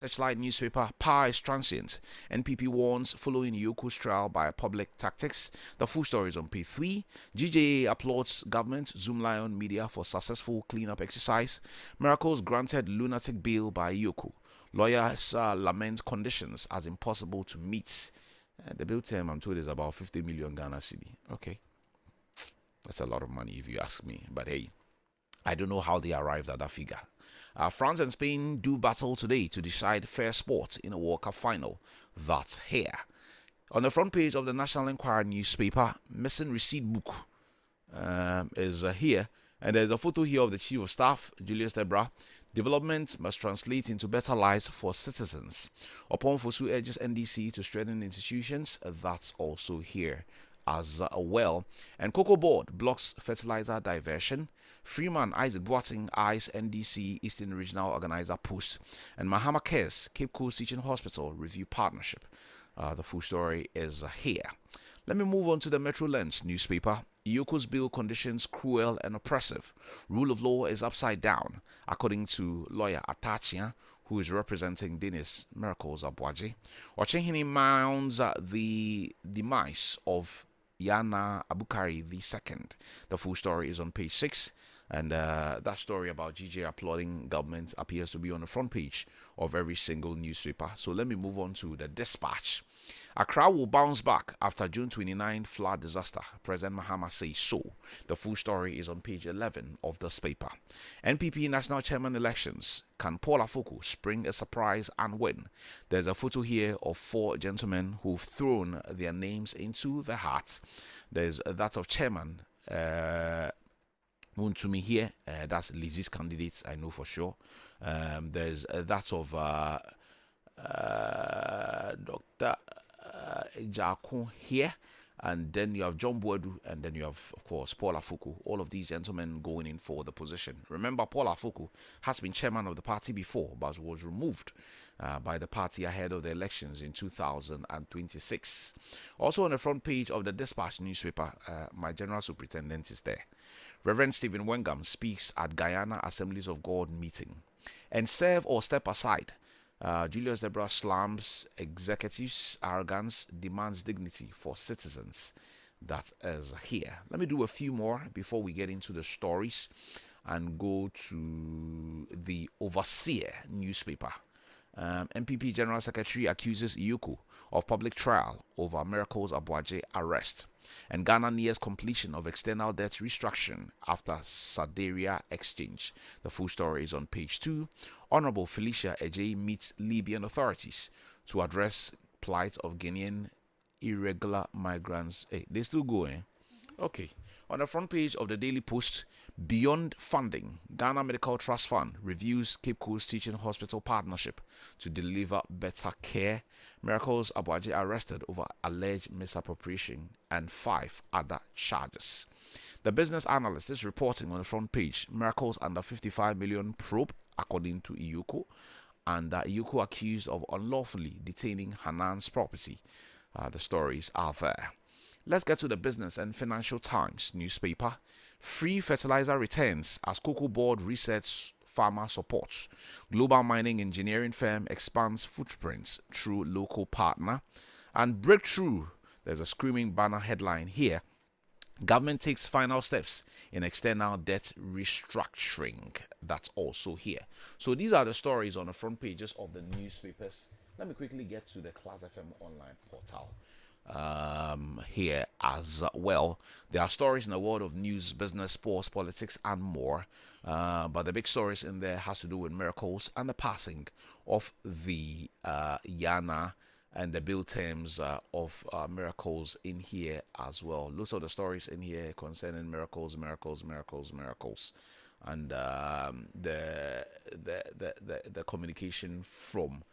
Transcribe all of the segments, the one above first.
Searchlight newspaper, power is transient. NPP warns following Yoko's trial by public tactics. The full story is on page 3. GJA applauds government, Zoom Lion Media for successful cleanup exercise. Miracles granted lunatic bail by Yoko. Lawyers lament conditions as impossible to meet. The bill term, I'm told, is about 50 million Ghana cedi. Okay. That's a lot of money if you ask me. But hey, I don't know how they arrived at that figure. France and Spain do battle today to decide fair sport in a World Cup final. That's here. On the front page of the National Enquirer newspaper, missing receipt book is here. And there's a photo here of the Chief of Staff, Julius Debra. Development must translate into better lives for citizens. Upon Fosu urges NDC to strengthen institutions, that's also here as well. And Cocoa Board blocks fertilizer diversion. Freeman Isaac Boating eyes NDC Eastern Regional Organizer post. And Mahama Cares Cape Coast Teaching Hospital review partnership. The full story is here. Let me move on to the Metro Lens newspaper. Yoko's bill conditions cruel and oppressive. Rule of law is upside down, according to lawyer Atachia, who is representing Dennis Miracles Aboagye. Ochenhini mounds the demise of Yana Abukari II. The full story is on page 6. And that story about GJ applauding government appears to be on the front page of every single newspaper. So let me move on to the Dispatch. Accra will bounce back after June 29 flood disaster. President Mahama says so. The full story is on page 11 of this paper. NPP national chairman elections. Can Paul Afoko spring a surprise and win? There's a photo here of 4 gentlemen who've thrown their names into the hat. There's that of chairman Muntumi here. That's Lizzie's candidates, I know for sure. There's that of Dr. Jakun here, and then you have John Boadu, and then you have, of course, Paul Afoko. All of these gentlemen going in for the position. Remember, Paul Afoko has been chairman of the party before, but was removed by the party ahead of the elections in 2026. Also on the front page of the Dispatch newspaper, my general superintendent is there. Reverend Stephen Wengam speaks at Guyana Assemblies of God meeting. And serve or step aside. Julius Debra slams executives' arrogance, demands dignity for citizens. That is here. Let me do a few more before we get into the stories and go to the Overseer newspaper. MPP General Secretary accuses Yoko of public trial over Miracles Aboagye arrest. And Ghana nears completion of external debt restructuring after Saderia exchange. The full story is on page 2. Honorable Felicia Ejay meets Libyan authorities to address plight of Guinean irregular migrants. Hey, they still going. Okay. On the front page of the Daily Post, beyond funding, Ghana Medical Trust Fund reviews Cape Coast Teaching Hospital partnership to deliver better care. Miracles Aboagye arrested over alleged misappropriation and 5 other charges. The business analyst is reporting on the front page, Miracles under 55 million probe, according to Iyoko, and Iyoko accused of unlawfully detaining Hanan's property. The stories are there. Let's get to the Business and Financial Times newspaper. Free fertilizer returns as Cocoa Board resets farmer supports. Global mining engineering firm expands footprints through local partner. And breakthrough, there's a screaming banner headline here. Government takes final steps in external debt restructuring. That's also here. So these are the stories on the front pages of the newspapers. Let me quickly get to the Class FM online portal here as well. There are stories in the world of news, business, sports, politics, and more. But the big stories in there has to do with Miracles and the passing of the Yana and the bill terms of Miracles in here as well. Lots of the stories in here concerning Miracles, and the communication from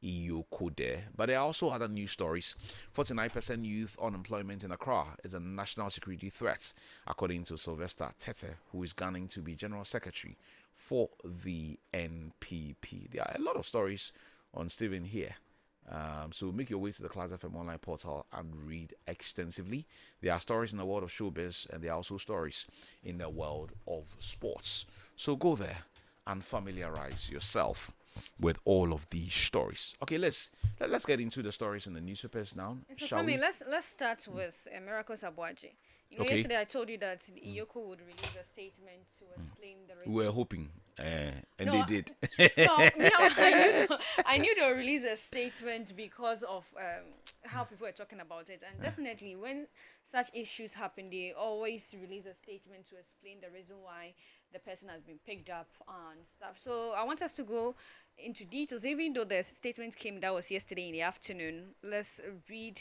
Iyoko there. But there are also other news stories. 49% youth unemployment in Accra is a national security threat, according to Sylvester Tete, who is gunning to be General Secretary for the NPP. There are a lot of stories on Stephen here. So make your way to the Class FM online portal and read extensively. There are stories in the world of showbiz, and there are also stories in the world of sports. So go there and familiarize yourself. with all of these stories. Okay, let's get into the stories in the newspapers now, And so, shall Kwame, we? let's start with Miracles Aboagye. Okay. Yesterday I told you that Iyoko would release a statement to explain the We were reason. hoping, and they No, did. no, me, I knew they'll release a statement because of how people are talking about it. And definitely, when such issues happen, they always release a statement to explain the reason why the person has been picked up and stuff. So I want us to go into details, even though the statement came that was yesterday in the afternoon. Let's read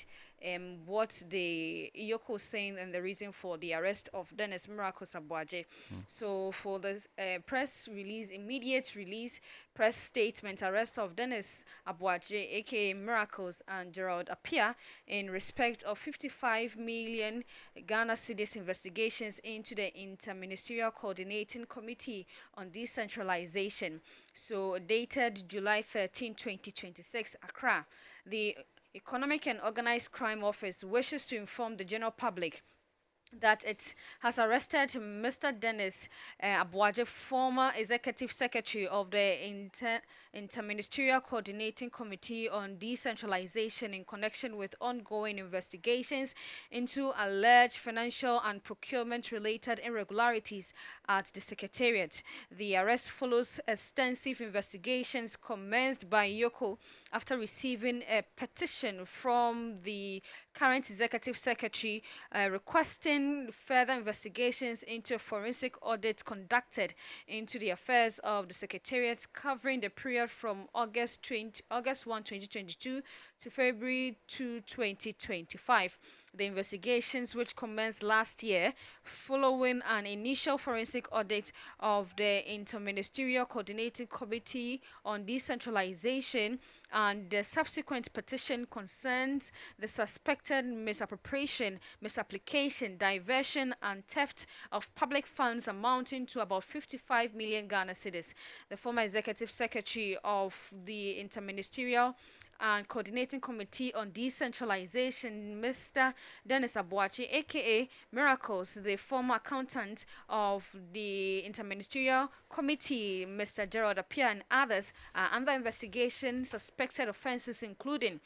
what the Iyoko was saying and the reason for the arrest of Dennis Miracles Aboagye. So for the press release, immediate release, press statement, arrest of Dennis Aboagye, aka Miracles, and Gerald Appiah in respect of 55 million Ghana cedis investigations into the Interministerial Coordinating Committee on Decentralization. So dated July 13, 2026, Accra. The Economic and Organized Crime Office wishes to inform the general public that it has arrested Mr. Dennis Aboagye, former executive secretary of the Interministerial Coordinating Committee on Decentralization, in connection with ongoing investigations into alleged financial and procurement related irregularities at the Secretariat. The arrest follows extensive investigations commenced by Yoko after receiving a petition from the current executive secretary requesting further investigations into a forensic audit conducted into the affairs of the Secretariat, covering the period from August 1, 2022 to February 2, 2025. The investigations, which commenced last year following an initial forensic audit of the Interministerial Coordinating Committee on Decentralization, and the subsequent petition, concerns the suspected misappropriation, misapplication, diversion, and theft of public funds amounting to about 55 million Ghana cedis. The former executive secretary of the Interministerial and Coordinating Committee on Decentralization, Mr. Dennis Aboagye, aka Miracles, the former accountant of the Interministerial Committee, Mr. Gerald Appiah, and others are under investigation. Suspected offenses including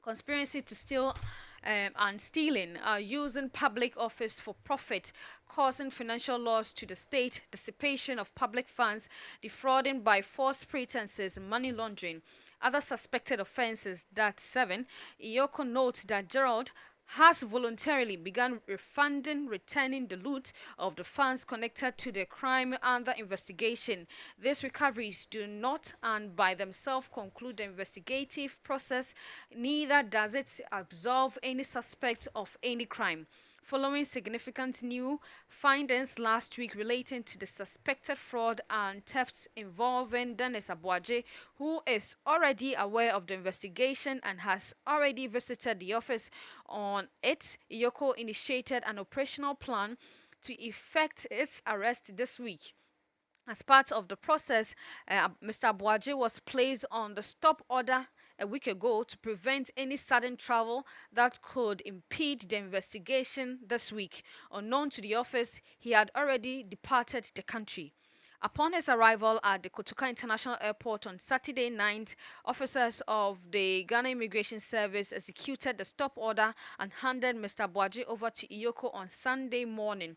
conspiracy to steal and stealing, using public office for profit, causing financial loss to the state, dissipation of public funds, defrauding by false pretenses, money laundering. Other suspected offenses, that 7. Iyoko notes that Gerald has voluntarily begun refunding, returning the loot of the funds connected to the crime under investigation. These recoveries do not and by themselves conclude the investigative process, neither does it absolve any suspect of any crime. Following significant new findings last week relating to the suspected fraud and thefts involving Dennis Aboagye, who is already aware of the investigation and has already visited the office on it, Iyoko initiated an operational plan to effect its arrest this week. As part of the process, Mr. Aboagye was placed on the stop order a week ago to prevent any sudden travel that could impede the investigation this week. Unknown to the office, he had already departed the country. Upon his arrival at the Kotoka International Airport on Saturday night, officers of the Ghana Immigration Service executed the stop order and handed Mr. Aboagye over to Iyoko on Sunday morning.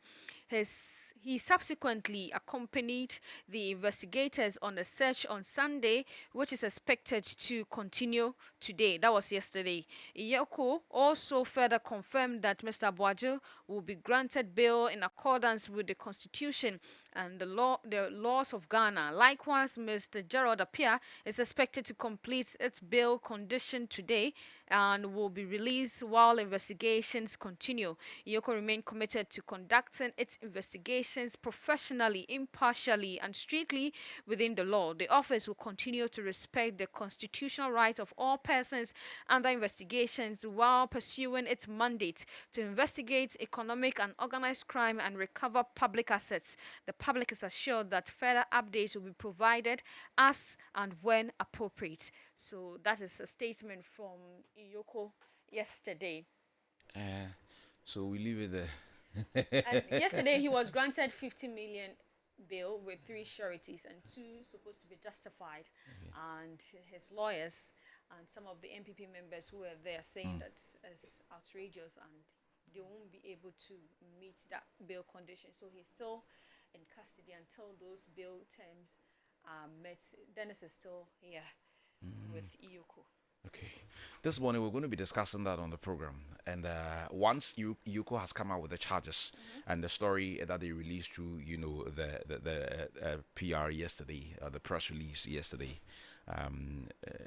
He subsequently accompanied the investigators on a search on Sunday, which is expected to continue today. That was yesterday. Iyoko also further confirmed that Mr. Aboagye will be granted bail in accordance with the Constitution and the laws of Ghana. Likewise, Mr. Gerald Appiah is expected to complete its bail condition today and will be released while investigations continue. Iyoko remained committed to conducting its investigations professionally, impartially, and strictly within the law. The office will continue to respect the constitutional right of all persons under investigations while pursuing its mandate to investigate economic and organized crime and recover public assets. The public is assured that further updates will be provided as and when appropriate. So that is a statement from Iyoko yesterday. Uh, so we leave it there. And yesterday he was granted 50 million. bail with 3 sureties and 2 supposed to be justified, and his lawyers and some of the MPP members who were there saying that it's outrageous and they won't be able to meet that bail condition. So he's still in custody until those bail terms are met. Dennis is still here with Iyoko. Okay. This morning we're going to be discussing that on the program. And once Yuko has come out with the charges and the story that they released through, the PR yesterday, the press release yesterday,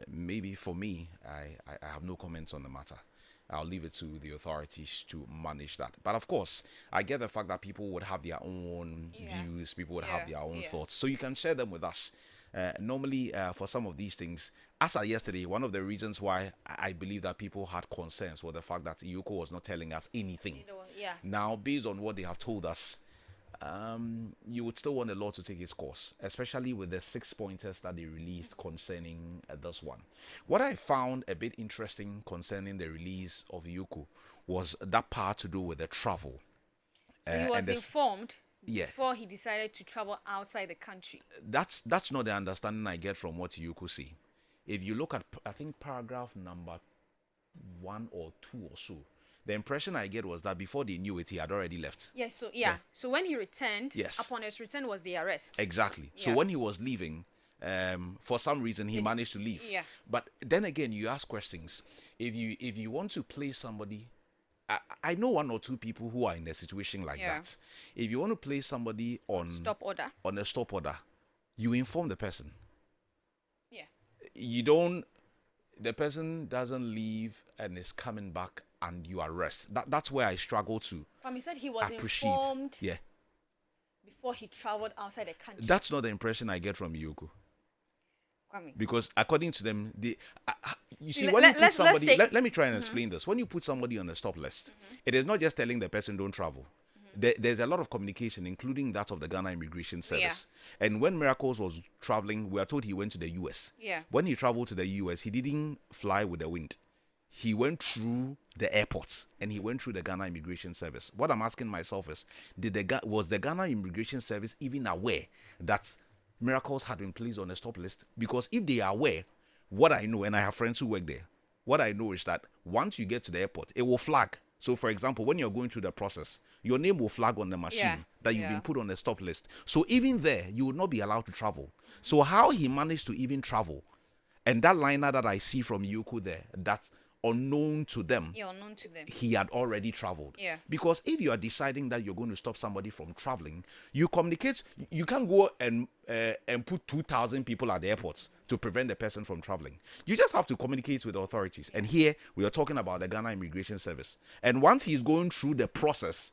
maybe for me, I have no comments on the matter. I'll leave it to the authorities to manage that. But of course, I get the fact that people would have their own views, people would have their own thoughts. So you can share them with us. Normally, for some of these things, as of yesterday, one of the reasons why I believe that people had concerns was the fact that Iyoko was not telling us anything. Now, based on what they have told us, you would still want the law to take its course, especially with the 6 pointers that they released concerning this one. What I found a bit interesting concerning the release of Iyoko was that part to do with the travel. So he was informed before he decided to travel outside the country. That's not the understanding I get from what Iyoko say. If you look at, I think, paragraph number 1 or 2 or so, the impression I get was that before they knew it, he had already left. Yes, so when he returned, upon his return was the arrest. Exactly. So when he was leaving, for some reason he managed to leave. But then again, you ask questions. If you want to place somebody, I know 1 or 2 people who are in a situation like that. If you want to place somebody on a stop order, you inform the person. You don't. The person doesn't leave and is coming back and you arrest. That's where I struggle to Kwame said he was appreciate. Informed before he traveled outside the country. That's not the impression I get from Iyoko. Kwame. Because according to them, you see, when you put somebody, let me try and explain this. When you put somebody on a stop list, it is not just telling the person don't travel. There's a lot of communication, including that of the Ghana Immigration Service. And when Miracles was traveling, we are told he went to the US. When he traveled to the US, he didn't fly with the wind. He went through the airports and he went through the Ghana Immigration Service. What I'm asking myself is, was the Ghana Immigration Service even aware that Miracles had been placed on a stop list? Because if they are aware, what I know, and I have friends who work there, what I know is that once you get to the airport, it will flag. So, for example, when you're going through the process, your name will flag on the machine that you've been put on the stop list. So even there, you would not be allowed to travel. So how he managed to even travel, and that liner that I see from Iyoko there, that's unknown to them, he had already traveled. Because if you are deciding that you're going to stop somebody from traveling, you communicate. You can't go and put 2,000 people at the airports to prevent the person from traveling. You just have to communicate with the authorities. And here we are talking about the Ghana Immigration Service. And once he's going through the process,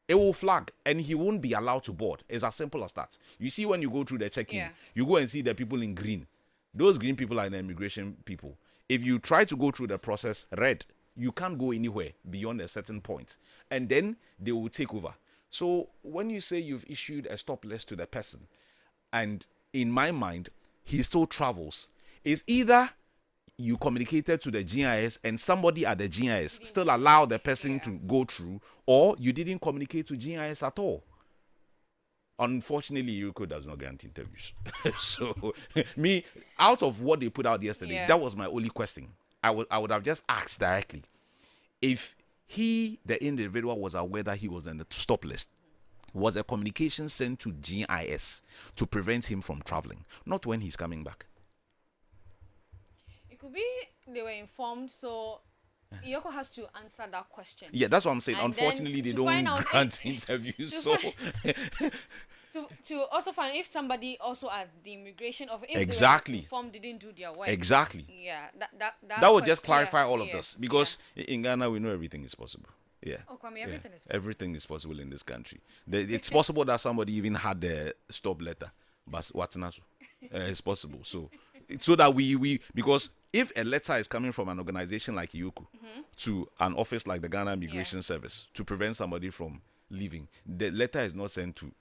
it will flag and he won't be allowed to board. It's as simple as that. You see, when you go through the check-in, you go and see the people in green. Those green people are the immigration people. If you try to go through the process, red, you can't go anywhere beyond a certain point. And then they will take over. So when you say you've issued a stop list to the person, and in my mind, he still travels, it's either you communicated to the GIS and somebody at the GIS still allowed the person to go through, or you didn't communicate to GIS at all. Unfortunately, Iyoko does not grant interviews. So, me, out of what they put out yesterday, that was my only question. I would have just asked directly if he, the individual, was aware that he was on the stop list. Was a communication sent to GIS to prevent him from traveling? Not when he's coming back. It could be they were informed, so Iyoko has to answer that question. Yeah, that's what I'm saying. And unfortunately, they don't grant interviews. So to also find if somebody also at the immigration of if exactly they were informed didn't do their work. Exactly. Yeah, that would just clarify all of this, because in Ghana we know everything is possible. Yeah. Oh, Kwame, everything is possible. Everything is possible in this country. It's possible that somebody even had the stop letter, but what's not? It's possible. So that we because if a letter is coming from an organization like Iyoko to an office like the Ghana Immigration Service to prevent somebody from leaving, the letter is not sent to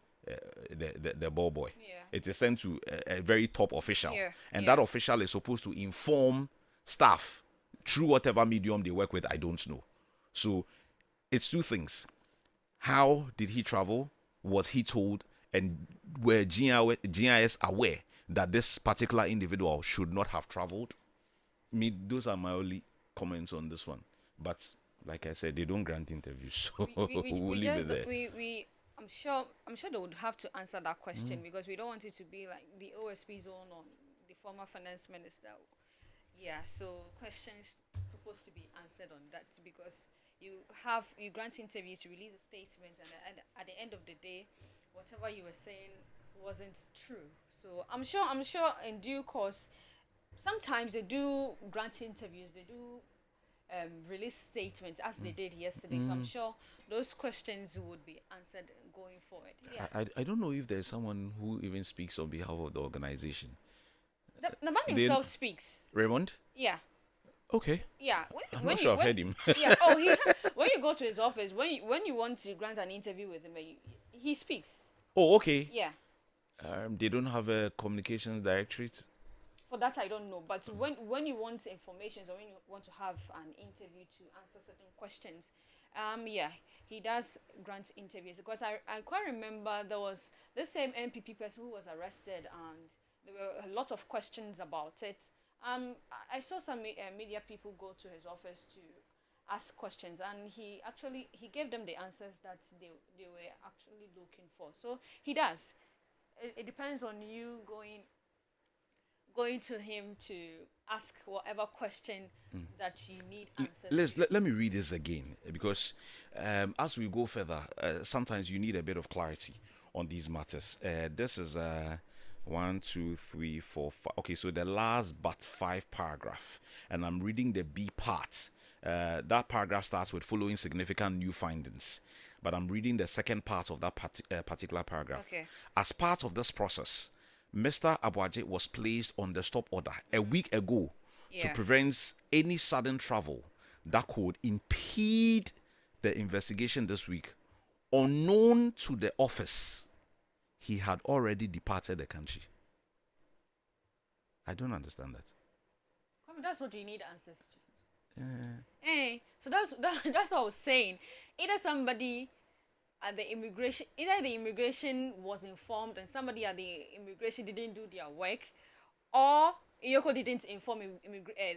the ball boy. It is sent to a very top official, and that official is supposed to inform staff through whatever medium they work with. I don't know. So it's two things: how did he travel? Was he told? And were GIS aware that this particular individual should not have traveled? Those are my only comments on this one. But like I said, they don't grant interviews, so we'll leave it there. I'm sure they would have to answer that question because we don't want it to be like the OSP zone on the former finance minister. Yeah, so questions supposed to be answered on that because you grant interviews, you release a statement, and at the end of the day, whatever you were saying wasn't true. So I'm sure in due course, sometimes they do grant interviews, they do release statements as they did yesterday. So I'm sure those questions would be answered going forward. Yeah. I don't know if there's someone who even speaks on behalf of the organization. The man himself speaks. Raymond? Yeah. Okay. Yeah. I'm not sure I've heard him. Yeah. Oh, when you go to his office, when you want to grant an interview with him, he speaks. Oh, okay. Yeah. They don't have a communications directorate? For that I don't know, but when you want information or when you want to have an interview to answer certain questions, yeah, he does grant interviews because I quite remember there was the same MPP person who was arrested and there were a lot of questions about it. I saw some media people go to his office to ask questions and he gave them the answers that they were actually looking for. So he does. It depends on you going to him to ask whatever question that you need answers. Let me read this again because as we go further, sometimes you need a bit of clarity on these matters. This is 1, 2, 3, 4, 5. Okay, so the last but 5 paragraph, and I'm reading the B part. That paragraph starts with following significant new findings, but I'm reading the second part of that particular paragraph. Okay. As part of this process, Mr. Aboagye was placed on the stop order a week ago to prevent any sudden travel that could impede the investigation this week. Unknown to the office, he had already departed the country. I don't understand that. That's what you need answers to. So that's what I was saying. Either somebody at the immigration was informed and somebody at the immigration didn't do their work, or Iyoko didn't inform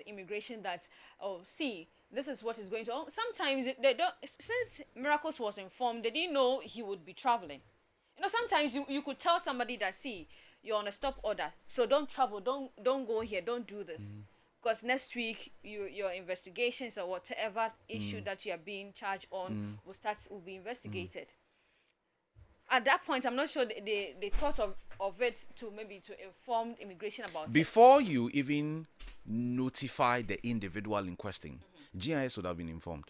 immigration that, oh, see, this is what is going to. Sometimes they don't. Since Miracles was informed, they didn't know he would be traveling. Sometimes you could tell somebody that, see, you're on a stop order, so don't travel, don't go here, don't do this. Because next week your investigations or whatever issue that you are being charged on will be investigated. At that point, I'm not sure they thought of it to inform immigration about it. Before you even notify the individual in question, GIS would have been informed.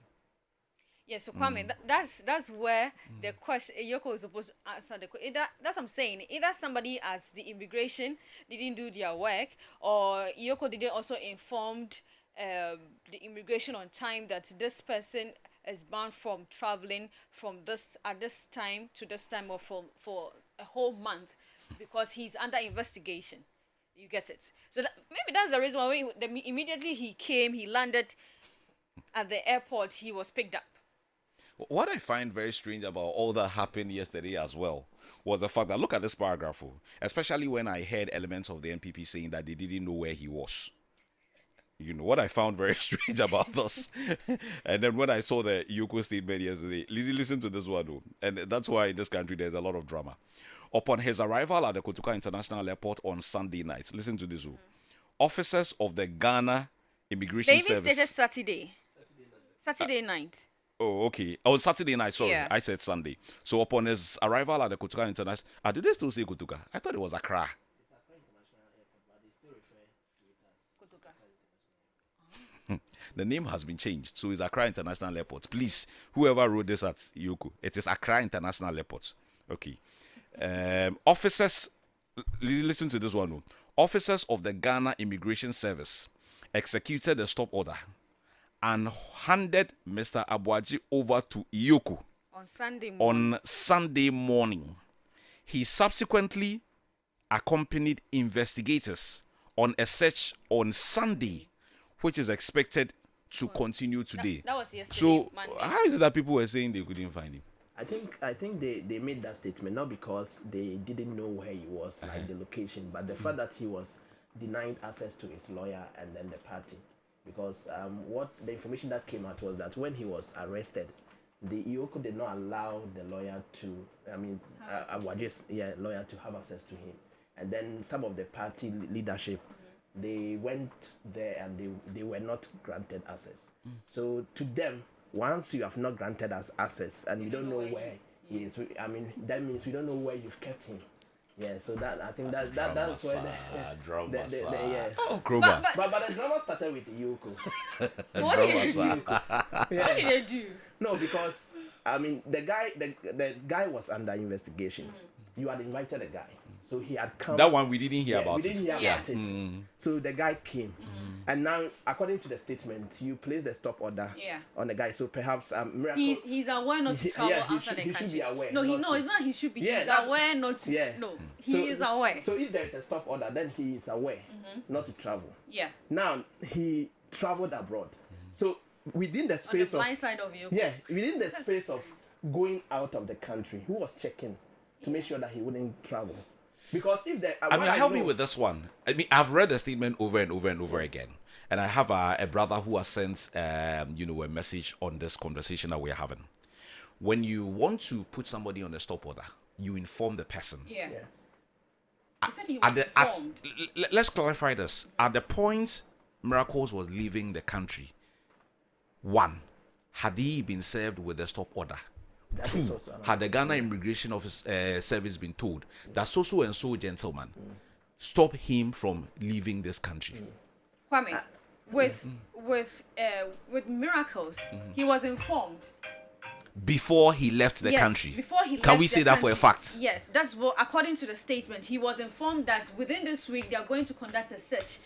Yes, so Kwame, that's where the question Yoko is supposed to answer the question. That's what I'm saying. Either somebody at the immigration didn't do their work, or Yoko didn't also informed the immigration on time that this person is banned from traveling from this time to this time, or for a whole month because he's under investigation. You get it? So maybe that's the reason why immediately he landed at the airport, he was picked up. What I find very strange about all that happened yesterday as well was the fact that, look at this paragraph, especially when I heard elements of the NPP saying that they didn't know where he was. What I found very strange about this. And then when I saw the Iyoko statement yesterday, listen to this one, though. And that's why in this country there's a lot of drama. Upon his arrival at the Kotoka International Airport on Sunday night, listen to this, officers of the Ghana Immigration Service. They stated Saturday night. Oh, okay. Oh, Saturday night, sorry. Yeah. I said Sunday. So upon his arrival at the Kotoka International... did they still say Kotoka? I thought it was Accra. It's Accra International Airport, but they still refer to it as Kotoka. International. The name has been changed. So it's Accra International Airport. Please, whoever wrote this at Yoko, it is Accra International Airport. Okay. Officers... Listen to this one. Officers of the Ghana Immigration Service executed a stop order and handed Mr. Aboagye over to Iyoko on Sunday morning. He subsequently accompanied investigators on a search on Sunday, which is expected to continue today. That was yesterday. So, Monday. how is it that people were saying they couldn't find him? I think they made that statement not because they didn't know where he was, like the location, but the fact that he was denied access to his lawyer and then the party. Because what the information that came out was that when he was arrested, the Iyoko did not allow the lawyer to, Aboagye's lawyer to have access to him. And then some of the party leadership, they went there and they were not granted access. So to them, once you have not granted us access and you don't know where he is, that means we don't know where you've kept him. Yeah, so that I think that's where Oh, Grover. But the drama started with Iyoko. What did you do? Yeah. What did they do? No, because the guy was under investigation. You had invited a guy, so he had come. That one we didn't hear about. We didn't hear about it. So the guy came, and now according to the statement, you placed the stop order on the guy. So perhaps Miracles. He's aware not to travel outside the country. He should be aware. No, it's not. He should be. Yeah, he's aware not to. Yeah. No, he is aware. So if there is a stop order, then he is aware not to travel. Yeah. Now he traveled abroad. So within the space on the blind side of you. Yeah, within the space of going out of the country, who was checking to make sure that he wouldn't travel? Because if the help me with this one. I've read the statement over and over and over again, and I have a brother who has sent a message on this conversation that we're having. When you want to put somebody on a stop order, you inform the person. Yeah. He said he was informed. Let's clarify this. At the point Miracles was leaving the country, one, had he been served with a stop order? Two, had the Ghana Immigration Office Service been told that so and so gentleman stop him from leaving this country? Kwame, with Miracles, he was informed before he left the country. Before he left Can we say that for a fact? Yes, that's what, according to the statement, he was informed that within this week they are going to conduct a search.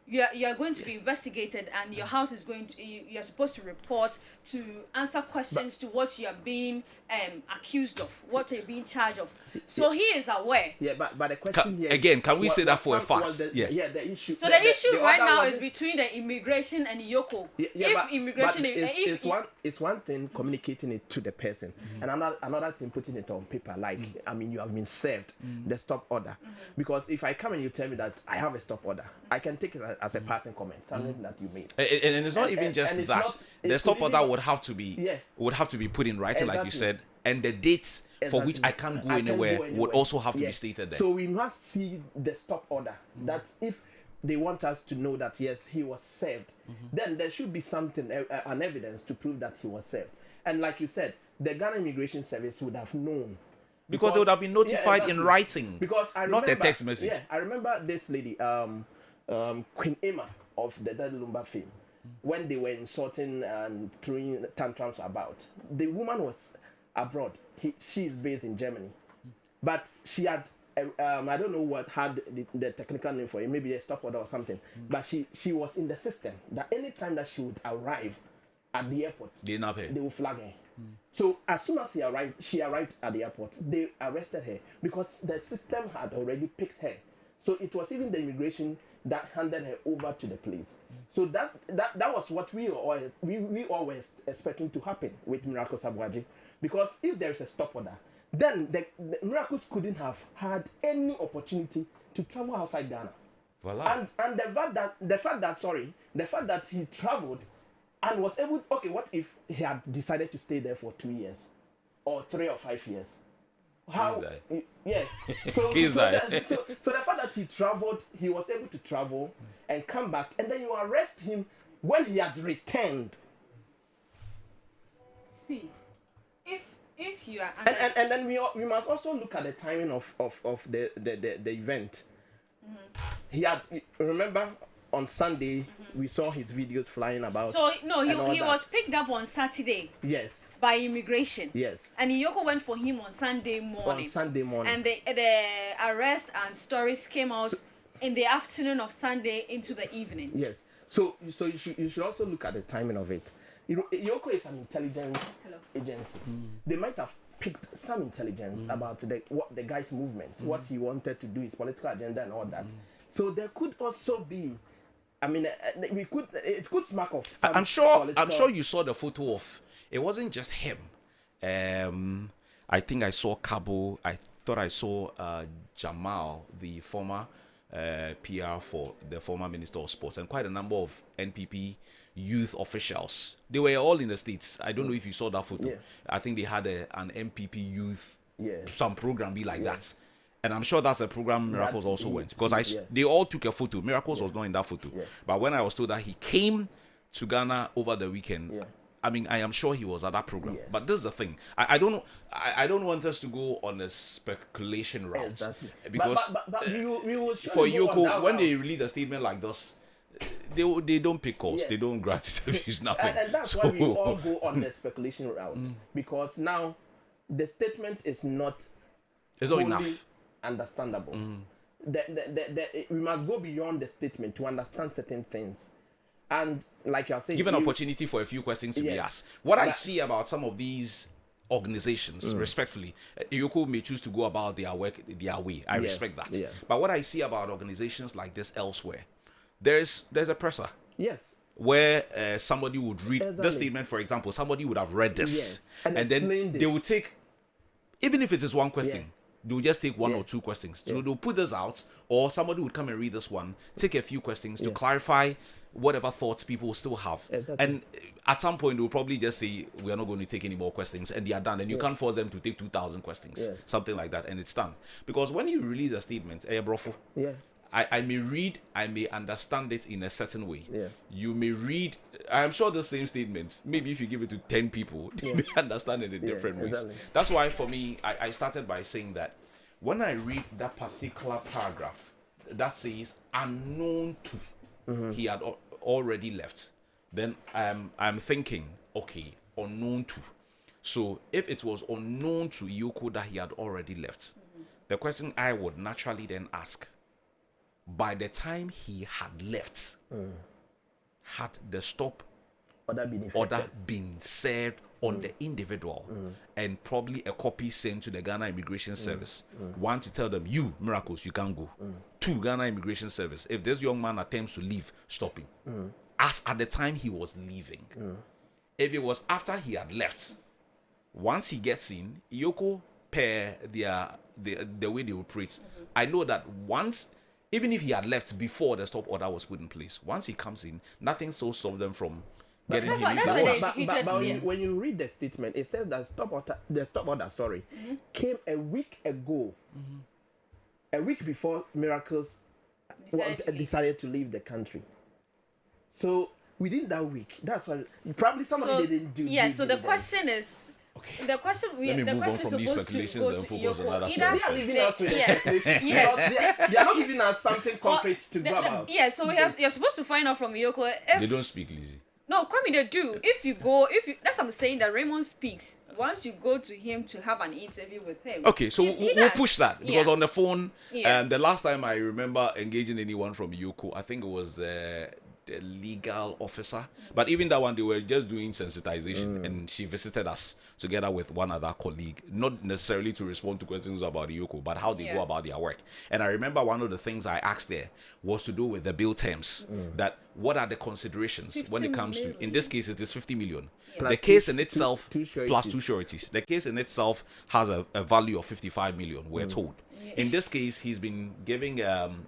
You are going to be investigated, and your house is going to. You are supposed to report to answer questions to what you are being accused of, what you're being charged of. So he is aware. Yeah, but the question here again, can we say that for a fact? The issue. So the issue right now is between the immigration and Iyoko. It's one thing communicating it to the person, and another thing putting it on paper. Like you have been served the stop order. Because if I come and you tell me that I have a stop order, I can take it as a passing comment, something that you made. And it's not even just that. The stop order would have to be put in writing, like you said, and the dates for which I can't go anywhere would also have to be stated there. So we must see the stop order. That if they want us to know that yes, he was served, then there should be something, an evidence to prove that he was served. And like you said, the Ghana Immigration Service would have known. Because they would have been notified in writing, because not a text message. Yeah, I remember this lady, Queen Emma of the Daddy Lumba fame, when they were insulting and throwing tantrums about. The woman was abroad. She is based in Germany, but she had I don't know what had the technical name for it, maybe a stop order or something. But she was in the system that anytime that she would arrive at the airport, they would flag her. So as soon as she arrived at the airport, they arrested her because the system had already picked her. So it was even the immigration that handed her over to the police. So that was what we always expecting to happen with Miracles Aboagye, because if there is a stop order, then the Miracles couldn't have had any opportunity to travel outside Ghana. Voila. And the fact that he traveled and was able. Okay, what if he had decided to stay there for 2 years, or 3 or 5 years? How? Yeah. So the fact that he traveled, he was able to travel and come back, and then you arrest him when he had returned. See, if you are and then we must also look at the timing of the event. He had, remember, on Sunday we saw his videos flying about. So no, he was picked up on Saturday. Yes. By immigration. Yes. And Iyoko went for him on Sunday morning. And the arrest and stories came out in the afternoon of Sunday into the evening. Yes. So you should also look at the timing of it. You know, Iyoko is an intelligence agency. They might have picked some intelligence about the guy's movement, what he wanted to do, his political agenda and all that. So there could also be, it could smack of some I'm sure you saw the photo of, it wasn't just him. I think I saw Cabo. I thought I saw Jamal, the former PR for the former Minister of Sports, and quite a number of NPP youth officials. They were all in the States. I don't know if you saw that photo. Yeah. I think they had an MPP youth, Yeah. some program be like that. And I'm sure that's a program Miracles also went, because yeah. they all took a photo. Miracles was not in that photo. Yeah. But when I was told that he came to Ghana over the weekend, Yeah. I mean, I am sure he was at that program. Yes. But this is the thing. I don't want us to go on a speculation route. Exactly. Because But we will for surely go on that Yoko, when they route. release a statement like this, they don't pick calls. Yeah. They don't grant interviews, nothing. And that's why we all go on the speculation route, because now the statement is not It's not wholly enough. understandable. We must go beyond the statement to understand certain things. And like you're saying, Give an opportunity for a few questions to be Yes. asked. What I see about some of these organizations, respectfully, Yoko may choose to go about their work their way. I respect that. Yeah. But what I see about organizations like this elsewhere, there's a presser Yes. where somebody would read the Exactly. statement, for example, somebody would have read this, Yes. And then explained they it. would take, even if it is one question, Yeah. they would just take one Yeah. or two questions. So they'll put this out, or somebody would come and read this one, take a few questions to Yeah. clarify whatever thoughts people still have. Exactly. And at some point, they'll probably just say, we are not going to take any more questions, and they are done. And you can't force them to take 2,000 questions, Yes. something like that, and it's done. Because when you release a statement, brofo, Yeah. I may read, I may understand it in a certain way. Yeah. You may read, I'm sure the same statements, maybe if you give it to 10 people, they may understand it in different ways. exactly. That's why for me, I started by saying that when I read that particular paragraph that says unknown to, he had already left, then I'm thinking, okay, unknown to. So if it was unknown to Yoko that he had already left, the question I would naturally then ask, by the time he had left, had the stop Order being order effected. been served on the individual and probably a copy sent to the Ghana Immigration Service? One, to tell them, you, Miracles, you can't go. Two, Ghana Immigration Service, if this young man attempts to leave, stop him. As at the time he was leaving. If it was after he had left, once he gets in, Yoko, per the way they operate, I know that once, even if he had left before the stop order was put in place, once he comes in, nothing so stops them from getting That's him what- in. that's the what water. they- But executed, when you read the statement, it says that the stop order came a week ago, a week before Miracles decided to leave the country. So within that week, that's why probably somebody didn't do. Yeah, due so the diligence. question is, the question we Let me the move on question from is these supposed to speculations go and to focus on Yoko. other Either They are stories. leaving they- us with yes, the speculation. yes. They are not giving us something concrete to go about. Yeah, so you're supposed to find out from Yoko. If, They don't speak, Lizzie. No, Kwame, they do. If you that's what I'm saying, that Raymond speaks. Once you go to him to have an interview with him. Okay, so he we'll does. push that because Yeah. on the phone, Yeah. the last time I remember engaging anyone from Yoko, I think it was the legal officer. But even that one, they were just doing sensitization, and she visited us together with one other colleague, not necessarily to respond to questions about Yoko, but how they go about their work. And I remember one of the things I asked there was to do with the bill terms. That what are the considerations when it 50 comes to, in this case, it is 50 million. Plus The two- case in itself, two plus sureties. two sureties. The case in itself has a value of 55 million, we're told. In this case, he's been giving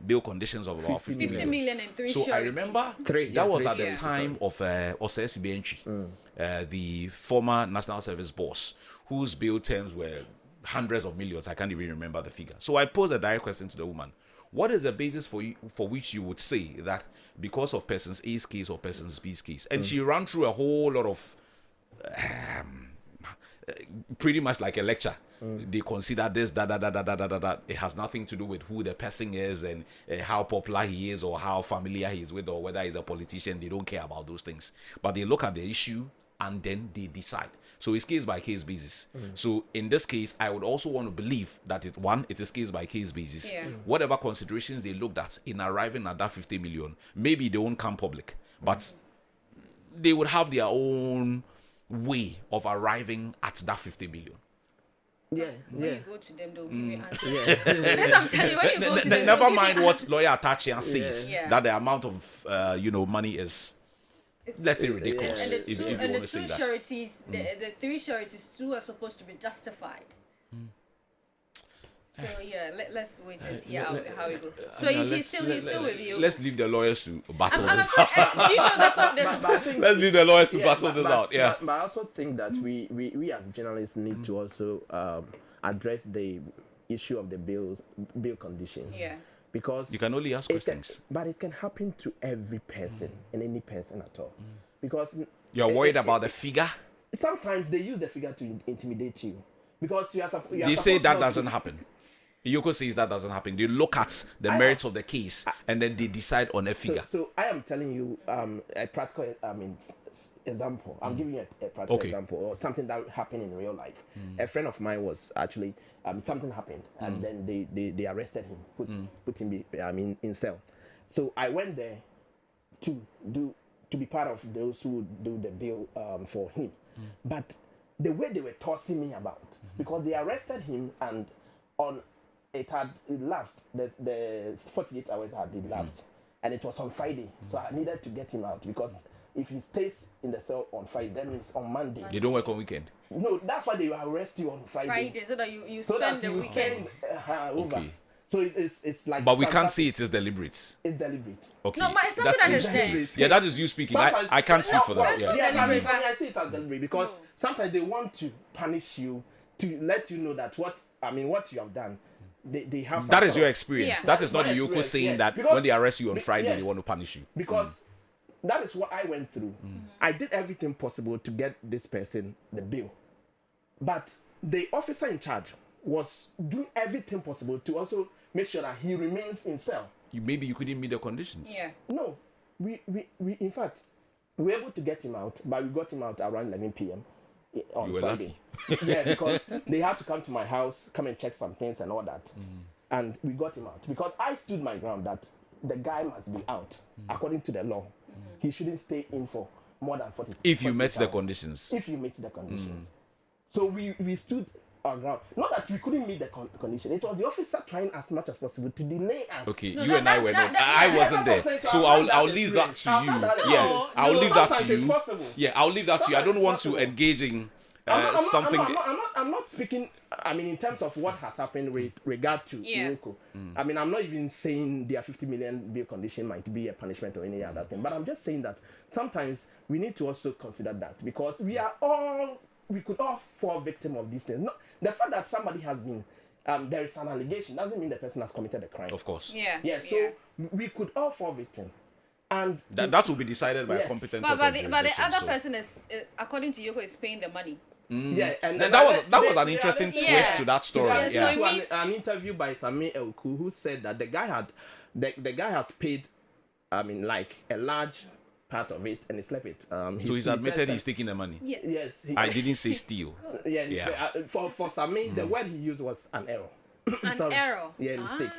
bail conditions of about 50 50 million. million and three So I sureties. remember Three, that yeah, was three at the sureties, time of Osei Sibientri, the former National Service boss, whose bail terms were hundreds of millions. I can't even remember the figure. So I posed a direct question to the woman. What is the basis for which you would say that because of persons A's case or persons B's case? And she ran through a whole lot of pretty much like a lecture. They consider this, that. It has nothing to do with who the person is and how popular he is or how familiar he is with or whether he's a politician. They don't care about those things. But they look at the issue and then they decide. So it's case by case basis. So in this case, I would also want to believe that it is case by case basis. Yeah. Whatever considerations they looked at in arriving at that 50 million, maybe they won't come public, but they would have their own way of arriving at that 50 million. Yeah, When yeah. you go to them, they'll give you answers. Yeah. That's what I'm telling you. When you go to them, Never they'll give mind you what lawyer Atachian says, Yeah. that the amount of money is let's say ridiculous, And the if two, you and want the to say two that. sureties, the three sureties, two are supposed to be justified. So yeah, let's wait and see how it goes. So he's still with you. Let's leave the lawyers to battle I'm this afraid, out. do you know that's what this But I think, Let's leave the lawyers to yeah, battle this out. Yeah. But I also think that we as journalists need to also address the issue of the bill conditions. Yeah. Because You can only ask it questions. but it can happen to every person and any person at all. Because You're worried about the figure. sometimes they use the figure to intimidate you. Because you are They say supposed that not doesn't to- happen. Yoko says that doesn't happen. They look at the merits of the case and then they decide on a figure. So I am telling you a practical example. I'm giving you a practical example or something that happened in real life. A friend of mine was actually something happened and then they arrested him, put him in cell. So I went there to be part of those who do the bill for him. But the way they were tossing me about, because they arrested him and it lapsed. The 48 hours had elapsed, and it was on Friday. So I needed to get him out because if he stays in the cell on Friday, that means on Monday. They don't work on weekend. No, that's why they will arrest you on Friday. So that you So spend that the you weekend. spend over. Okay. So it's like. But we some- can't say it is deliberate. It's deliberate. Okay. No, but it's something That's that you is speaking. there. Yeah, that is you speaking. Sometimes- I can't speak for that. Yeah, Yeah. but deliberate. for me, I see it as deliberate because No. sometimes they want to punish you to let you know that what you have done. They have. That some is sort your of- experience. Yeah. That is not My the Yoko experience, saying yeah. that Because- when they arrest you on Friday, yeah. they want to punish you. Because that is what I went through. I did everything possible to get this person the bill, but the officer in charge was doing everything possible to also make sure that he remains in cell. Maybe you couldn't meet the conditions. Yeah. No, we in fact we were able to get him out, but we got him out around 11 p.m. on You were Friday. Yeah, because they had to come to my house, come and check some things and all that, and we got him out because I stood my ground that the guy must be out according to the law. He shouldn't stay in for more than 40. If you 40 met the hours. conditions. If you meet the conditions. So we stood our ground. Not that we couldn't meet the condition. It was the officer trying as much as possible to delay us. Okay, No, you and I that's- were not. that- I yeah, wasn't that's what there, I'm saying. So so I've had I'll that leave that to experience. you. I've had that Yeah, experience. I'll No, leave that to sometimes it's you. possible. Yeah, I'll leave that to you. I don't Sometimes want it's to possible. engage in something. I'm not speaking. I mean, in terms of what has happened with regard to Yeah. Iroko. I mean, I'm not even saying their 50 million bill condition might be a punishment or any other thing. But I'm just saying that sometimes we need to also consider that because we could all fall victim of these things. Not the fact that somebody has been there is an allegation doesn't mean the person has committed a crime. Of course. Yeah. Yeah. So we could all fall victim, and That will be decided by a Yeah. competent But court of the jurisdiction, other so. person is, according to Yoko, is paying the money. yeah, and That was an interesting Yeah. twist to that story. Yeah, Yeah. so it means- an interview by Sami Elku who said that the guy has paid, I mean, like a large part of it, and he's left it. So he's he said admitted that- he's taking the money. Yeah. Yes, I didn't say steal. Yeah, Yeah. for Sami, the word he used was an error. An Sorry. error. Yeah, mistake.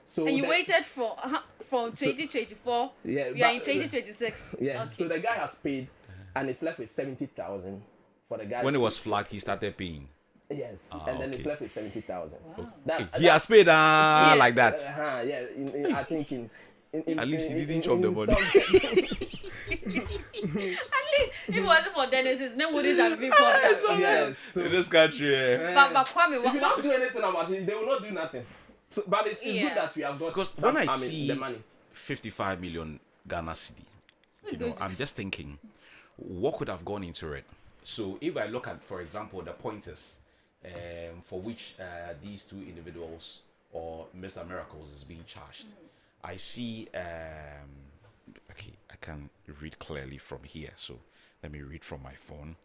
So And you the- waited from 2024. Yeah, We are in but- 2026. Yeah. Okay. So the guy has paid, and he's left with 70,000 for the guy. When it was flagged, he started paying. Yes, and then okay. he's left with 70,000. He has paid Yeah. like that. Yeah. I think in At least he didn't chop the money. At least if it wasn't for Dennis, his name wouldn't have been called that. Yes. So, In this country, But Kwame, if you don't do anything about it, they will not do nothing. So, but it's Yeah. good that we have got because some, when I mean, see the money. 55 million Ghana cedi, I'm just thinking, what could have gone into it? So if I look at, for example, the pointers for which these two individuals or Mr. Miracles is being charged, I see. Okay, I can read clearly from here, so let me read from my phone.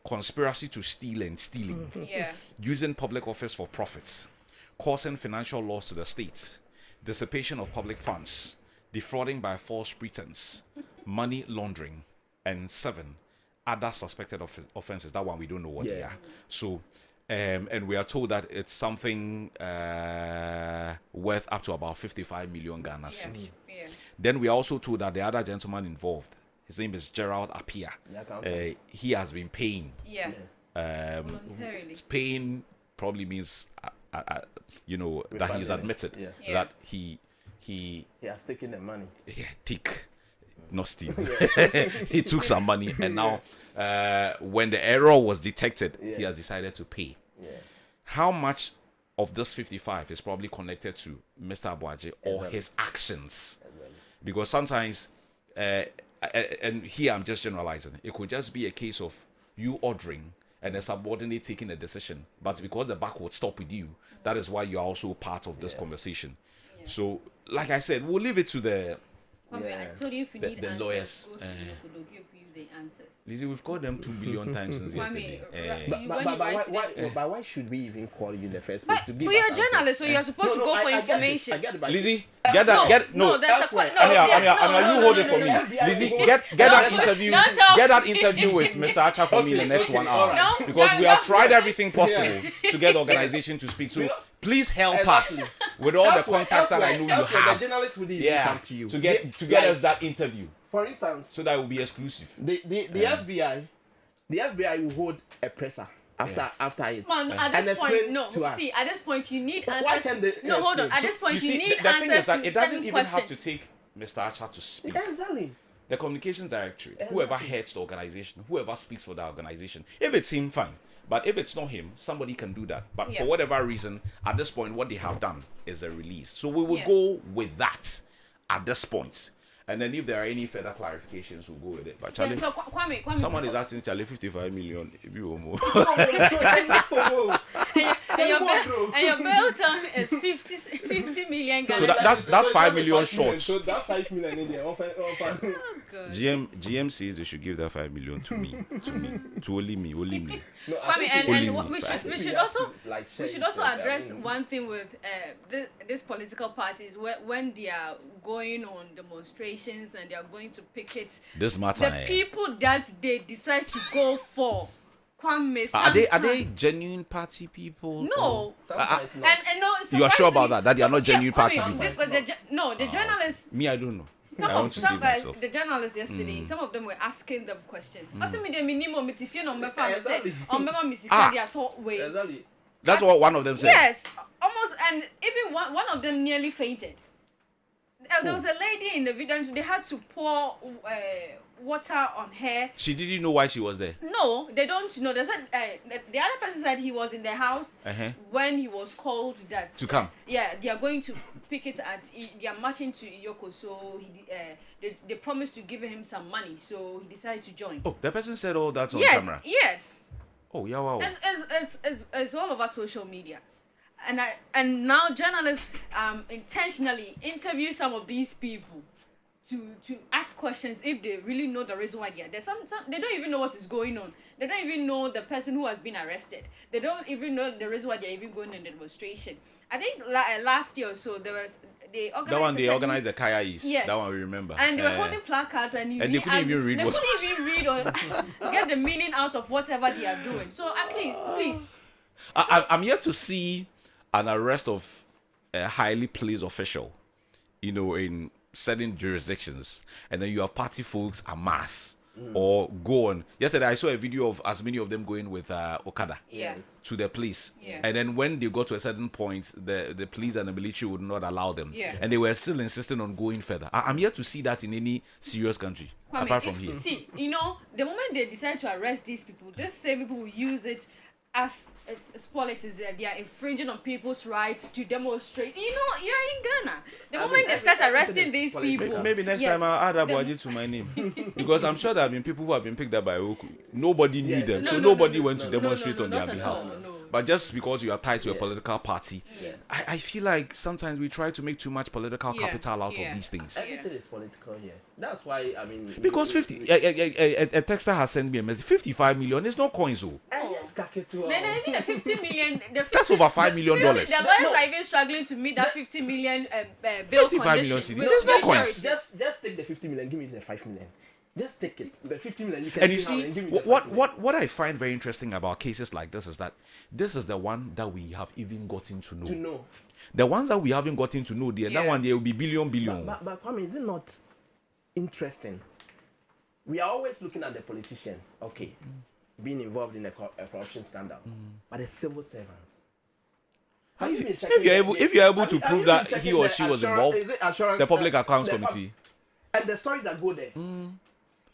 Conspiracy to steal and stealing. Yeah. Using public office for profits, causing financial loss to the state, dissipation of public funds, defrauding by false pretense, money laundering, and 7 other suspected offenses. That one we don't know what they Yeah. are. So, and we are told that it's something worth up to about 55 million Ghana cedi. Yeah. Then we are also told that the other gentleman involved, his name is Gerald Apia. The accountant. He has been paying. Yeah. Voluntarily. Paying probably means, that he's Refunding it. admitted Yeah. Yeah. that he He has taken the money. take not steal. He took some money, and now when the error was detected, he has decided to pay. How much of this 55 is probably connected to Mr. Aboagye or his actions? Because sometimes, and here I'm just generalizing, it could just be a case of you ordering and a subordinate taking a decision, but because the buck would stop with you, that is why you are also part of this conversation. So, like I said, we'll leave it to the I told you if you need answers, lawyers. go to Yoko, they'll give you the answers. Lizzie, we've called them 2 billion times since yesterday. But why should we even call you in the first place? But you're a journalist, so you're supposed to go for information. I get it, but Lizzie, get that. No, that's why. You hold it for me. Lizzie, get that interview. Get that interview with Mr. Acha for me in the next 1 hour. No, Because we have tried everything possible to get the organization to speak. So please help us with all the contacts that I know you have. The journalists would even come to you to get us that interview. For instance, So that will be exclusive. the FBI will hold a presser after it. Man, at And this point, explain no. to us. See, at this point, you need But why answers. can't they No, hold on. explain? At this point, You see, need the thing answers is that to it doesn't certain even have to questions. take Mr. Acha to speak. Exactly. The communications directory, whoever heads the organization, whoever speaks for the organization, if it's him, fine. But if it's not him, somebody can do that. But for whatever reason, at this point, what they have done is a release. So we will go with that at this point. And then if there are any further clarifications, we'll go with it. But Charlie, So Kwame, someone is asking Charlie 55 million. If you want more. and your bail term is 50 million. So that's 5 million short. So that 5 million in there. Oh, God. GM says they should give that 5 million to me, to only me. No, Kwame, and we should also we should address one thing with these political parties when they are going on demonstrations and they are going to picket. This matter. The people that they decide to go for. Kwame, are they genuine party people? No. And no. You are sure about that? That they are not genuine party people? The journalists. Me, I don't know. I want to see myself. The journalists yesterday, some of them were asking them questions. That's what one of them said. Yes, almost, and even one of them nearly fainted. There was a lady in the video, and they had to pour water on her. She didn't know why she was there. No, they don't know. They said the other person said he was in the house when he was called that to come. Yeah, they are going to pick it at. They are marching to Yoko, so they promised to give him some money, so he decided to join. Oh, the person said all that on camera. Yes. Oh yeah, wow. It's all over social media. And now journalists intentionally interview some of these people to ask questions if they really know the reason why they are there. Some they don't even know what is going on. They don't even know the person who has been arrested. They don't even know the reason why they're even going on the demonstration. I think last year or so they organized the Kaya East. Yes. That one we remember. And they were holding placards and they couldn't even read. They couldn't even read or get the meaning out of whatever they are doing. So at least, please. I'm yet to see an arrest of a highly placed official, in certain jurisdictions, and then you have party folks en masse or go on. Yesterday, I saw a video of as many of them going with Okada to the police, and then when they got to a certain point, the police and the military would not allow them, and they were still insisting on going further. I'm yet to see that in any serious country apart from here. See, the moment they decide to arrest these people, these same people will use it as it's politics. They are infringing on people's rights to demonstrate. You're in Ghana. The moment they start arresting these people, maybe next time I'll add Aboagye to my name, because I'm sure there have been people who have been picked up by Oku. Nobody knew them, so nobody went to demonstrate on their behalf. But just because you are tied to a political party, I feel like sometimes we try to make too much political capital out of these things. Everything is political here. That's why, because 50, a texter has sent me a message. 55 million is no coins, though. Even the 50 million. That's over $5 million. The lawyers are even struggling to meet that 50 million bill 55 million cedis. There's no coins. Just take the 50 million. Give me the 5 million. Just take it. The 50 million. You can. And you see, what I find very interesting about cases like this is that this is the one that we have even gotten to know. The ones that we haven't gotten to know, that one there will be billion. But Kwame, is it not interesting? We are always looking at the politician, being involved in a corruption scandal, but the civil servants. If you're able to prove that he or she was involved, the Public Accounts Committee. And the stories that go there.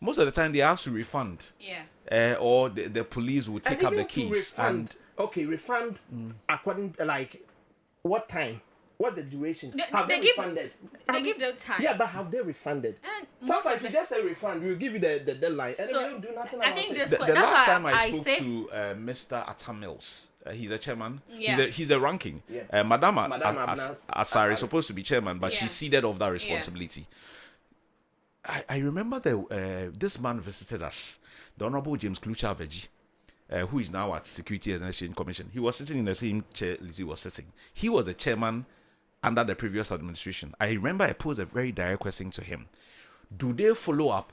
Most of the time they ask to refund. Yeah. Or the police will take And up the even to keys refund, refund according like what time? What's the duration? Have they refunded? They give them time. Yeah, but have they refunded? And Sometimes you just say refund, we'll give you the deadline, and So, then we don't do nothing I about think it. this- The That's last why time I I spoke say- to Mr. Atamils, he's a chairman. Yeah. He's the ranking. Yeah. Madam Abnas- Asari is supposed to be chairman, but she Yeah. ceded off that responsibility. I remember this man visited us, the Honorable James Klucha Aveji, who is now at Security and Exchange Commission. He was sitting in the same chair Lizzie was sitting. He was the chairman under the previous administration. I remember I posed a very direct question to him. Do they follow up?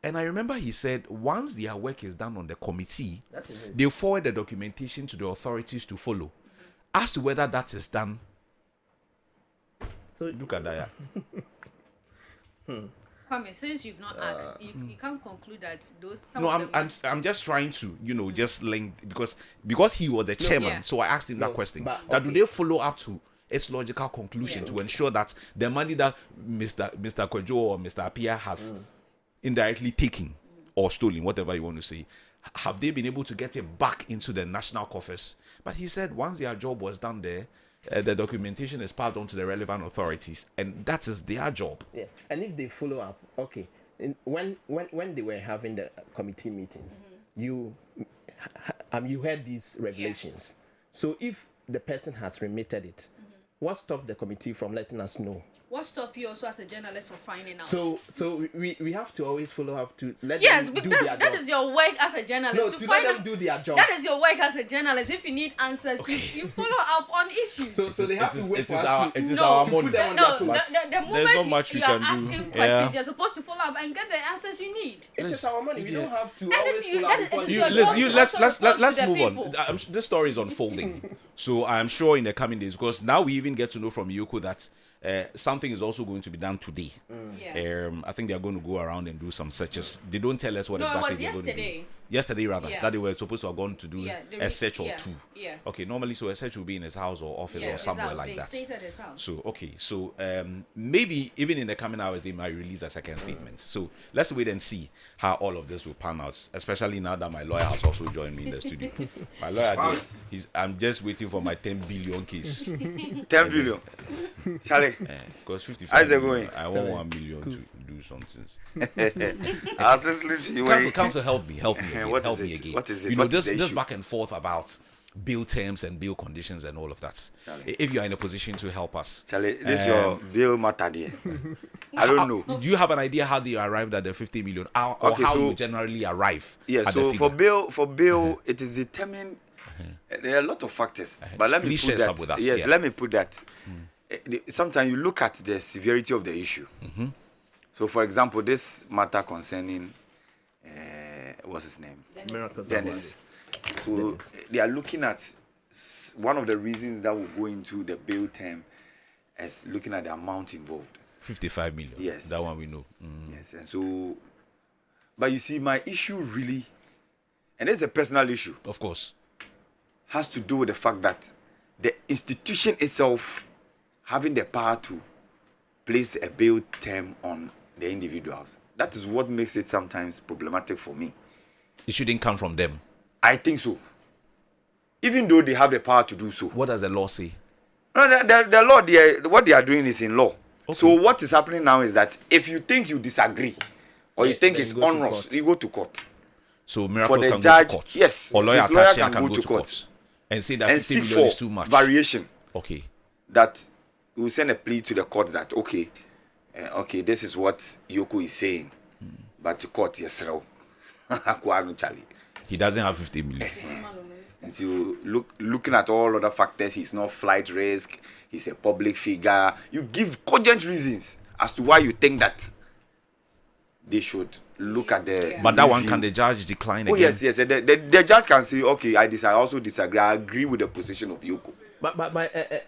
And I remember he said once their work is done on the committee, they forward the documentation to the authorities to follow. As to whether that is done, So look at that. Kwame, since you've not asked, you can't conclude that those. Some No, of them I'm just trying to just link because he was the chairman, Yeah. so I asked him that question. but, That do they follow up to its logical conclusion to ensure that the money that Mr. Kwejo or Mr. Apia has indirectly taken or stolen, whatever you want to say, have they been able to get it back into the national coffers? But he said once their job was done there, the documentation is passed on to the relevant authorities, and that is their job. yeah, and if they follow up, okay. When they were having the committee meetings, you heard these regulations. So if the person has remitted it, what stopped the committee from letting us know? What stopped you also as a journalist from finding out? So we have to always follow up to let yes, them do because their that job. is your work as a journalist. No, to to find let them out, do their job. that is your work as a journalist. If you need answers, you follow up on issues. So they have to wait it for is us our to, it is No, our to money. put them on no, their toes. the There's moment not much we you are can do. asking Yeah. questions, you're supposed to follow up and get the answers you need. It is our money. We don't have to And always it's you- follow that up is- before it they is do your it. job. Let's Also move report to on. the people. This story is unfolding, so I'm sure in the coming days, because now we even get to know from Yoko that something is also going to be done today. Yeah. I think they are going to go around and do some searches. They don't tell us what No, it exactly was they're going to do. yesterday. Yesterday, rather, Yeah. that they were supposed to have gone to do Yeah, they a search or yeah, two. yeah. Okay, normally, so a search will be in his house or office Yeah, or his somewhere house. like They that. stayed at his house. So okay, so maybe even in the coming hours they might release a second statement. So let's wait and see how all of this will pan out. Especially now that my lawyer has also joined me in the studio. My lawyer, I'm just waiting for my 10 billion case. 10 billion. Charlie, Because 55 How's it million, going? I want 1 million to do something. I was listening to you. Council, help me again. What Help is me it? again. What is it? You know, What is this the issue? back and forth about bill terms and bill conditions and all of that. Charlie. If you are in a position to help us. Charlie, this is your bill matter there. I don't know. Do you have an idea how they arrived at the 50 million or Okay, how so- you generally arrive Yeah, at so the figure? for bill, it is determined. There are a lot of factors, but let me Please put share that. some with us, Yes, yeah. let me put that. Sometimes you look at the severity of the issue. So, for example, this matter concerning what's his name, Miracles Dennis. Aboagye. So they are looking at one of the reasons that will go into the bail term as looking at the amount involved. 55 million. Yes. That one we know. Mm. Yes, and so, but you see, my issue really, and it's a personal issue, Of course. has to do with the fact that the institution itself having the power to place a bail term on the individuals. That is what makes it sometimes problematic for me. It shouldn't come from them. I think so. Even though they have the power to do so. What does the law say? No, the law, what they are doing is in law. Okay. So what is happening now is that if you think you disagree or you think then it's go to onerous, court. you go to court. So Miracles the can judge, go to court. yes, Or lawyer his lawyer Atachian can go to court. And say that And 50 seek million for is too much. variation. Okay. That we will send a plea to the court that okay, this is what Yoko is saying, but the court yes, Charlie. He doesn't have 50 million. And you looking at all other factors, he's not flight risk, he's a public figure. You give cogent reasons as to why you think that they should look at the. But that one, review. can the judge decline Oh again? yes. The judge can say, okay, I also disagree. I agree with the position of Yoko. But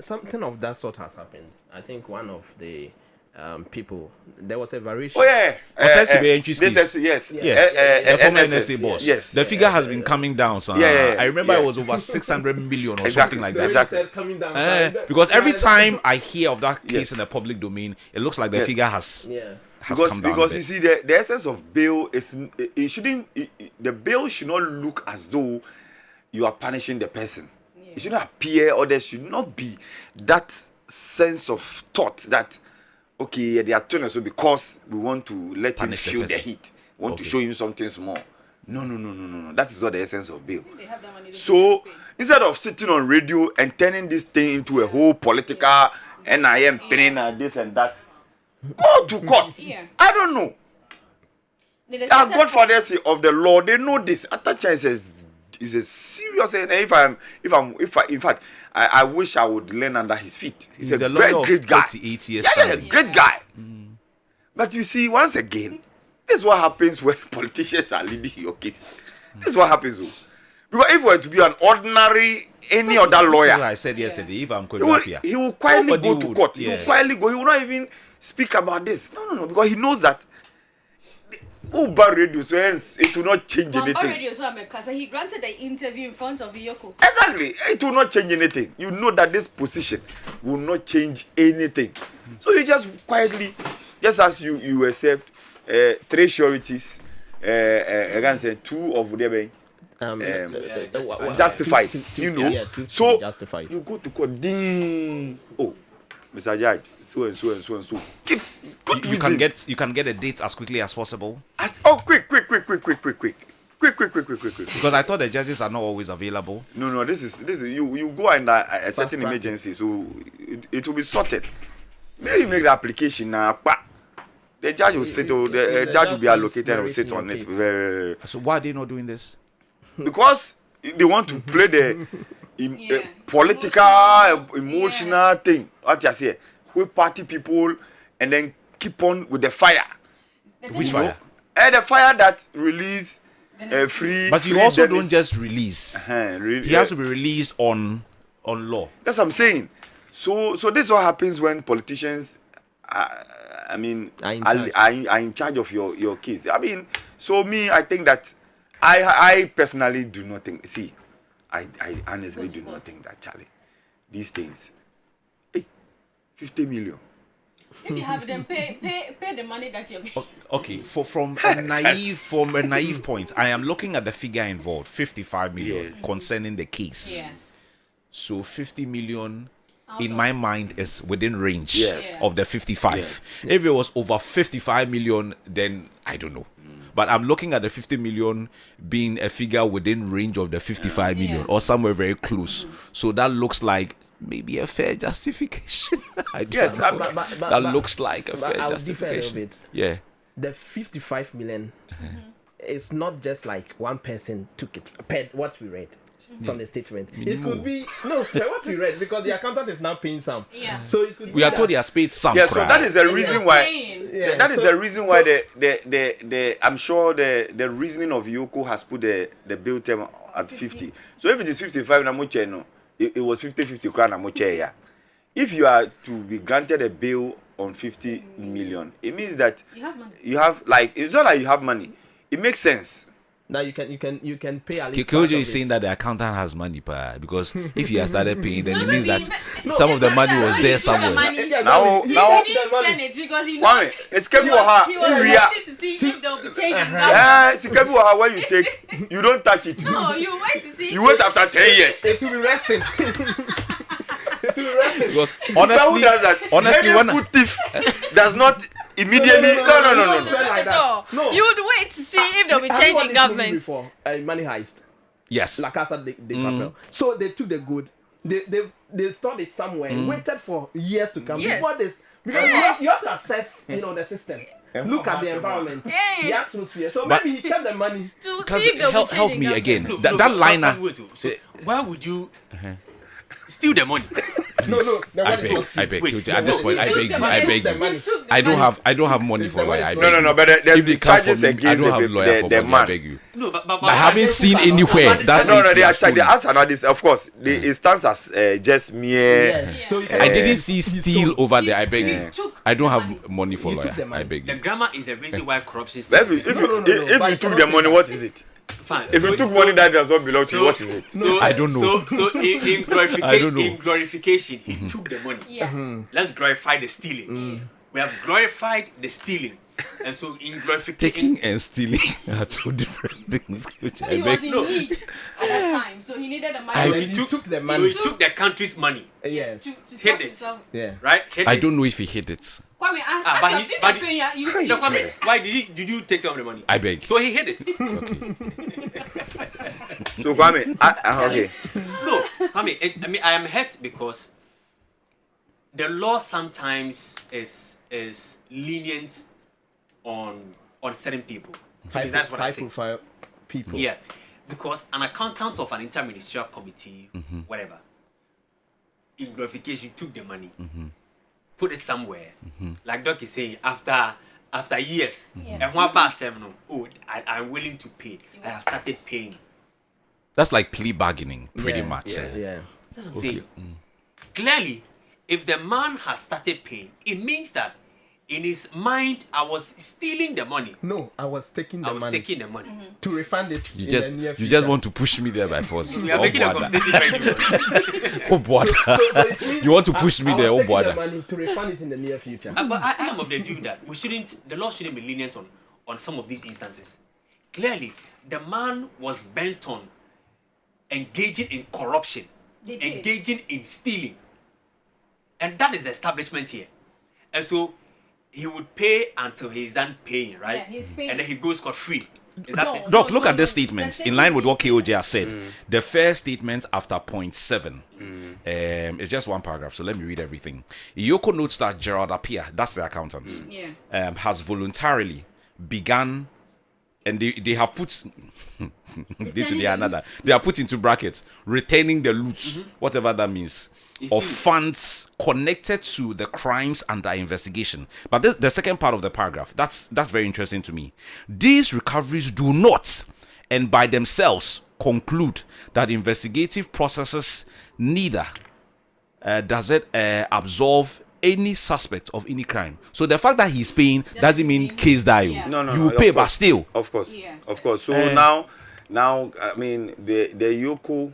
something of that sort has happened. I think one of the people, there was a variation. Oh yeah. Yes. Yes. A former NSS, NSA boss. Yes. The figure has been coming down, son. Yeah. I remember Yeah. it was over 600 million or Exactly. something like that. Exactly. Said coming down. Because every time I hear of that case Yes. in the public domain, it looks like the Yes. figure has. Yeah. has come down. Because you see, the essence of bail is the bail should not look as though you are punishing the person. Yeah. It should not appear, or there should not be that sense of thought that, okay, they are turning us because we want to let Punish the him feel the person. heat. We want to Okay. show him something small. No. That is not the essence of bail. They have that money, they So pay. instead of sitting on radio and turning this thing into a whole political NIM thing and this and that, go to court. Yeah. I don't know. They Our decided godfathers of the law, they know this. Atacha is a serious. And in fact, I wish I would learn under his feet. He's a lawyer very of great guy. 38 years. Yeah, standing. great guy. But you see, once again, this is what happens when politicians are leading your case. This is what happens. Because if it were to be an ordinary, any other That's what lawyer, I said yesterday. If I'm he will quietly Nobody go to would, court. He yeah. will quietly go. He will not even speak about this. No. Because he knows that Uber radio, so hence it will not change Mamba anything. Radio, so he granted the interview in front of Yoko. Exactly. It will not change anything. You know that this position will not change anything. So you just quietly, just as you accept 3 sureties, I can say 2 of them justified. You know. Yeah, So justified. you go to court. Ding. Oh, Mr. Judge, so and so and so and so. Give good you reasons. can get a date as quickly as possible. Quick. Because I thought the judges are not always available. No. This is you go under a certain emergency, so it will be sorted. Maybe you make the application now. The judge will sit. The judge will be allocated and will sit on it. So why are they not doing this? Because they want to play the Yeah. political, emotional thing. What you say? We party people and then keep on with the fire. Which fire? And the fire that release free. But you free also Dennis. don't just release. He has to be released on law. That's what I'm saying. So this is what happens when politicians, are in charge of your case. I mean, so me, I think that I personally do not think. See, I honestly do not think that, Charlie, these things. Hey, 50 million. If you have them, pay the money that you're paying. Okay, from a naive point, I am looking at the figure involved, 55 million, Yes. concerning the case. Yeah. So 50 million in my mind is within range Yes. of the 55. Yes. If it was over 55 million, then I don't know. But I'm looking at the 50 million being a figure within range of the 55 million, or somewhere very close. So that looks like maybe a fair justification. I don't Yes, know. but- That looks like a but fair I'll differ a little justification. bit. Yeah. The 55 million it's not just like one person took it per what we read from the statement. It could be per what we read, because the accountant is now paying some. Yeah. So it could We be are told he has paid some. Yeah, so crap. that is the reason why. Yeah, That is so- the reason why the I'm sure the reasoning of Yoko has put the bill term at 50. So if it is 55 na moche no, it was 50 crown na moche yeah. If you are to be granted a bill on 50 million, it means that You have money. you have, like, it's not like you have money. It makes sense. Now you can pay at least. Kojo part of is it. saying that the accountant has money, because if he has started paying, then No, it means maybe- that some of the money was there somewhere. Yeah, Now- He now- didn't spend it because he Kwame, knows it's kept he you ha. was We are. waiting to see if they'll be changing that. Yeah, it's kept when you take, you don't touch it. No, you wait to see. You wait after 10 years. It will be resting. It will be resting. Because Who honestly, does that? honestly, Any when good thief does not immediately. No. Like that. No. You would wait to see if they'll be Have you changing watched this movie government. before? Money Heist. yes, La Casa de Papel. So they took the good. They stored it somewhere. Waited for years to come Yes. before this. Because you have to assess, the system. Look at the environment, Yeah. the atmosphere. So But- maybe he kept the money. To because see if they'll help be me changing again. government. That liner. Wait, so why would you steal the money? No, the I money beg, was I beg, Wait, Kojo, at this no, point, I you beg took you, the I money. beg The you. money. Took the I don't money. have money for lawyer. I beg No, you. but there's If they the come for charges me, I against don't have lawyer for the money. I man. beg you. No, but I haven't seen anywhere that No, says he they has actually, they stolen. ask another. Of course, it stands as just mere. Yes. So you can, I didn't see steal over there. I beg He you. took I don't the have money for You took lawyer. the money. I beg the you. grammar is the reason why corruption But if you, still if exists. you, No, if but you you took cannot the say money, that. what is it? Fine. If you So- took so- money that does not belong to you, what is it? So, I don't know. So in I don't know. in glorification, he took the money. Yeah. Let's glorify the stealing. We have glorified the stealing. And so in glorification, Taking and stealing are two different things. Which I He was beg. in need at that time, so he needed the money. And so then he he took took the So money. he took the country's money, Yes. to hid sort it. himself. Yeah. right? Hid I it. don't know if he hid it. Kwame, but ask he- him but if he- you No, Kwame, why did you take some of the money? I beg. So he hid it. So Kwame, okay. No, Kwame, I mean I am hurt because the law sometimes is lenient on certain people. To me, that's what I High think. profile people. Yeah, because an accountant of an interministerial committee, Mm-hmm. whatever, in glorification took the money, put it somewhere. Mm-hmm. Like Doc is saying, after years, Yeah. and one past 7, oh, I'm willing to pay. I have started paying. That's like plea bargaining, pretty Yeah, much. Yeah. Yeah. That's what I'm Okay. saying. Clearly, if the man has started paying, it means that in his mind, I was stealing the money. No, I was taking I the was money taking the money. to refund it You in just the near you future. just want to push me there by force. We are Oh, making a brother. conversation very good. Oh, brother. So it means You want to push me I there, was oh, taking the brother. money to refund it in the near future. But I am of the view that the law shouldn't be lenient on some of these instances. Clearly, the man was bent on engaging in corruption, They did. engaging in stealing. And that is the establishment here. And so he would pay until he's done paying, right? Yeah, he's paying. And then he goes scot-free. Is that it? Doc, look No, at the no, statements the in line with what statement KOJ has said. The first statement after point 7. It's just one paragraph, so let me read everything. Iyoko notes that Gerald Appiah, that's the accountant, Yeah. has voluntarily begun, and they have put they have put into brackets retaining the loot, whatever that means, of funds connected to the crimes under investigation. But the second part of the paragraph, that's very interesting to me. These recoveries do not, and by themselves, conclude that investigative processes neither does it absolve any suspect of any crime. So the fact that he's paying doesn't mean case die. Yeah. No, You will of pay, but course. still. Of course. Yeah. Of course. So now I mean the Yoko.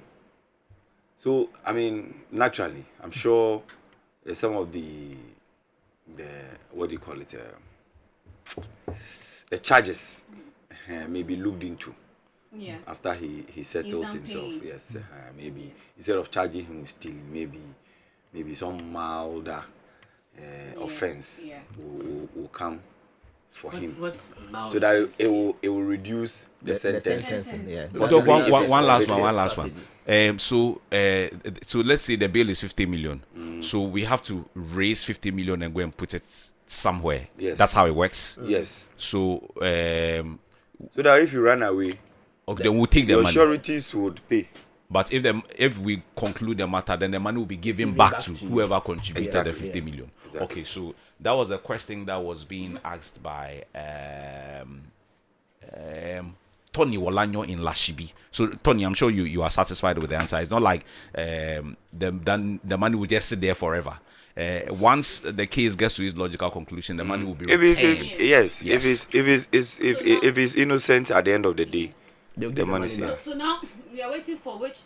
So I mean naturally, I'm sure some of the what do you call it? The charges may be looked into Yeah. after he settles done himself. paying. Yes, maybe instead of charging him with stealing, maybe some milder offense Yeah. will come for him, What's now so that is- it will reduce the sentence. Yeah. So Possibly one if it's last already one. So let's say the bill is 50 million. So we have to raise 50 million and go and put it somewhere. Yes. That's how it works. Yes, So so that if you run away, okay, then we'll take the your money. sureties would pay. But if we conclude the matter, then the money will be given back to whoever contributed Exactly, the 50 million. Exactly. Okay, so that was a question that was being asked by Tony Wolanyo in Lashibi. So Tony, I'm sure you are satisfied with the answer. It's not like the money will just sit there forever. Once the case gets to its logical conclusion, the money will be retained. Yes, Yes. if he's innocent at the end of the day, They'll the get money is back. here. So now we are waiting for which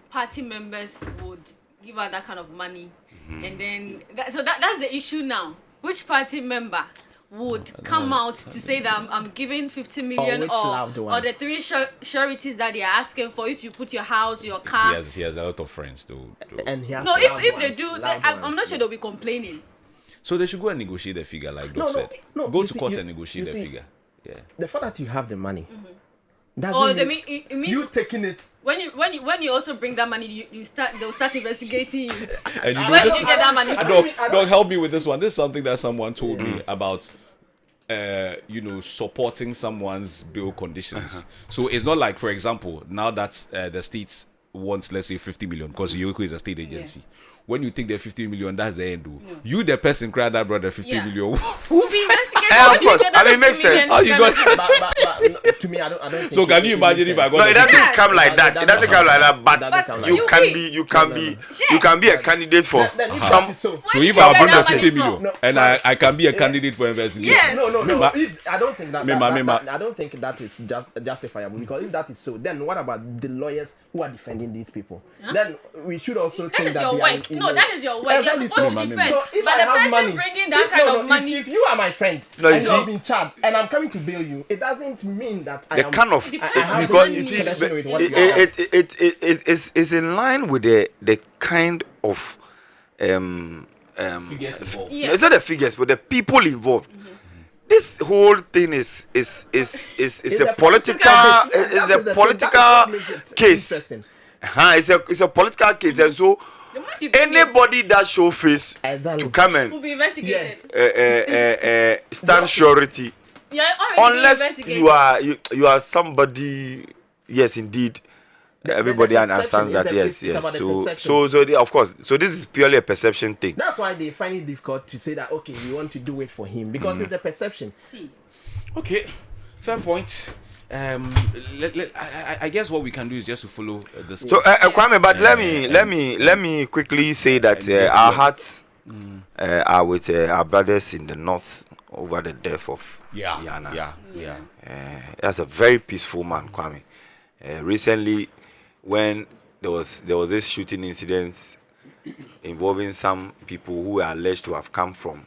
party members would give out that kind of money, and then that's the issue now. Which party member would come out to say that I'm giving 50 million which loved one? or the 3 sureties that they are asking for if you put your house, your car. He has a lot of friends to And he has No, loved if they ones, do, loved I'm ones. not sure they'll be complaining. So they should go and negotiate the figure, like Doc No, said. no, Go you to see, court you- and negotiate you the see- figure. Yeah. The fact that you have the money. Doesn't Or they mean it means you taking it. when you also bring that money, they'll start investigating you. And you know Where this did you is, get that money from? Doc, help me with this one. This is something that someone told me about supporting someone's bill conditions. So it's not like, for example, now that the state wants, let's say, 50 million, because Yoko is a state agency. When you take the 50 million, that's the end. You, the person cried that brought the 50 Yeah. million. We'll be investigating. Yeah, of Where did you course. get that I mean, it makes 50 million sense. How you got- But no, to me, I don't think. So can you imagine if I got No, it the 50 doesn't come like that. It doesn't come like that. It doesn't But come like you that. can You be, you can be a candidate for Then if some. that is so. So Where if did I you get bring the that money 50 from? million No, and I can be a candidate for investigation. Yes. No. Ma- If, I don't think that, Mema. I don't think that is just justifiable, because if that is so, then what about the lawyers who are defending these people? Then we should also think is that your they are work. okay. No, that is your word. You're Exactly. supposed So- to defend. so if But I the have person money, bringing that kind of money. If you are my friend No, you and you have see- been charged and I'm coming to bail you, it doesn't mean that I The am. kind of I have because any you see, connection with what it, you are. it's in line with the kind of Figures involved. Yeah. no, it's not the figures, but the people involved. This whole thing is a political that is is a the thing. That is political what makes it case. interesting. It's a political case, and so The moment you bring it, anybody that show face Exactly. to come will and be investigated. stand surety, You're already being unless investigated. you are somebody. Yes, indeed. Everybody the understands perception that. is Yes, the- it's yes. about the So, perception. of course. So this is purely a perception thing. That's why they find it difficult to say that okay, we want to do it for him because it's the perception. See, Okay, fair point. I guess what we can do is just to follow the So, steps. Kwame, but let me quickly say that our hearts are with our brothers in the north over the death of Yana. Yeah. That's a very peaceful man, Kwame. Recently, when there was this shooting incident involving some people who are alleged to have come from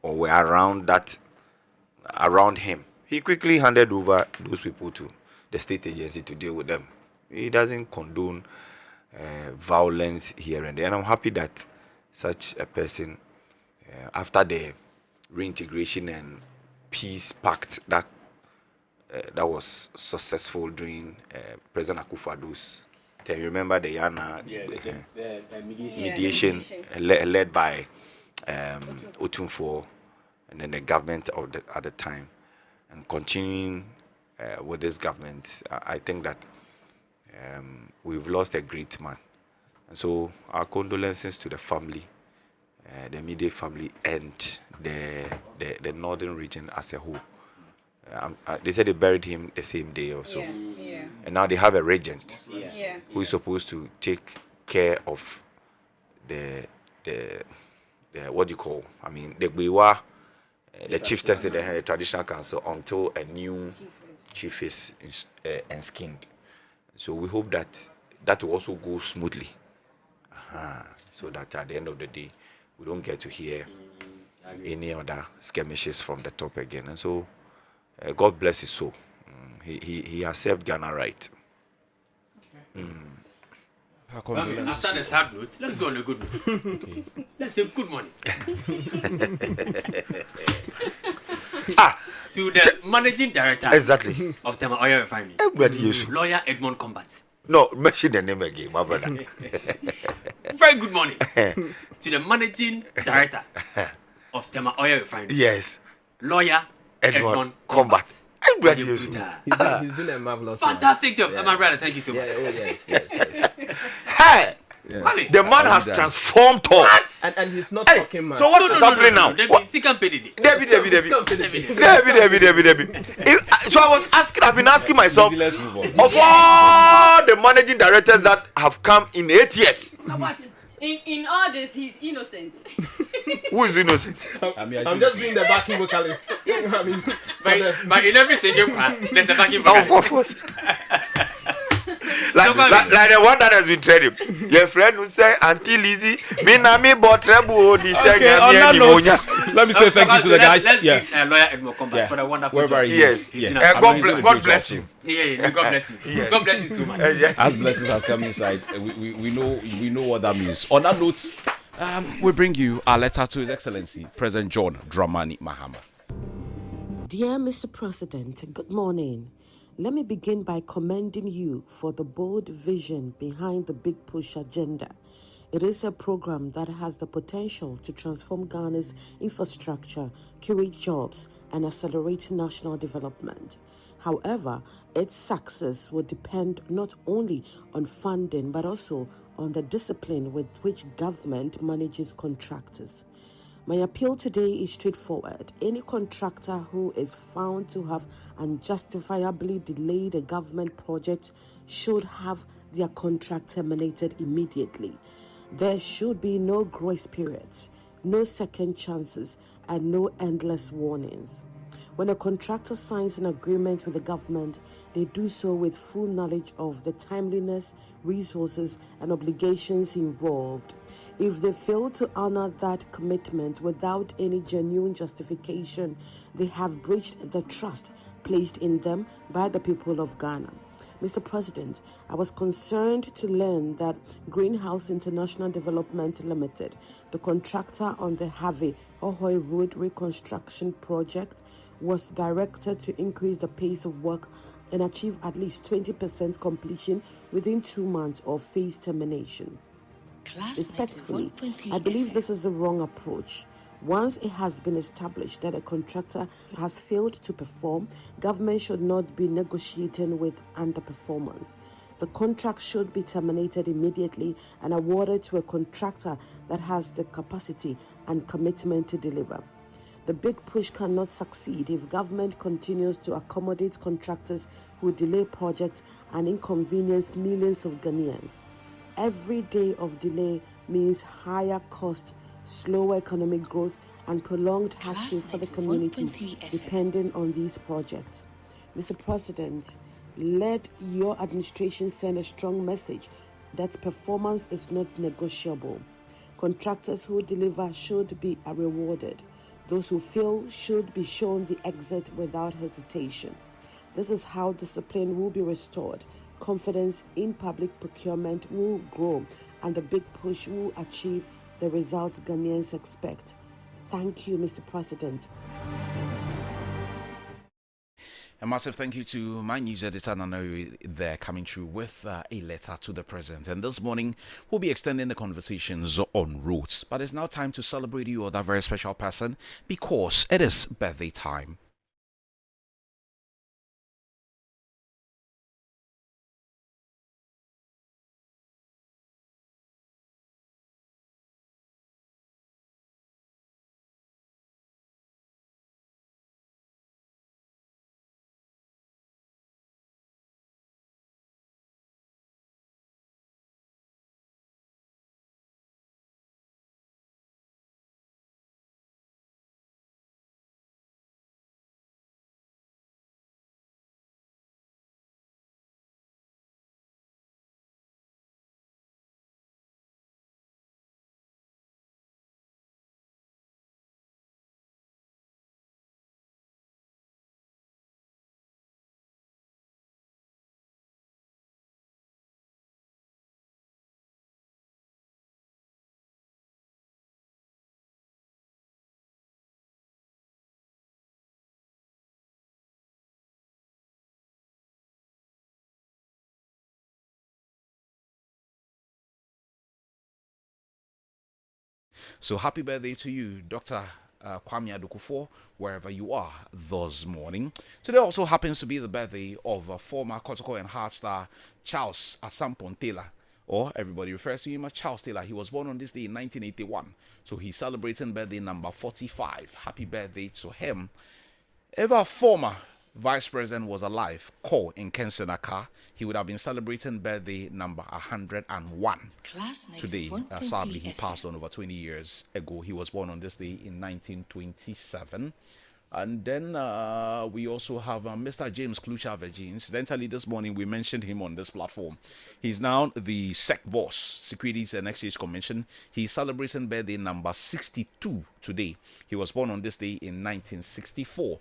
or were around him, he quickly handed over those people to the state agency to deal with them. He doesn't condone violence here and there, and I'm happy that such a person, after the reintegration and peace pact that was successful during President Akufo-Addo's term. Remember the Yana mediation led by Otunfo and then the government at the time, and continuing with this government. I think that we've lost a great man, and so our condolences to the family, the immediate family, and the northern region as a whole. They said they buried him the same day or so, yeah. and now they have a regent Yeah. who is supposed to take care of the what do you call? I mean, the Gbewa, the chieftains in the traditional council until a new chief is enskinned. So we hope that will also go smoothly, so that at the end of the day we don't get to hear any other skirmishes from the top again. And so God bless his soul. He has served Ghana right. After the sad note, let's go on a good note. Okay. Let's say good morning to the managing director Exactly. of Tema Oil Refinery, Everybody used to. lawyer Edmond Combat. No, mention the name again, my brother. Very good morning to the managing director of Tema Oil Refinery, Yes. lawyer Edmond Combat. Everybody used to. He's doing a marvelous Fantastic job, Yeah. my brother. Thank you so Yeah, much. oh yes. Hey! Kwame, The man has transformed all. And he's not Hey, talking much. so what is happening now? Debbie, What? Sikan Pedidi. Debbie. Debbie. So I've been asking myself, Easy, let's move on. of all the managing directors that have come in 8 years, What? In all this, he's innocent. who is innocent? I mean, I'm just doing the backing vocalist. I mean, But in every single one, there's a backing Of vocal. course. Like the one that has been trending. Your friend who say, Auntie Lizzie, me na me bought treble. Okay, on that note, let me say thank you to the guys. Let's Yeah. give lawyer Edmond Combat Yeah. for the wonderful Wherever job. he Yes. is. Yeah. Yeah. I mean, he's doing a God great bless job him. Yeah, God bless you. Yes. God bless you so much. Yes. As blessings has come inside, we know what that means. On that note, we bring you our letter to His Excellency President John Dramani Mahama. Dear Mr. President, good morning. Let me begin by commending you for the bold vision behind the Big Push agenda. It is a program that has the potential to transform Ghana's infrastructure, create jobs, and accelerate national development. However, its success will depend not only on funding but also on the discipline with which government manages contractors. My appeal today is straightforward. Any contractor who is found to have unjustifiably delayed a government project should have their contract terminated immediately. There should be no grace periods, no second chances, and no endless warnings. When a contractor signs an agreement with the government, they do so with full knowledge of the timeliness, resources, and obligations involved. If they fail to honor that commitment without any genuine justification, they have breached the trust placed in them by the people of Ghana. Mr. President, I was concerned to learn that Greenhouse International Development Limited, the contractor on the Harvey Ahoy Road reconstruction project, was directed to increase the pace of work and achieve at least 20% completion within 2 months of phase termination. Respectfully, I believe this is the wrong approach. Once it has been established that a contractor has failed to perform, government should not be negotiating with underperformance. The contract should be terminated immediately and awarded to a contractor that has the capacity and commitment to deliver. The big push cannot succeed if government continues to accommodate contractors who delay projects and inconvenience millions of Ghanaians. Every day of delay means higher cost, slower economic growth, and prolonged hardship for the community depending on these projects. Mr. President, let your administration send a strong message that performance is not negotiable. Contractors who deliver should be rewarded. Those who fail should be shown the exit without hesitation. This is how discipline will be restored, confidence in public procurement will grow, and the big push will achieve the results Ghanaians expect. Thank you, Mr. President. A massive thank you to my news editor, Nano, there coming through with a letter to the president. And this morning, we'll be extending the conversations on roads. But it's now time to celebrate you or that very special person because it is birthday time. So happy birthday to you, Dr. Kwame Dwomoh-Agyemang, wherever you are this morning. Today also happens to be the birthday of former Kotoko and Heart star Charles Asampon Taylor, or everybody refers to him as Charles Taylor. He was born on this day in 1981, so he's celebrating birthday number 45. Happy birthday to him. Ever former Vice President was alive, Ko in Kensenaka, he would have been celebrating birthday number 101 today. Sadly, he passed on over 20 years ago. He was born on this day in 1927. And then we also have Mr. James Klucha-Vergy. Incidentally, this morning we mentioned him on this platform. He's now the SEC boss, Securities and Exchange Commission. He's celebrating birthday number 62 today. He was born on this day in 1964.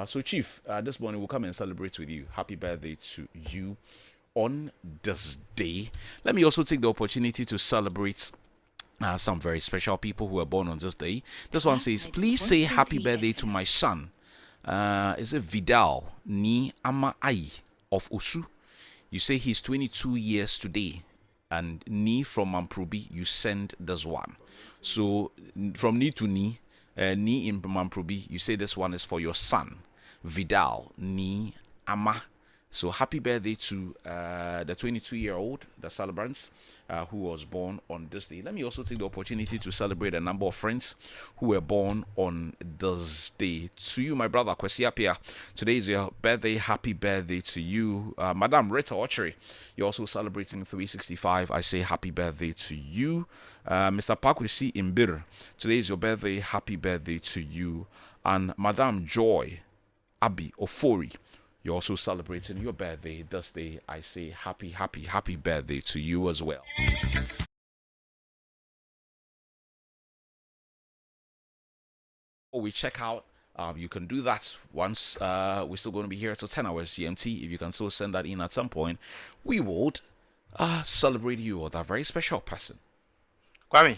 So Chief, this morning we'll come and celebrate with you. Happy birthday to you on this day. Let me also take the opportunity to celebrate some very special people who were born on this day. This one says, please say happy birthday to my son. Is it Vidal Ni Ama Ai of Usu? You say he's 22 years today. And Ni from Mamprobi, you send this one. So from Ni to Ni, Ni in Mamprobi, you say this one is for your son, Vidal Ni Ama So happy birthday to the 22-year-old, the celebrants, who was born on this day. Let me also take the opportunity to celebrate a number of friends who were born on this day. To you, my brother Kwesi Appiah, today is your birthday. Happy birthday to you. Madam Rita Ochery, you're also celebrating 365. I say happy birthday to you. Mr. Pakwesi Imbir, today is your birthday. Happy birthday to you. And Madam Joy Abi Ofori, you're also celebrating your birthday this day. I say happy, happy, happy birthday to you as well. Before we check out, you can do that once we're still going to be here till 10 hours GMT. If you can still send that in at some point, we would celebrate you or that very special person. Kwame,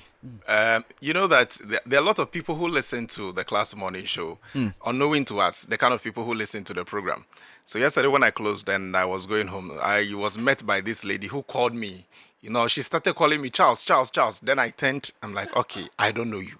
you know that there are a lot of people who listen to the Class Morning Show, unknowing to us, the kind of people who listen to the program. So yesterday when I closed and I was going home, I was met by this lady who called me. You know, she started calling me Charles, Charles, Charles. Then I turned, I'm like, okay, I don't know you.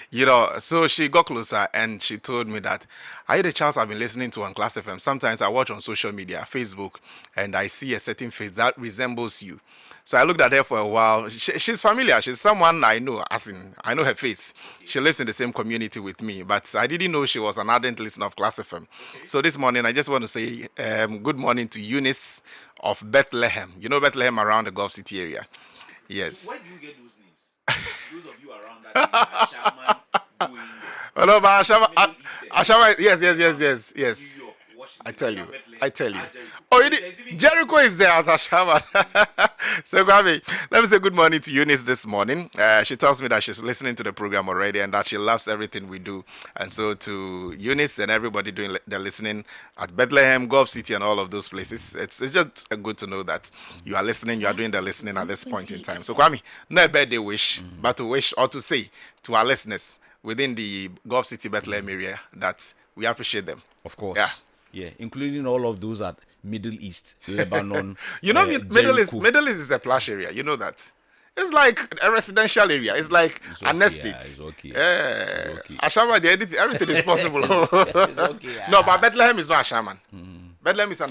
You know, so she got closer and she told me that, are you the Charles I've been listening to on Class FM? Sometimes I watch on social media, Facebook, and I see a certain face that resembles you. So I looked at her for a while. She's familiar. She's someone I know, as in, I know her face. She lives in the same community with me, but I didn't know she was an ardent listener of Class FM. So this morning, I just want to say good morning to Eunice of Bethlehem. You know Bethlehem around the Gulf City area. Yes. Where do you get those names? Those of you around that Shaman, doing Oh, no, but Ashama, yes. I tell you. Oh, Jericho is there at Ashama. So, Kwame, let me say good morning to Eunice this morning. She tells me that she's listening to the program already and that she loves everything we do. And so, to Eunice and everybody doing the listening at Bethlehem, Gulf City, and all of those places, it's just good to know that you are listening, you are doing the listening at this point in time. So, Kwame, not a birthday wish, but to wish or to say to our listeners within the Gulf City, Bethlehem area that we appreciate them. Of course. Yeah, including all of those at Middle East, Lebanon. You know, Middle East is a plush area. You know that. It's like a residential area. It's like an estate. Yeah, it's okay. Ashama, everything is possible. It's okay. No, but Bethlehem is not Ashaman. Bethlehem is on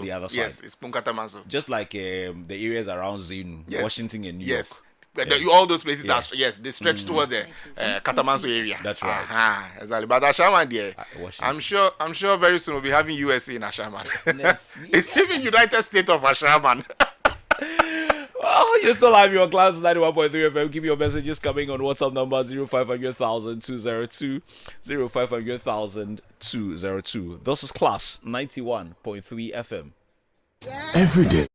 the other side. Yes, it's Punkatamanso. Just like the areas around Zenu, Washington, and New York. All those places are they stretch towards the Katamanso area. That's right. Exactly. But Ashaman there, I'm sure very soon we'll be having USA in Ashaman. It's even United States of Ashaman. Well, you still have your Class 91.3 FM. Keep your messages coming on WhatsApp number 0500,202 0500,202. This is Class 91.3 FM. Every day.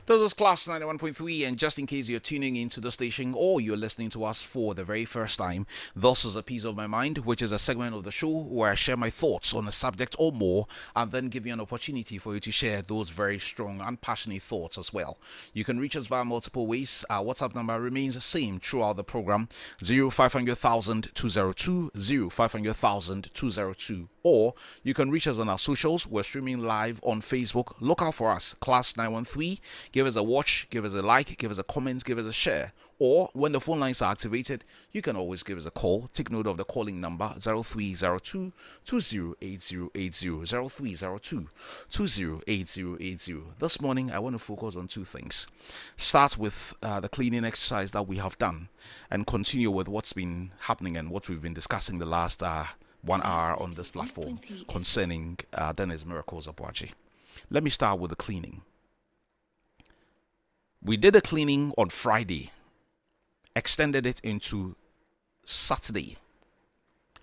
This is Class 91.3, and just in case you're tuning into the station or you're listening to us for the very first time, this is A Piece of My Mind, which is a segment of the show where I share my thoughts on a subject or more and then give you an opportunity for you to share those very strong and passionate thoughts as well. You can reach us via multiple ways. Our WhatsApp number remains the same throughout the program: 0500,000 202, 0500,000 202. Or you can reach us on our socials. We're streaming live on Facebook. Look out for us, Class 913. Give us a watch, give us a like, give us a comment, give us a share. Or when the phone lines are activated, you can always give us a call. Take note of the calling number: 0302 208080, 0302 208080. This morning, I want to focus on two things. Start with the cleaning exercise that we have done, and continue with what's been happening and what we've been discussing the last 1 hour on this platform concerning Dennis Miracles Aboagye. Let me start with the cleaning. We did a cleaning on Friday, extended it into Saturday.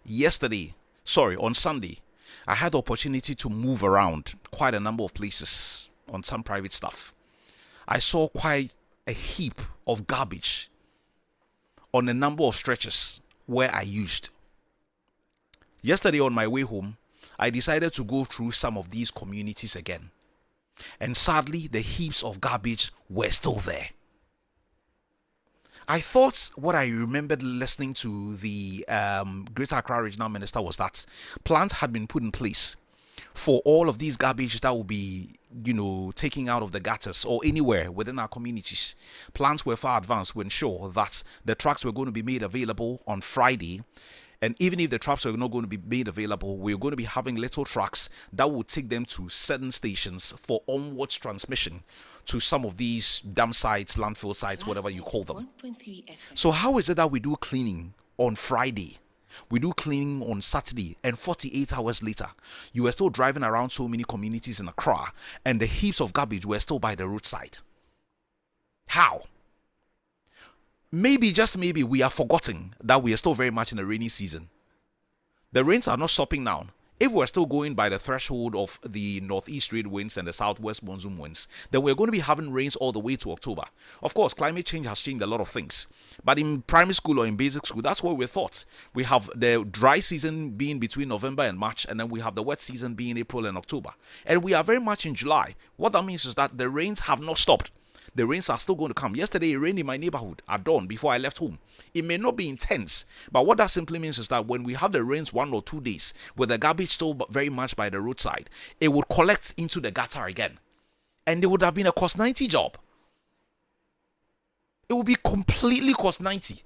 On Sunday, I had the opportunity to move around quite a number of places on some private stuff. I saw quite a heap of garbage on a number of stretches where I used. Yesterday on my way home, I decided to go through some of these communities again. And sadly, the heaps of garbage were still there. I thought what I remembered listening to the Greater Accra Regional Minister was that plans had been put in place for all of these garbage that will be, taking out of the gutters or anywhere within our communities. Plans were far advanced to ensure that the trucks were going to be made available on Friday. And even if the trucks are not going to be made available, we're going to be having little trucks that will take them to certain stations for onwards transmission to some of these dam sites, landfill sites, whatever you call them. So how is it that we do cleaning on Friday, we do cleaning on Saturday, and 48 hours later, you were still driving around so many communities in Accra, and the heaps of garbage were still by the roadside? How? Maybe, just maybe, we are forgetting that we are still very much in the rainy season. The rains are not stopping now. If we're still going by the threshold of the northeast trade winds and the southwest monsoon winds, then we're going to be having rains all the way to October. Of course, climate change has changed a lot of things. But in primary school or in basic school, that's what we thought. We have the dry season being between November and March, and then we have the wet season being April and October. And we are very much in July. What that means is that the rains have not stopped. The rains are still going to come. Yesterday, it rained in my neighborhood at dawn before I left home. It may not be intense, but what that simply means is that when we have the rains 1 or 2 days, with the garbage still very much by the roadside, it would collect into the gutter again. And it would have been a cost 90 job. It would be completely cost 90.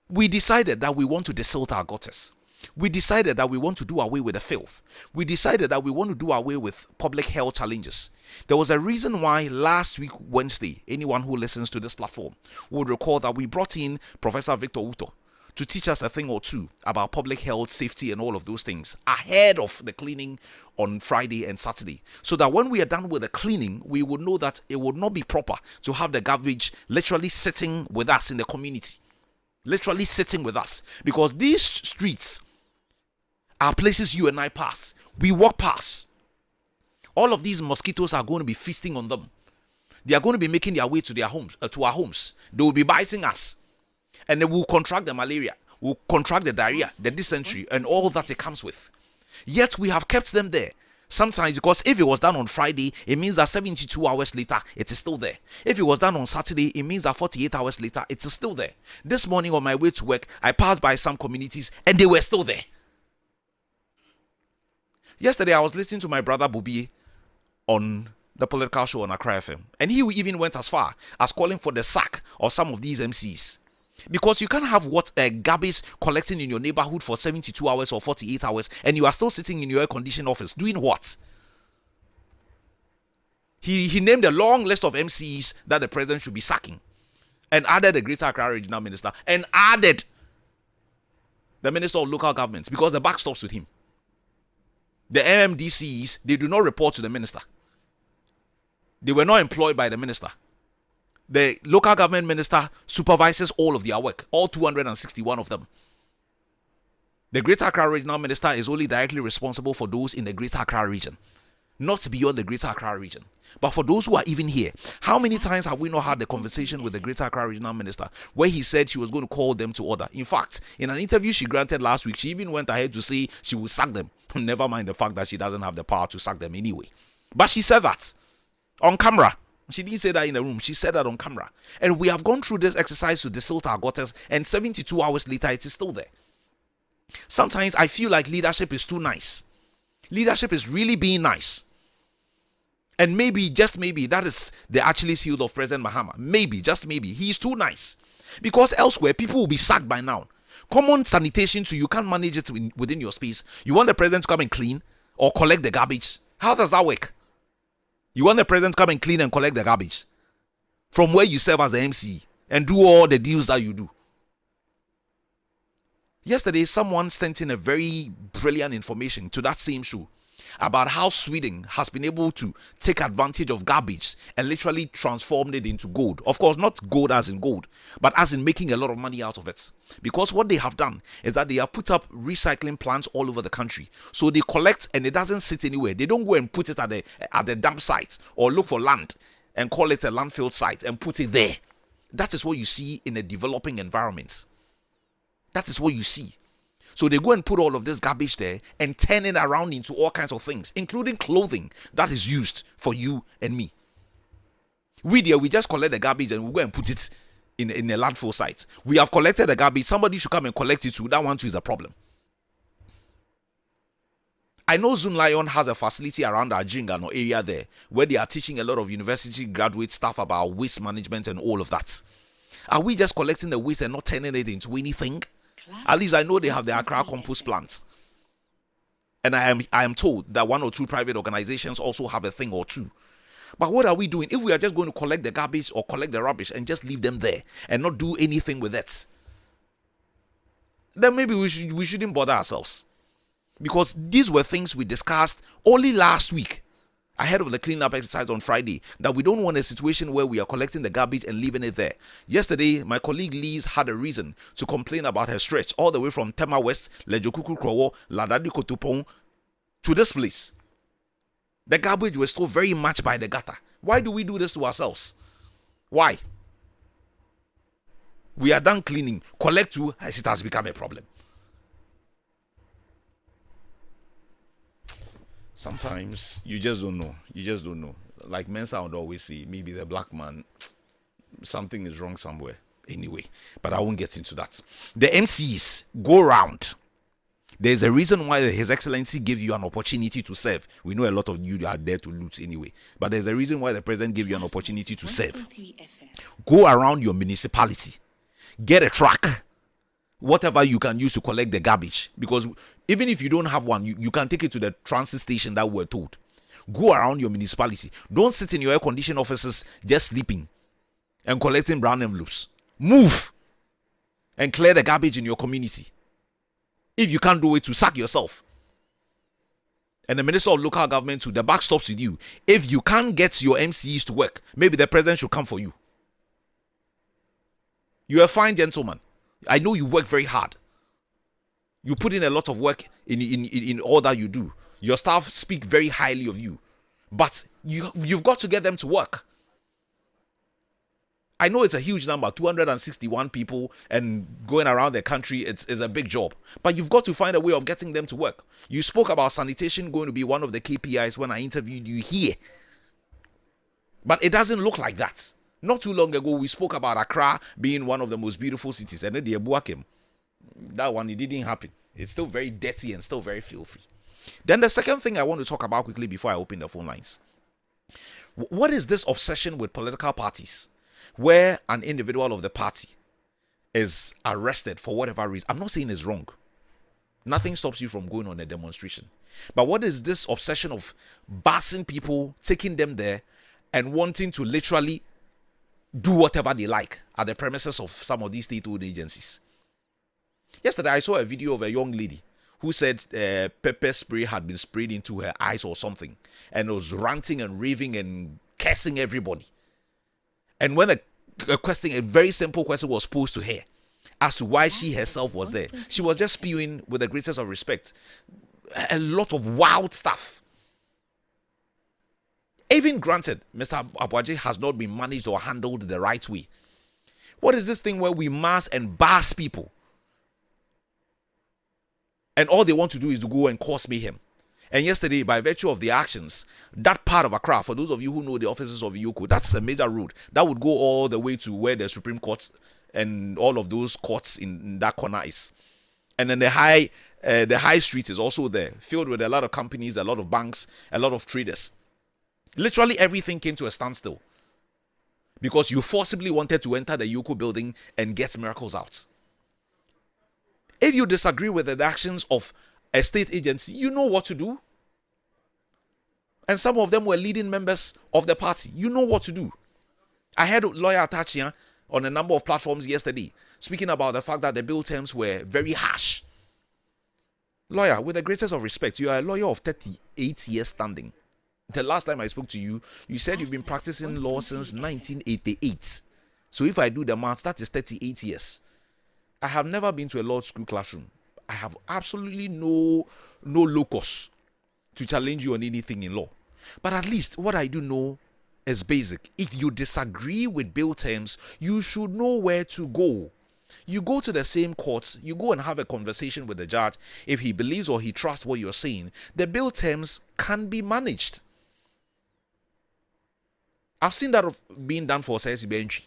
We decided that we want to desilt our gutters. We decided that we want to do away with the filth. We decided that we want to do away with public health challenges. There was a reason why last week, Wednesday, anyone who listens to this platform would recall that we brought in Professor Victor Uto to teach us a thing or two about public health, safety, and all of those things ahead of the cleaning on Friday and Saturday. So that when we are done with the cleaning, we would know that it would not be proper to have the garbage literally sitting with us in the community. Literally sitting with us. Because these streets are places you and I pass. We walk past. All of these mosquitoes are going to be feasting on them. They are going to be making their way to their homes, to our homes. They will be biting us, and they will contract the malaria, will contract the diarrhea, the dysentery, and all that it comes with. Yet we have kept them there. Sometimes, because if it was done on Friday, it means that 72 hours later, it is still there. If it was done on Saturday, it means that 48 hours later, it is still there. This morning on my way to work, I passed by some communities, and they were still there. Yesterday, I was listening to my brother Bubi on the political show on Accra FM, and he even went as far as calling for the sack of some of these MCs. Because you can't have garbage collecting in your neighborhood for 72 hours or 48 hours, and you are still sitting in your air-conditioned office doing what? He named a long list of MCs that the president should be sacking, and added the Greater Accra Regional Minister, and added the Minister of Local Government, because the buck stops with him. The MMDCs, they do not report to the minister. They were not employed by the minister. The local government minister supervises all of their work, all 261 of them. The Greater Accra Regional Minister is only directly responsible for those in the Greater Accra region, not beyond the Greater Accra region. But for those who are even here, how many times have we not had the conversation with the Greater Accra Regional Minister where he said she was going to call them to order? In fact, in an interview she granted last week, she even went ahead to say she will sack them. Never mind the fact that she doesn't have the power to sack them anyway. But she said that on camera. She didn't say that in a room. She said that on camera. And we have gone through this exercise to desilt our gutters, and 72 hours later, it is still there. Sometimes I feel like leadership is too nice. Leadership is really being nice. And maybe, just maybe, that is the Achilles heel of President Mahama. Maybe, just maybe, he is too nice. Because elsewhere, people will be sacked by now. Common sanitation, so you can't manage it within your space. You want the president to come and clean or collect the garbage? How does that work? You want the president to come and clean and collect the garbage from where you serve as the MC and do all the deals that you do. Yesterday, someone sent in a very brilliant information to that same show about how Sweden has been able to take advantage of garbage and literally transformed it into gold. Of course, not gold as in gold, but as in making a lot of money out of it. Because what they have done is that they have put up recycling plants all over the country. So they collect and it doesn't sit anywhere. They don't go and put it at the dump site or look for land and call it a landfill site and put it there. That is what you see in a developing environment. That is what you see. So they go and put all of this garbage there and turn it around into all kinds of things, including clothing that is used for you and me. We just collect the garbage and we go and put it in a landfill site. We have collected the garbage. Somebody should come and collect it too. That one too is a problem. I know Zoom Lion has a facility around our Jingano area there where they are teaching a lot of university graduate staff about waste management and all of that. Are we just collecting the waste and not turning it into anything? At least I know they have the Accra compost plant. And I am told that one or two private organizations also have a thing or two. But what are we doing if we are just going to collect the garbage or collect the rubbish and just leave them there and not do anything with it? Then maybe we shouldn't bother ourselves. Because these were things we discussed only last week, ahead of the cleanup exercise on Friday, that we don't want a situation where we are collecting the garbage and leaving it there. Yesterday, my colleague Liz had a reason to complain about her stretch all the way from Tema West, Lejokuku Krowo, Ladadi Kotupong to this place. The garbage was still very much by the gutter. Why do we do this to ourselves? Why? We are done cleaning. Collect too, as it has become a problem. Sometimes you just don't know. You just don't know. Like Mensa would always say, maybe the black man, something is wrong somewhere. Anyway, but I won't get into that. The MCs go around. There's a reason why His Excellency gave you an opportunity to serve. We know a lot of you are there to loot anyway. But there's a reason why the president gave you an opportunity to serve. Go around your municipality. Get a truck. Whatever you can use to collect the garbage. Because even if you don't have one, you can take it to the transit station that we're told. Go around your municipality. Don't sit in your air-conditioned offices just sleeping and collecting brown envelopes. Move and clear the garbage in your community. If you can't do it, to sack yourself. And the Minister of Local Government too, the buck stops with you. If you can't get your MCs to work, maybe the president should come for you. You're a fine gentleman. I know you work very hard. You put in a lot of work in all that you do. Your staff speak very highly of you. But you've got to get them to work. I know it's a huge number, 261 people, and going around the country, it's a big job. But you've got to find a way of getting them to work. You spoke about sanitation going to be one of the KPIs when I interviewed you here. But it doesn't look like that. Not too long ago, we spoke about Accra being one of the most beautiful cities. And then the Aboagye, that one, it didn't happen. It's still very dirty and still very filthy. Then the second thing I want to talk about quickly before I open the phone lines. What is this obsession with political parties? Where an individual of the party is arrested for whatever reason. I'm not saying it's wrong. Nothing stops you from going on a demonstration. But what is this obsession of busing people, taking them there, and wanting to literally do whatever they like at the premises of some of these state-owned agencies? Yesterday, I saw a video of a young lady who said pepper spray had been sprayed into her eyes or something, and was ranting and raving and cursing everybody. And when a very simple question was posed to her as to why she herself was there, she was just spewing, with the greatest of respect, a lot of wild stuff. Even granted, Mr. Aboagye has not been managed or handled the right way. What is this thing where we mass and bash people? And all they want to do is to go and cause mayhem. And yesterday, by virtue of the actions, that part of Accra, for those of you who know the offices of Yoko, that's a major road. That would go all the way to where the Supreme Court and all of those courts in that corner is. And then the high street is also there, filled with a lot of companies, a lot of banks, a lot of traders. Literally everything came to a standstill because you forcibly wanted to enter the Yoko building and get Miracles out. If you disagree with the actions of a state agency, you know what to do. And some of them were leading members of the party. You know what to do. I heard lawyer Atachia on a number of platforms yesterday speaking about the fact that the bill terms were very harsh. Lawyer, with the greatest of respect, you are a lawyer of 38 years standing. The last time I spoke to you, you said you've been practicing law since 1988. So if I do the math, that is 38 years. I have never been to a law school classroom. I have absolutely no locus to challenge you on anything in law. But at least what I do know is basic. If you disagree with bill terms, you should know where to go. You go to the same courts, you go and have a conversation with the judge. If he believes or he trusts what you're saying, the bill terms can be managed. I've seen that being done for SSB entry.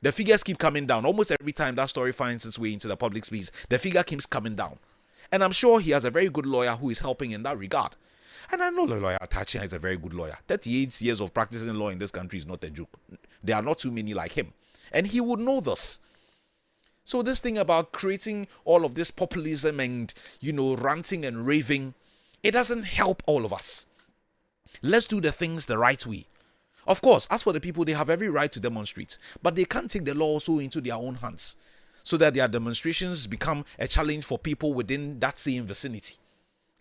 The figures keep coming down. Almost every time that story finds its way into the public space, the figure keeps coming down. And I'm sure he has a very good lawyer who is helping in that regard. And I know the lawyer Atachia is a very good lawyer. 38 years of practicing law in this country is not a joke. There are not too many like him. And he would know this. So this thing about creating all of this populism and, ranting and raving, it doesn't help all of us. Let's do the things the right way. Of course, as for the people, they have every right to demonstrate, but they can't take the law also into their own hands so that their demonstrations become a challenge for people within that same vicinity.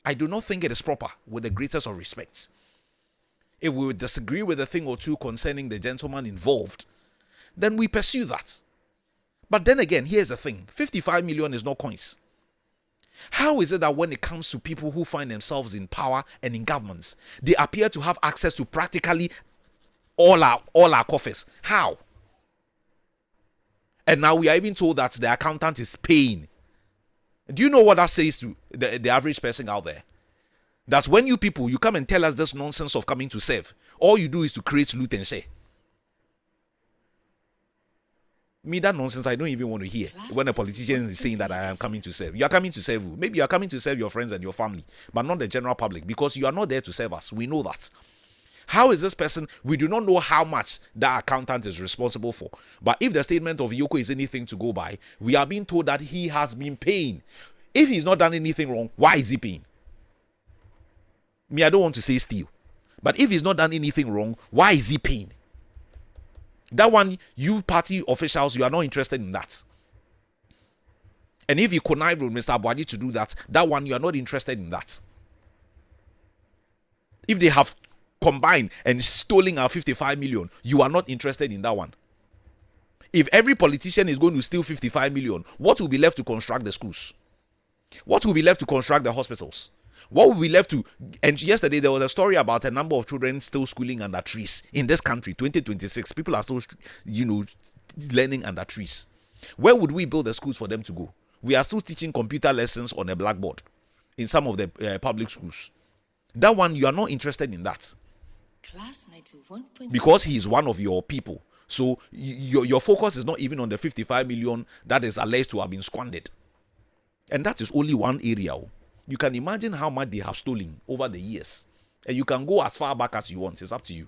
I do not think it is proper, with the greatest of respect. If we disagree with a thing or two concerning the gentleman involved, then we pursue that. But then again, here's the thing, 55 million is not coins. How is it that when it comes to people who find themselves in power and in governments, they appear to have access to practically all our coffers? How? And now we are even told that the accountant is paying. Do you know what that says to the average person out there? That when you people, you come and tell us this nonsense of coming to serve, all you do is to create loot and share. Me, that nonsense, I don't even want to hear. When a politician is saying that I am coming to serve. You are coming to serve who? Maybe you are coming to serve your friends and your family, but not the general public, because you are not there to serve us. We know that. How is this person? We do not know how much that accountant is responsible for. But if the statement of Yoko is anything to go by, we are being told that he has been paying. If he's not done anything wrong, why is he paying? Me, I don't want to say steal. But if he's not done anything wrong, why is he paying? That one, you party officials, you are not interested in that. And if you connive with Mr. Aboagye to do that, that one, you are not interested in that. If they have combined and stolen our 55 million, you are not interested in that one. If every politician is going to steal 55 million, what will be left to construct the schools? What will be left to construct the hospitals? What will be left to... And yesterday there was a story about a number of children still schooling under trees in this country, 2026. People are still, learning under trees. Where would we build the schools for them to go? We are still teaching computer lessons on a blackboard in some of the public schools. That one, you are not interested in that. Class 91.3. Because he is one of your people. So your focus is not even on the 55 million that is alleged to have been squandered. And that is only one area. You can imagine how much they have stolen over the years. And you can go as far back as you want. It's up to you.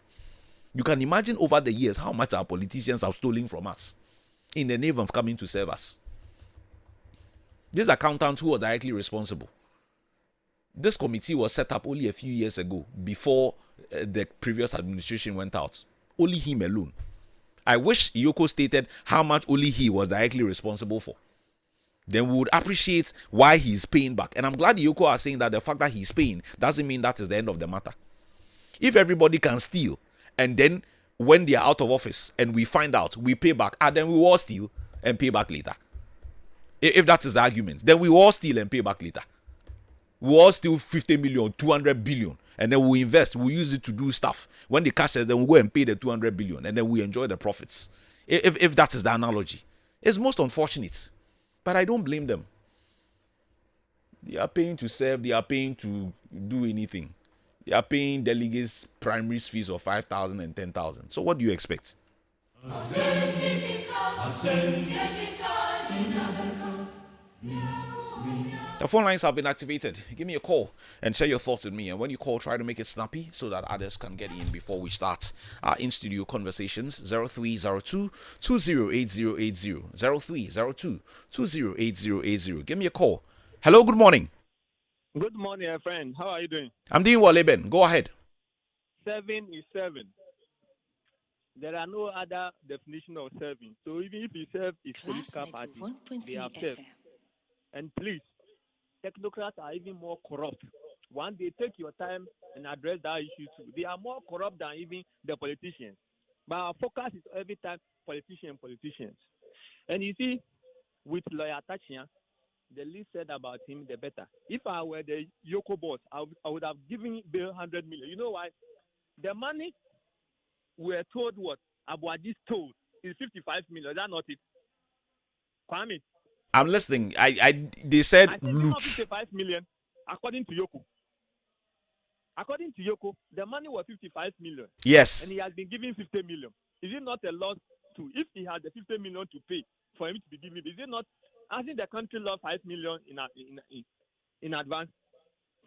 You can imagine over the years how much our politicians have stolen from us in the name of coming to serve us. This accountant who was directly responsible. This committee was set up only a few years ago before the previous administration went out. Only him alone. I wish Yoko stated how much only he was directly responsible for. then we would appreciate why he's paying back. And I'm glad Yoko are saying that the fact that he's paying doesn't mean that is the end of the matter. If everybody can steal, and then when they are out of office and we find out, we pay back, and then we will all steal and pay back later. If that is the argument, then we will all steal and pay back later. We will all steal 50 million, 200 billion, and then we invest, we use it to do stuff. When the cash is, then we go and pay the 200 billion, and then we enjoy the profits. If that is the analogy, it's most unfortunate, but I don't blame them. They are paying to serve, they are paying to do anything. They are paying delegates primary fees of 5,000 and 10,000. So what do you expect? The phone lines have been activated. Give me a call and share your thoughts with me. And when you call, try to make it snappy so that others can get in before we start our in-studio conversations. 0302 208080. 0302 208080. Give me a call. Hello, good morning. Good morning, my friend. How are you doing? I'm doing well, Eben. Go ahead. 7 is 7. There are no other definition of serving. So even if you serve a political party, they have served. And please, technocrats are even more corrupt. One, they take your time and address that issue too. They are more corrupt than even the politicians. But our focus is every time politicians. And you see, with Lawyer Tachia, the least said about him, the better. If I were the Yoko boss, I would have given Bill 100 million. You know why? The money we're told what Aboagye stole is 55 million. Is that not it? Kwame? I'm listening. They said loot. 55 million, according to Yoko. According to Yoko, the money was 55 million. Yes. And he has been given 50 million. Is it not a loss to, if he had the 50 million to pay for him to be given, is it not, I think the country lost 5 million in advance.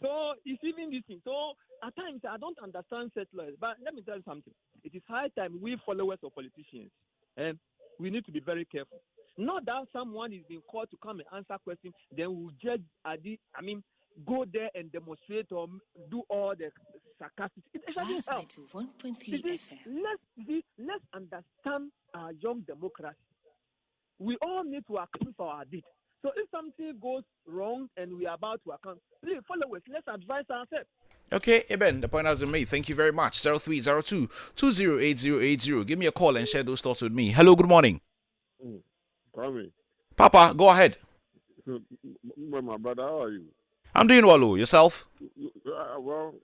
So it's even this thing. So at times I don't understand settlers. But let me tell you something. It is high time we followers of politicians, and we need to be very careful. Not that someone is being called to come and answer questions, then we'll judge go there and demonstrate or do all the sarcastic. It doesn't help. 91.3 FM. Let's understand our young democracy. We all need to account for our deed. So if something goes wrong and we are about to account, please follow us. Let's advise ourselves. Okay, Eben, the point has been made. Thank you very much. 0302 208080. Give me a call and share those thoughts with me. Hello, good morning. Kwame. Papa, go ahead. My brother, how are you? I'm doing well. Yourself? Well,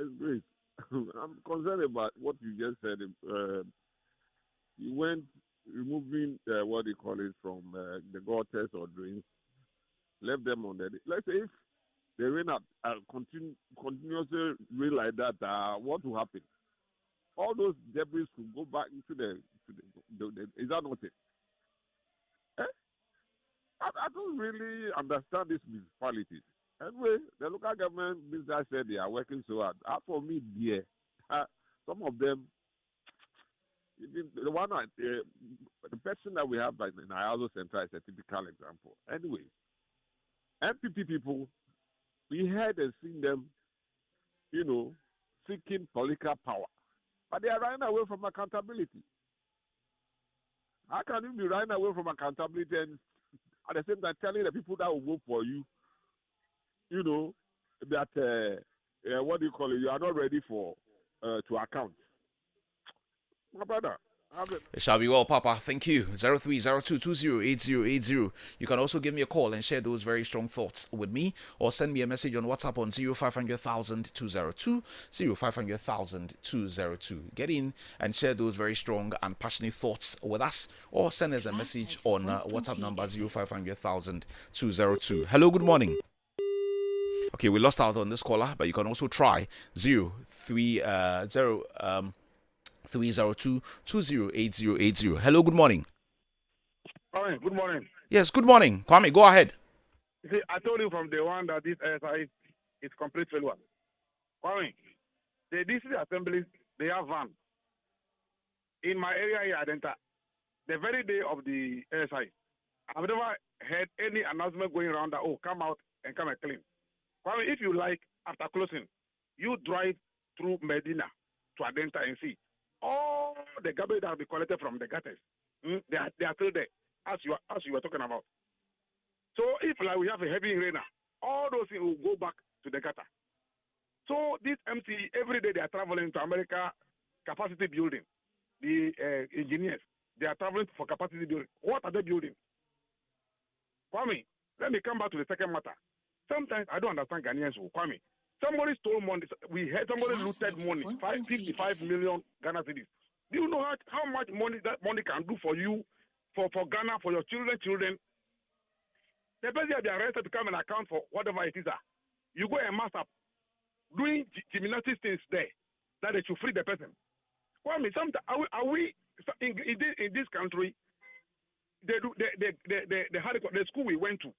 it's great. I'm concerned about what you just said. You went removing what they call it from the gutters or drains, left them on there. Let's say if they rain up continuously rain like that, what will happen? All those debris could go back into the is that not it? I don't really understand these municipalities. Anyway, the local government minister said they are working so hard. For me, dear, some of them, even the one, the person that we have in Ayazo Central is a typical example. Anyway, MPP people, we heard and seen them, seeking political power. But they are running away from accountability. How can you be running away from accountability and at the same time telling the people that will vote for you, that, what do you call it, you are not ready for to account? My brother. It shall be well, Papa. Thank you. 0302 208080. You can also give me a call and share those very strong thoughts with me, or send me a message on WhatsApp on 0500,000 202 0500,000 202. Get in and share those very strong and passionate thoughts with us, or send us a message on WhatsApp number 0500,000 202. Hello, good morning. Okay, we lost out on this caller, but you can also try 302 208080. Hello, good morning. Kwame, good morning. Yes, good morning. Kwame, go ahead. You see, I told you from day one that this SI is complete failure. Kwame, the DC assemblies, they have van. In my area here, Adenta, the very day of the SI, I've never heard any announcement going around that, come out and come and clean. Kwame, if you like, after closing, you drive through Medina to Adenta and see all the garbage that will be collected from the gutters. They are still there, as you were talking about. So if like we have a heavy rain, all those things will go back to the gutter. So this MC, every day they are traveling to America, capacity building. The engineers, they are traveling for capacity building. What are they building? Kwame, let me come back to the second matter. Sometimes I don't understand Ghanaians. Kwame, somebody stole money. We had somebody looted money, 55 million Ghana cedis. Do you know how much money that money can do for you, for Ghana, for your children? The person they arrested to come and account for whatever it is. You go and mass up doing gymnastics things there that they should free the person. Kwame, sometimes are we in this country? The school we went to,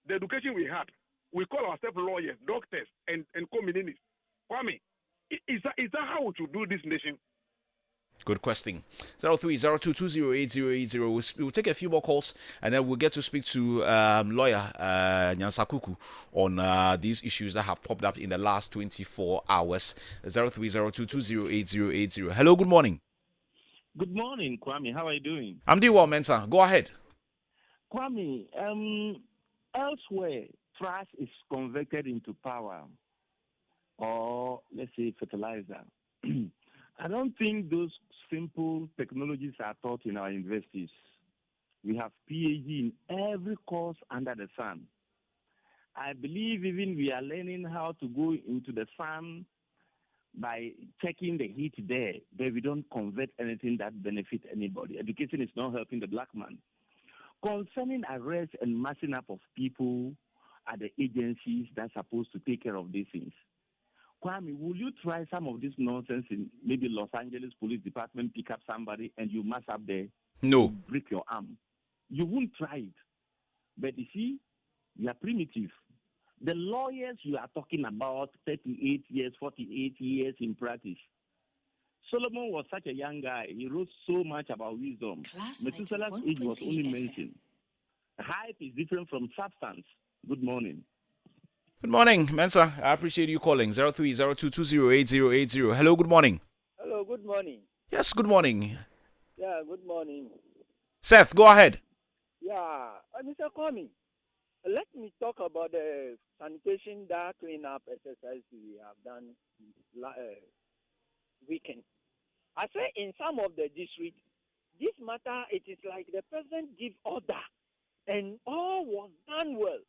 the education we had, we call ourselves lawyers, doctors, and communists. Kwame, is that how we should do this nation? Good question. 0302208080. We'll take a few more calls and then we'll get to speak to lawyer Nyansa Kuku on these issues that have popped up in the last 24 hours. 0302208080. Hello, good morning. Good morning, Kwame. How are you doing? I'm doing well, Mensa. Go ahead. Kwame, elsewhere, trash is converted into power or, let's say, fertilizer. I don't think those simple technologies are taught in our universities. We have PhD in every course under the sun. I believe even we are learning how to go into the sun by checking the heat there, but we don't convert anything that benefits anybody. Education is not helping the black man. Concerning arrest and massing up of people at the agencies that's supposed to take care of these things, Kwame, will you try some of this nonsense in maybe Los Angeles Police Department, pick up somebody and you mass up there? No. Break your arm. You won't try it. But you see, you are primitive. The lawyers you are talking about, 38 years, 48 years in practice. Solomon was such a young guy. He wrote so much about wisdom. Methuselah's age was only mentioned. Hype is different from substance. Good morning. Good morning, Mensa. I appreciate you calling. 0302208080. Hello, good morning. Hello, good morning. Yes, good morning. Yeah, good morning. Seth, go ahead. Yeah, Mr. Kwame, let me talk about the sanitation that cleanup exercise we have done weekend. I say in some of the districts, this matter, it is like the president give order and all was done well.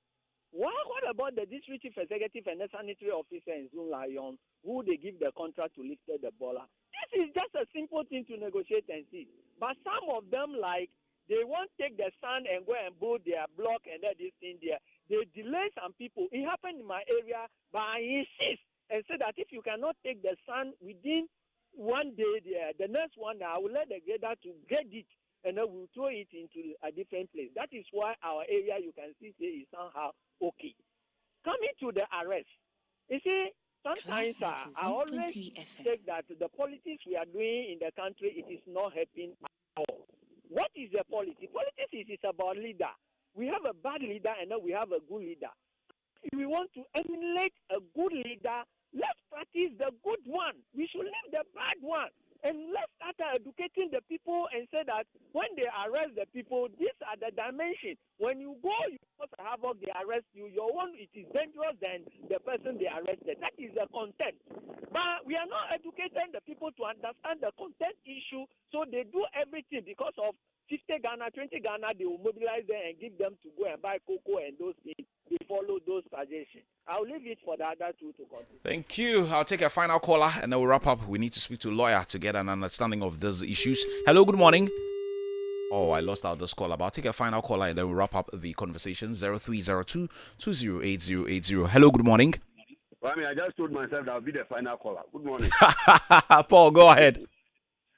What about the district chief executive and the sanitary officer in Zoom Lion, who they give the contract to lift the baller? This is just a simple thing to negotiate and see. But some of them, like, they won't take the sun and go and build their block and this thing there. They delay some people. It happened in my area, but I insist and say that if you cannot take the sun within one day there, the next one, I will let the grader to grade it and then we'll throw it into a different place. That is why our area, you can see, is somehow okay. Coming to the arrest, you see, sometimes I always say that the politics we are doing in the country, it is not helping at all. What is the politics? Politics is about leader. We have a bad leader and then we have a good leader. If we want to emulate a good leader, let's practice the good one. We should leave the bad one. And let's start educating the people and say that when they arrest the people, these are the dimensions. When you go, you cause havoc, they arrest you. Your one, it is dangerous than the person they arrested. That is the content. But we are not educating the people to understand the content issue, so they do everything because of 50 Ghana, 20 Ghana, they will mobilize them and give them to go and buy cocoa and those things. They follow those suggestions. I'll leave it for the other two to continue. Thank you. I'll take a final caller and then we'll wrap up. We need to speak to a lawyer to get an understanding of those issues. Hello, good morning. Oh, I lost out this caller, but I'll take a final caller and then we'll wrap up the conversation. 0302208080. Hello, good morning. Kwame, I just told myself that I'll be the final caller. Good morning. Paul, go ahead.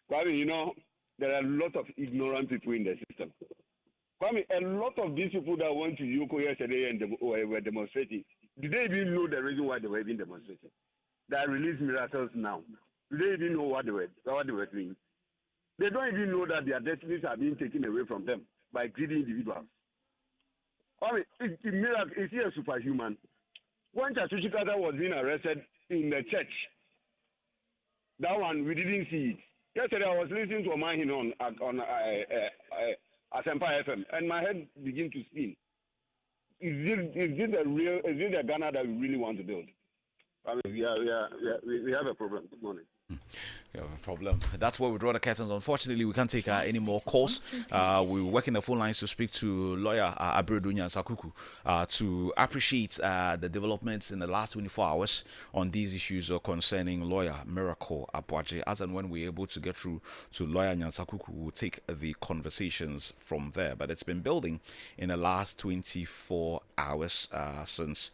Kwame, you know, there are a lot of ignorant people in the system. Kwame, a lot of these people that went to Yoko yesterday and were demonstrating, did they even know the reason why they were even demonstrating? That released Miracles now. Do they even know what they were doing? They don't even know that their destinies are being taken away from them by greedy individuals. Kwame, Miracle, is he a superhuman? When Chasuchikata was being arrested in the church, that one, we didn't see it. Yesterday, I was listening to a man on Asempa FM, and my head began to spin. it the Ghana that we really want to build? I mean, we have a problem. Good morning. You have a problem. That's where we draw the curtains. Unfortunately, we can't take any more calls. We work in the phone lines to speak to lawyer Abredunya Sakuku to appreciate the developments in the last 24 hours on these issues concerning lawyer Miracles Aboagye. As and when we're able to get through to lawyer Nyansakuku, we'll take the conversations from there. But it's been building in the last 24 hours since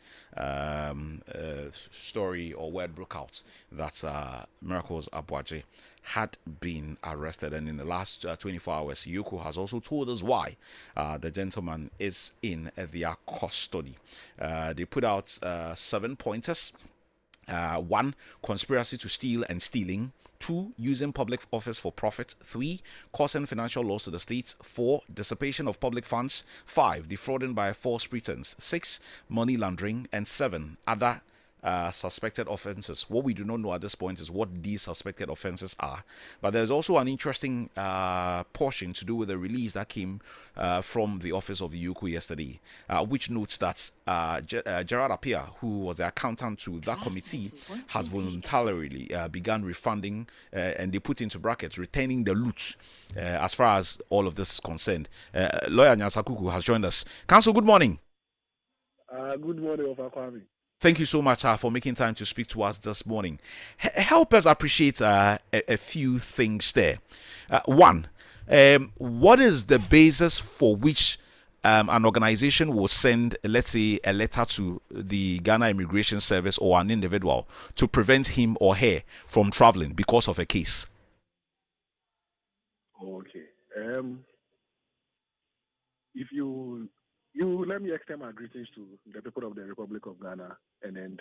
story or word broke out that Miracles Aboagye had been arrested, and in the last 24 hours, Yoko has also told us why the gentleman is in their custody. They put out 7 pointers. 1, conspiracy to steal and stealing. 2, using public office for profit. 3, causing financial loss to the state. 4, dissipation of public funds. 5, defrauding by a false pretense. 6, money laundering. And 7, other suspected offenses. What we do not know at this point is what these suspected offenses are. But there's also an interesting portion to do with the release that came from the office of the UKU yesterday, which notes that Gerard Appiah, who was the accountant to that committee, has voluntarily begun refunding, and they put into brackets, retaining the loot as far as all of this is concerned. Lawyer Nyansakuku has joined us. Counsel, good morning. Good morning, Kwame. Thank you so much for making time to speak to us this morning. Help us appreciate a few things there. 1, what is the basis for which an organization will send, let's say, a letter to the Ghana Immigration Service or an individual to prevent him or her from traveling because of a case? Okay. If you let me extend my greetings to the people of the Republic of Ghana and then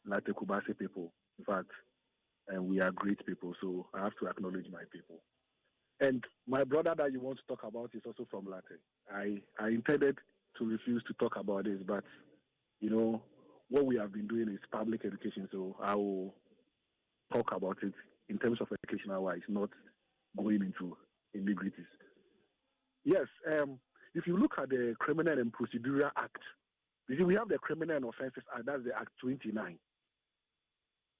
like the Kubasi people. In fact, we are great people, so I have to acknowledge my people. And my brother that you want to talk about is also from Latin. I intended to refuse to talk about this, but you know what we have been doing is public education, so I will talk about it in terms of educational wise, not going into nitty-gritties. Yes. If you look at the Criminal and Procedural Act, you see we have the Criminal and Offences Act, that's the Act 29.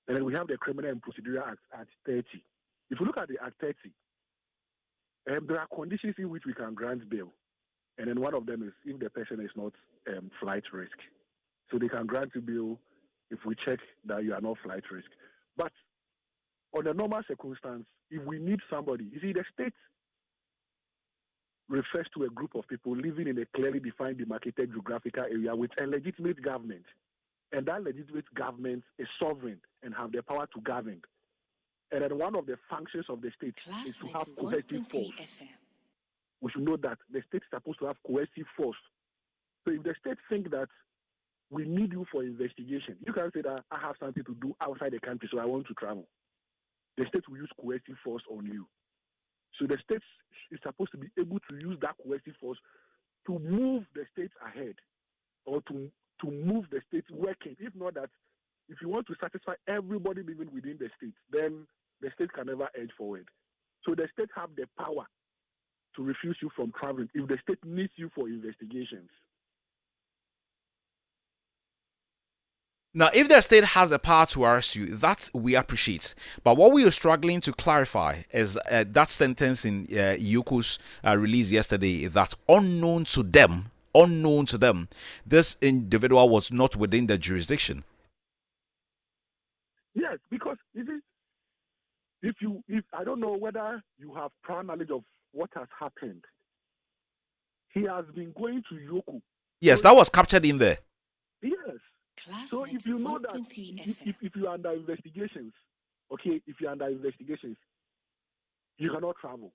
And then we have the Criminal and Procedural Act, Act 30. If you look at the Act 30, there are conditions in which we can grant bail. And then one of them is if the person is not flight risk. So they can grant you bail if we check that you are not flight risk. But on a normal circumstance, if we need somebody, you see the state refers to a group of people living in a clearly defined demarcated geographical area with a legitimate government. And that legitimate government is sovereign and have the power to govern. And then one of the functions of the state is to have cohesive force. We should know that the state is supposed to have cohesive force. So if the state think that we need you for investigation, you can say that I have something to do outside the country, so I want to travel. The state will use cohesive force on you. So the state is supposed to be able to use that cohesive force to move the state ahead or to move the state working. If not that, if you want to satisfy everybody living within the state, then the state can never edge forward. So the state have the power to refuse you from traveling if the state needs you for investigations. Now, if the state has the power to arrest you, that we appreciate. But what we are struggling to clarify is that sentence in Yoko's release yesterday, that unknown to them, this individual was not within the jurisdiction. Yes, because if I don't know whether you have prior knowledge of what has happened. He has been going to Yoko. Yes, that was captured in there. Yes. So if you know that if you are under investigations, okay, if you're under investigations, you cannot travel.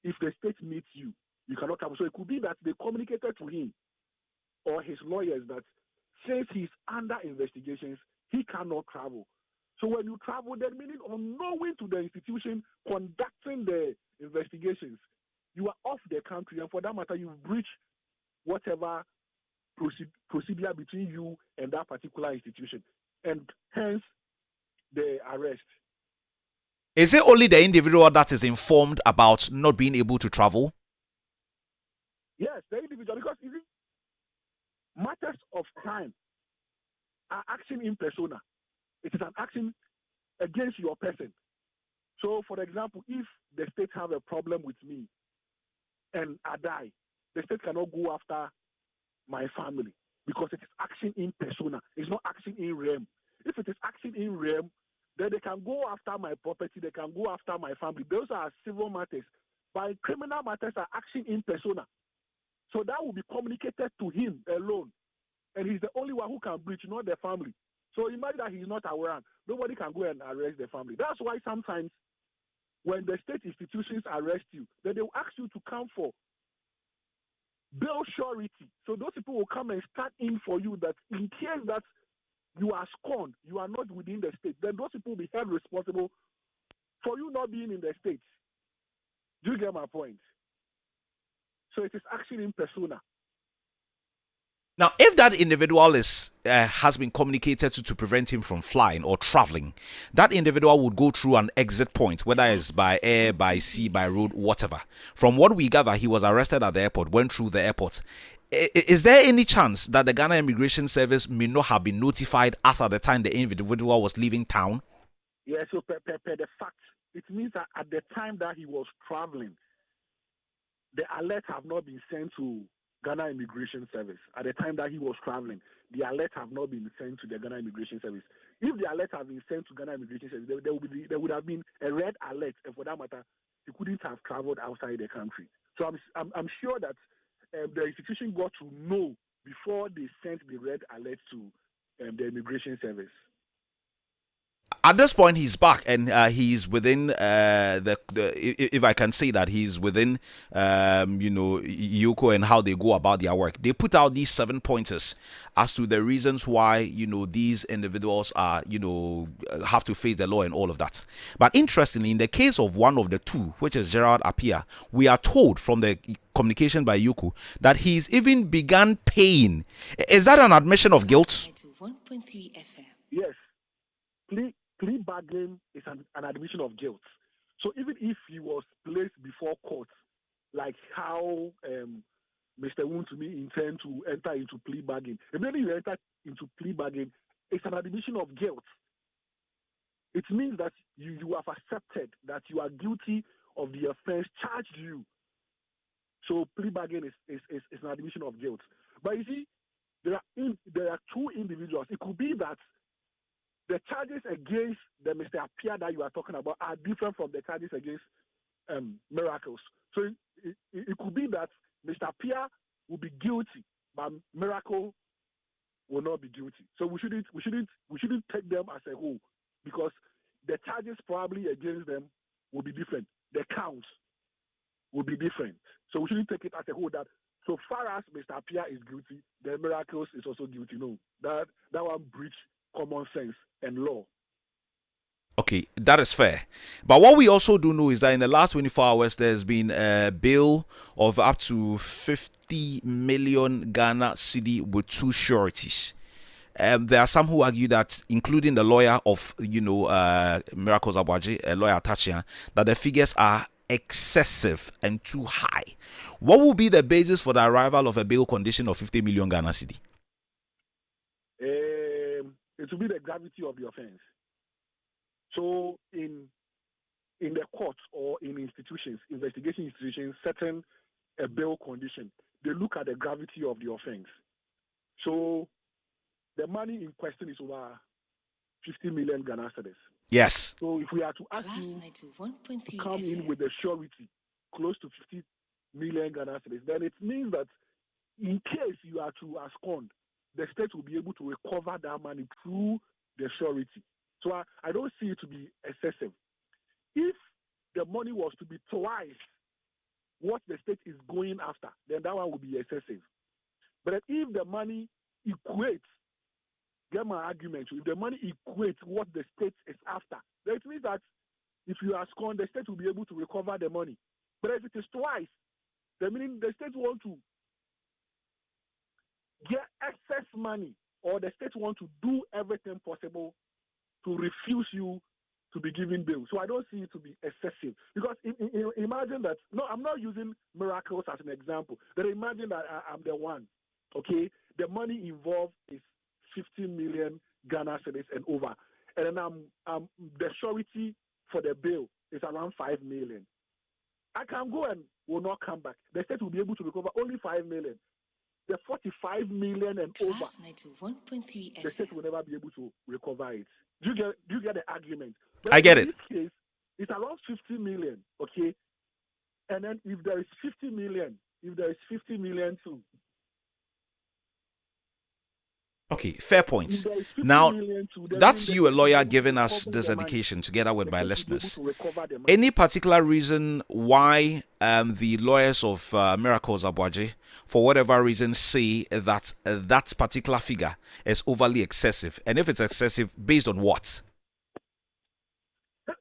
If the state needs you, you cannot travel. So it could be that they communicated to him or his lawyers that since he's under investigations, he cannot travel. So when you travel, that meaning unknowing to the institution conducting the investigations, you are off the country, and for that matter, you breach whatever procedure between you and that particular institution, and hence the arrest. Is it only the individual that is informed about not being able to travel? Yes, the individual, because you see, matters of crime are action in persona. It is an action against your person. So, for example, if the state have a problem with me and I die, the state cannot go after my family because it is action in persona. It's not action in rem. If it is action in rem, then they can go after my property, they can go after my family. Those are civil matters. But criminal matters are action in persona. So that will be communicated to him alone. And he's the only one who can breach, not the family. So imagine that he's not aware. Nobody can go and arrest the family. That's why sometimes when the state institutions arrest you, then they will ask you to come for bail surety. So those people will come and start in for you that in case that you are scorned, you are not within the state, then those people will be held responsible for you not being in the state. Do you get my point? So it is action in persona. Now, if that individual is has been communicated to prevent him from flying or traveling, that individual would go through an exit point, whether it's by air, by sea, by road, whatever. From what we gather, he was arrested at the airport, went through the airport. Is there any chance that the Ghana Immigration Service may not have been notified as at the time the individual was leaving town? Yeah, so per the fact, it means that at the time that he was traveling, the alert have not been sent to Ghana Immigration Service. At the time that he was traveling, the alert have not been sent to the Ghana Immigration Service. If the alert have been sent to Ghana Immigration Service, there would have been a red alert, and for that matter, he couldn't have traveled outside the country. So I'm sure that the institution got to know before they sent the red alert to the Immigration Service. At this point, he's back and he's within if I can say that he's within YOCO and how they go about their work. They put out these 7 pointers as to the reasons why these individuals are have to face the law and all of that. But interestingly, in the case of one of the two, which is Gerald Appiah, we are told from the communication by YOCO that he's even begun paying. Is that an admission of guilt? 1.3 FM. Yes. Plea bargain is an admission of guilt. So even if he was placed before court, like how Mr. Wontumi intend to enter into plea bargain, immediately you enter into plea bargain, it's an admission of guilt. It means that you have accepted that you are guilty of the offense charged you. So plea bargain is an admission of guilt. But you see, there are two individuals. It could be that the charges against the Mr. Appiah that you are talking about are different from the charges against Miracles. So it could be that Mr. Appiah will be guilty, but Miracle will not be guilty. So we shouldn't take them as a whole because the charges probably against them will be different. The counts will be different. So we shouldn't take it as a whole that so far as Mr. Appiah is guilty, the Miracles is also guilty. No, that one breach common sense and law. Okay, that is fair. But what we also do know is that in the last 24 hours, there's been a bill of up to 50 million Ghana cedi with two sureties. There are some who argue that, including the lawyer of, Miracles Aboagye, a lawyer Tachia, that the figures are excessive and too high. What will be the basis for the arrival of a bail condition of 50 million Ghana cedi? It will be the gravity of the offense. So in the court or in investigation institutions, setting a bail condition, they look at the gravity of the offense. So the money in question is over 50 million Ghana cedis. Yes. So if we are to ask you to come in with a surety close to 50 million Ghana cedis, then it means that in case you are to abscond, the state will be able to recover that money through the surety. So I don't see it to be excessive. If the money was to be twice what the state is going after, then that one would be excessive. But if the money equates, get my argument, if the money equates what the state is after, then it means that if you abscond, the state will be able to recover the money. But if it is twice, then meaning the state want to get excess money, or the state want to do everything possible to refuse you to be given bail. So I don't see it to be excessive. Because imagine that, no, I'm not using Miracles as an example, but imagine that I'm the one, okay? the money involved is 15 million Ghana cedis and over. And then the surety for the bill is around 5 million. I can go and will not come back. The state will be able to recover only 5 million. The 45 million and over, the state will never be able to recover it. Do you get the argument? But I get it. In this case, it's around 50 million, okay? And then if there is 50 million too. Okay, fair points. Now, that's you, a lawyer, giving us this education together with my listeners. Any particular reason why the lawyers of Miracles Aboagye, for whatever reason, say that that particular figure is overly excessive? And if it's excessive, based on what?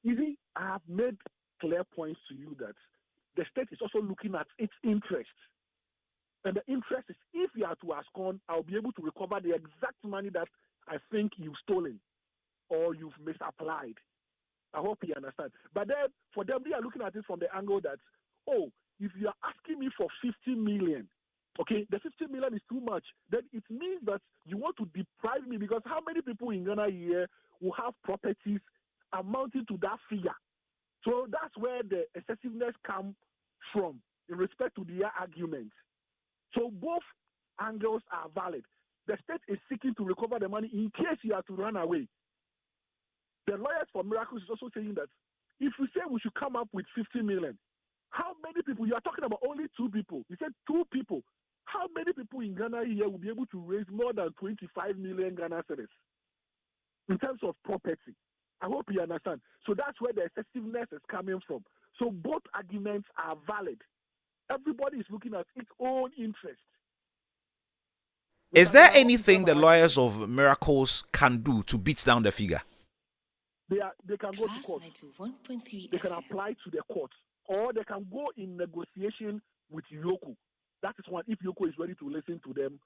You see, I have made clear points to you that the state is also looking at its interest. And the interest is, if you are to ASCON, I'll be able to recover the exact money that I think you've stolen or you've misapplied. I hope you understand. But then, for them, they are looking at it from the angle that, oh, if you are asking me for 50 million, okay, the 50 million is too much, then it means that you want to deprive me, because how many people in Ghana here will have properties amounting to that figure? So that's where the excessiveness comes from in respect to their argument. So both angles are valid. The state is seeking to recover the money in case you are to run away. The lawyers for Miracles is also saying that if we say we should come up with 50 million, how many people? You are talking about only 2 people. You said 2 people. How many people in Ghana here will be able to raise more than 25 million Ghana cedis in terms of property? I hope you understand. So that's where the excessiveness is coming from. So both arguments are valid. Everybody is looking at its own interest. Is there anything the lawyers of Miracles can do to beat down the figure? They can go to court. They can apply to the court, or they can go in negotiation with Yoko. That is one. If Yoko is ready to listen to them,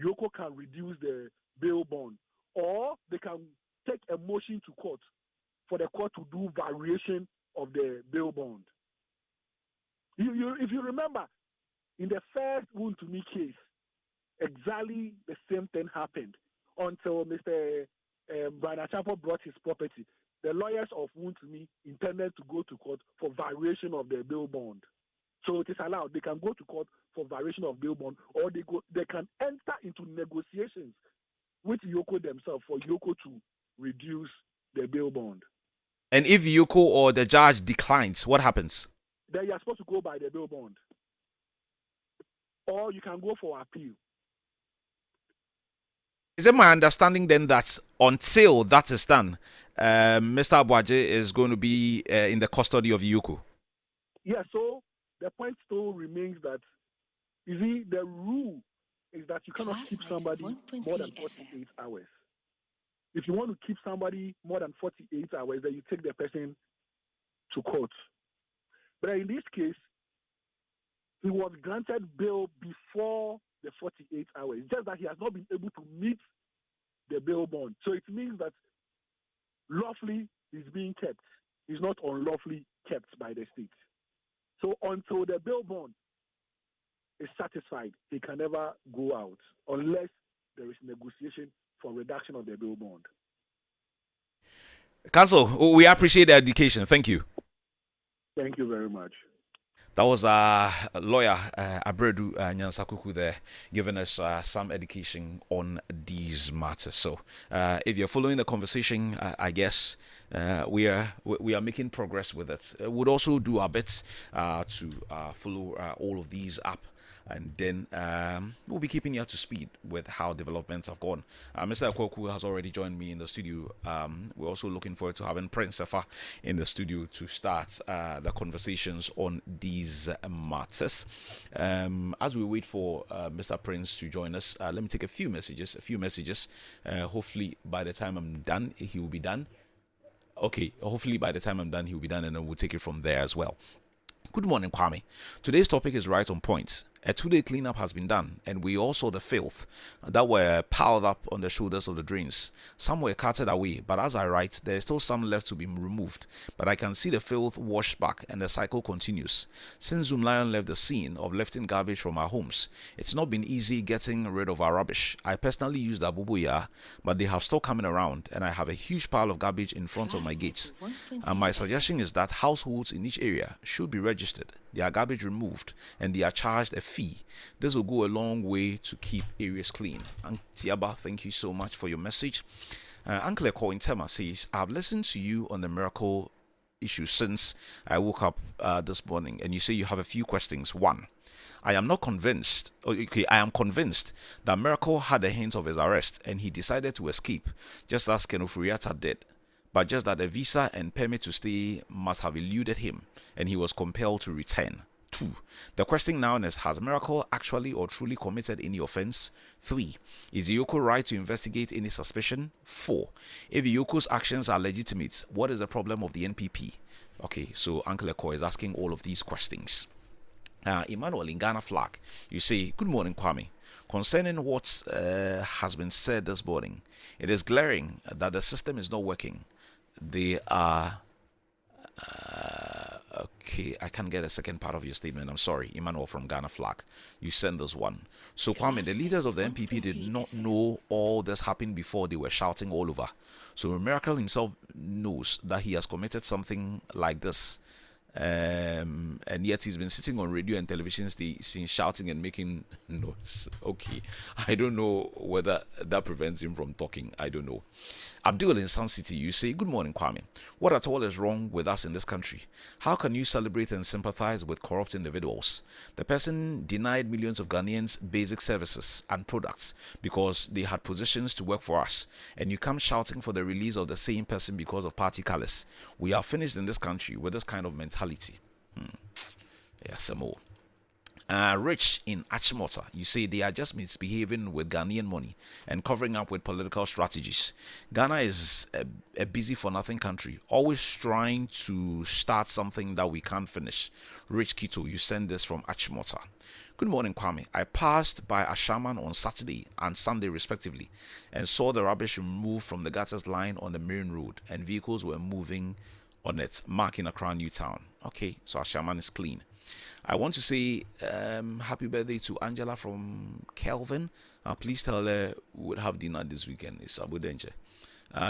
Yoko can reduce the bail bond, or they can take a motion to court for the court to do variation of the bail bond. If you remember, in the first Woon-to-Me case, exactly the same thing happened until Mr. Brian Achapo brought his property. The lawyers of Woon-to-Me intended to go to court for variation of the bail bond. So it is allowed. They can go to court for variation of bail bond, or they can enter into negotiations with Yoko themselves for Yoko to reduce the bail bond. And if Yoko or the judge declines, what happens? Then you are supposed to go by the bail bond. Or you can go for appeal. Is it my understanding then that until that is done, Mr. Aboagye is going to be in the custody of Yoko? Yeah, so the point still remains that, you see, the rule is that you cannot keep somebody more than 48 hours. If you want to keep somebody more than 48 hours, then you take the person to court. But in this case, he was granted bail before the 48 hours. It's just that he has not been able to meet the bail bond. So it means that lawfully he's being kept. He's not unlawfully kept by the state. So until the bail bond is satisfied, he can never go out unless there is negotiation for reduction of the bail bond. Counsel, we appreciate the education. Thank you. Thank you very much. That was lawyer Abredu Nyansakuku there, giving us some education on these matters. So, if you're following the conversation, I guess we are making progress with it. We'll also do our bits to follow all of these up. And then we'll be keeping you up to speed with how developments have gone. Mr. Akwoku has already joined me in the studio. We're also looking forward to having Prince Sefa in the studio to start the conversations on these matters. As we wait for Mr. Prince to join us, let me take a few messages. Hopefully by the time I'm done, he will be done. Okay, hopefully by the time I'm done, he will be done, and then we'll take it from there as well. Good morning, Kwame. Today's topic is right on point. A 2-day cleanup has been done, and we all saw the filth that were piled up on the shoulders of the drains. Some were carted away, but as I write, there is still some left to be removed. But I can see the filth washed back, and the cycle continues. Since Zoom Lion left the scene of lifting garbage from our homes, it's not been easy getting rid of our rubbish. I personally used Abubuya, but they have stopped coming around, and I have a huge pile of garbage in front of my gates. And my suggestion is that households in each area should be registered, their garbage removed, and they are charged a fee. This will go a long way to keep areas clean. Tiaba, thank you so much for your message. Uncle Eko in Tema says, I've listened to you on the miracle issue since I woke up this morning, and you say you have a few questions. One, I am convinced that Miracle had a hint of his arrest and he decided to escape, just as Kenofuriata did. But just that a visa and permit to stay must have eluded him, and he was compelled to return. 2. The question now is, has Miracle actually or truly committed any offense? 3. Is Yoko right to investigate any suspicion? 4. If Yoko's actions are legitimate, what is the problem of the NPP? Okay, so Uncle Eko is asking all of these questions. Emmanuel in Ghana Flag, you say, good morning, Kwame. Concerning what has been said this morning, it is glaring that the system is not working. They are... okay, I can't get a second part of your statement. I'm sorry, Emmanuel from Ghana Flag. You send this one. So, Kwame, the leaders of the NPP did not know all this happened before they were shouting all over. So, Miracle himself knows that he has committed something like this. And yet he's been sitting on radio and television stations shouting and making noise. Okay, I don't know whether that prevents him from talking. I don't know. Abdul in Sun City, you say, good morning, Kwame. What at all is wrong with us in this country? How can you celebrate and sympathize with corrupt individuals? The person denied millions of Ghanaians basic services and products because they had positions to work for us, and you come shouting for the release of the same person because of party colours. We are finished in this country with this kind of mentality. Yeah, some more. Rich in Achimota, you say they are just misbehaving with Ghanaian money and covering up with political strategies. Ghana is a busy for nothing country, always trying to start something that we can't finish. Rich Kito, you send this from Achimota. Good morning, Kwame. I passed by Ashaman on Saturday and Sunday respectively and saw the rubbish removed from the gutters line on the main road, and vehicles were moving on it, marking Accra New Town. Okay, so Ashaman is clean. I want to say happy birthday to Angela from Kelvin. Please tell her we would have dinner this weekend. It's Abu Denche.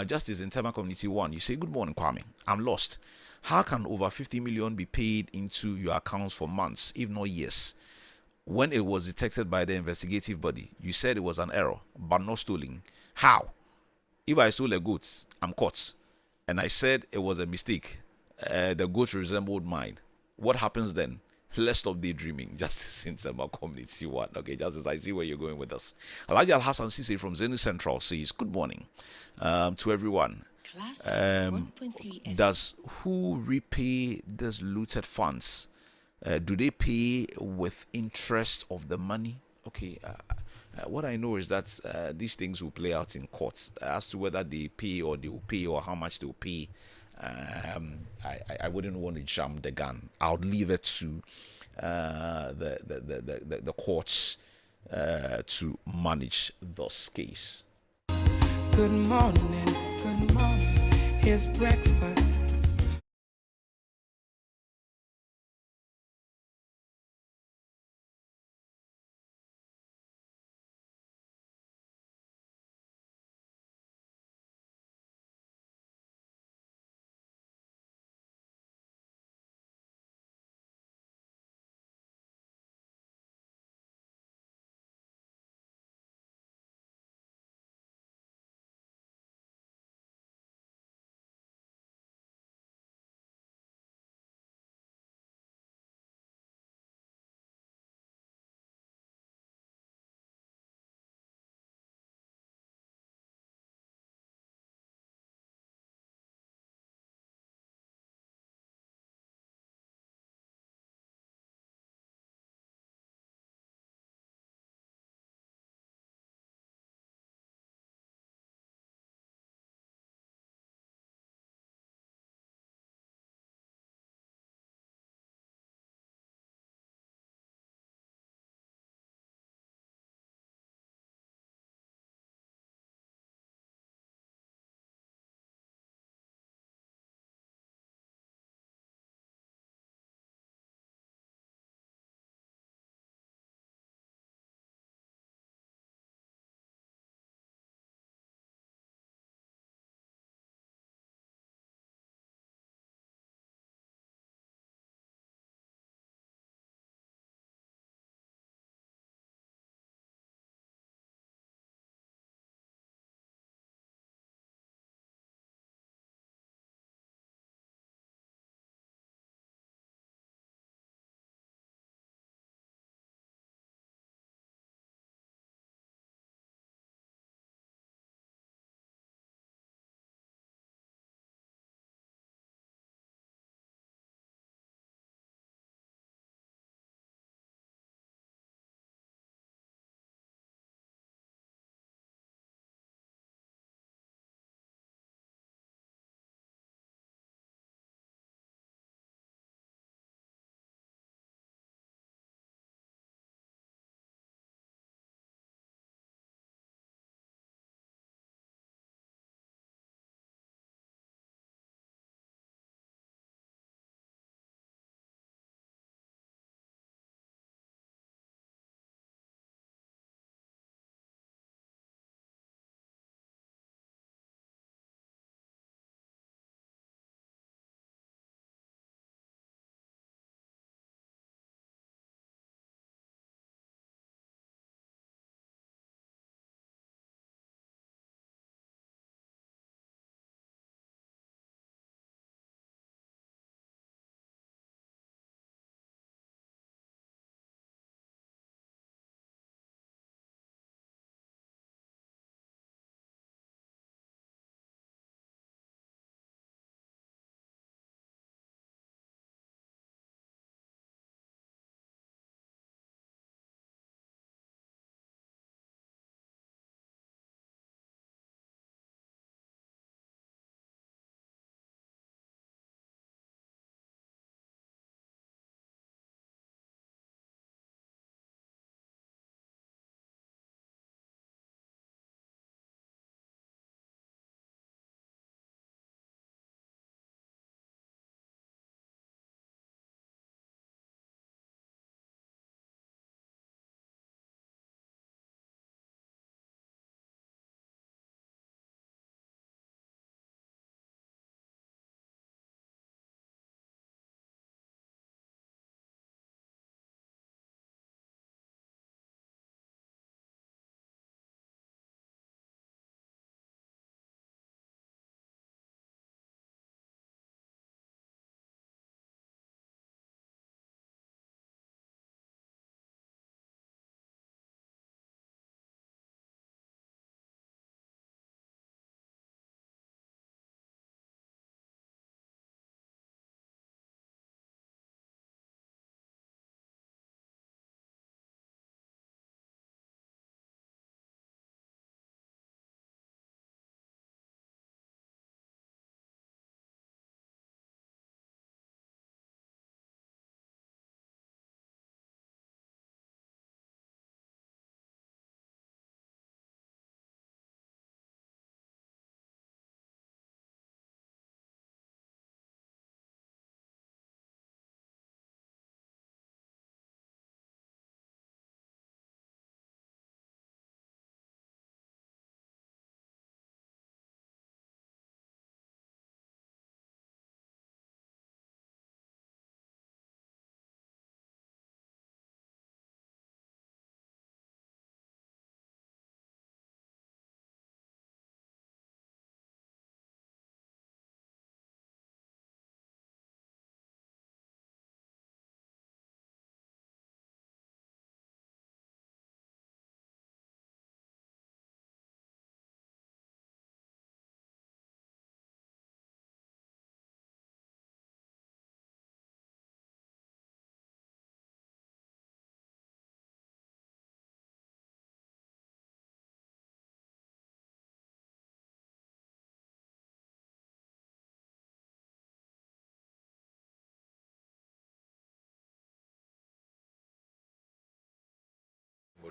Justice in Tema Community 1. You say, good morning, Kwame. I'm lost. How can over 50 million be paid into your accounts for months, if not years? When it was detected by the investigative body, you said it was an error, but not stolen. How? If I stole a goat, I'm caught. And I said it was a mistake. The goat resembled mine. What happens then? Let's stop daydreaming. Justice in Tema Community 1. Okay, Justice, I see where you're going with us. Alhaji Al Hassan Sise from Zenu Central says, good morning to everyone. Does who repay these looted funds? Do they pay with interest of the money? Okay, what I know is that these things will play out in courts as to whether they pay or they will pay or how much they will pay. I wouldn't want to jump the gun. I would leave it to the courts to manage this case. Good morning, good morning. Here's breakfast.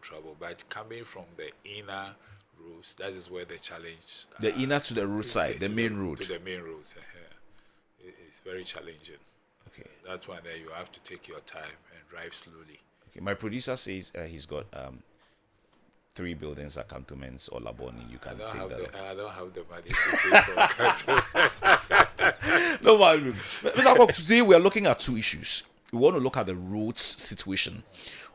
trouble. But coming from the inner roads, that is where the challenge. The inner to the roadside, the main road. To the main roads, it's very challenging. Okay. That's why there you have to take your time and drive slowly. Okay. My producer says he's got 3 buildings at cantonments or Laboni. You can take that. I don't have the money to pay for No, Mr. Kwok, today we are looking at 2 issues. We want to look at the roads situation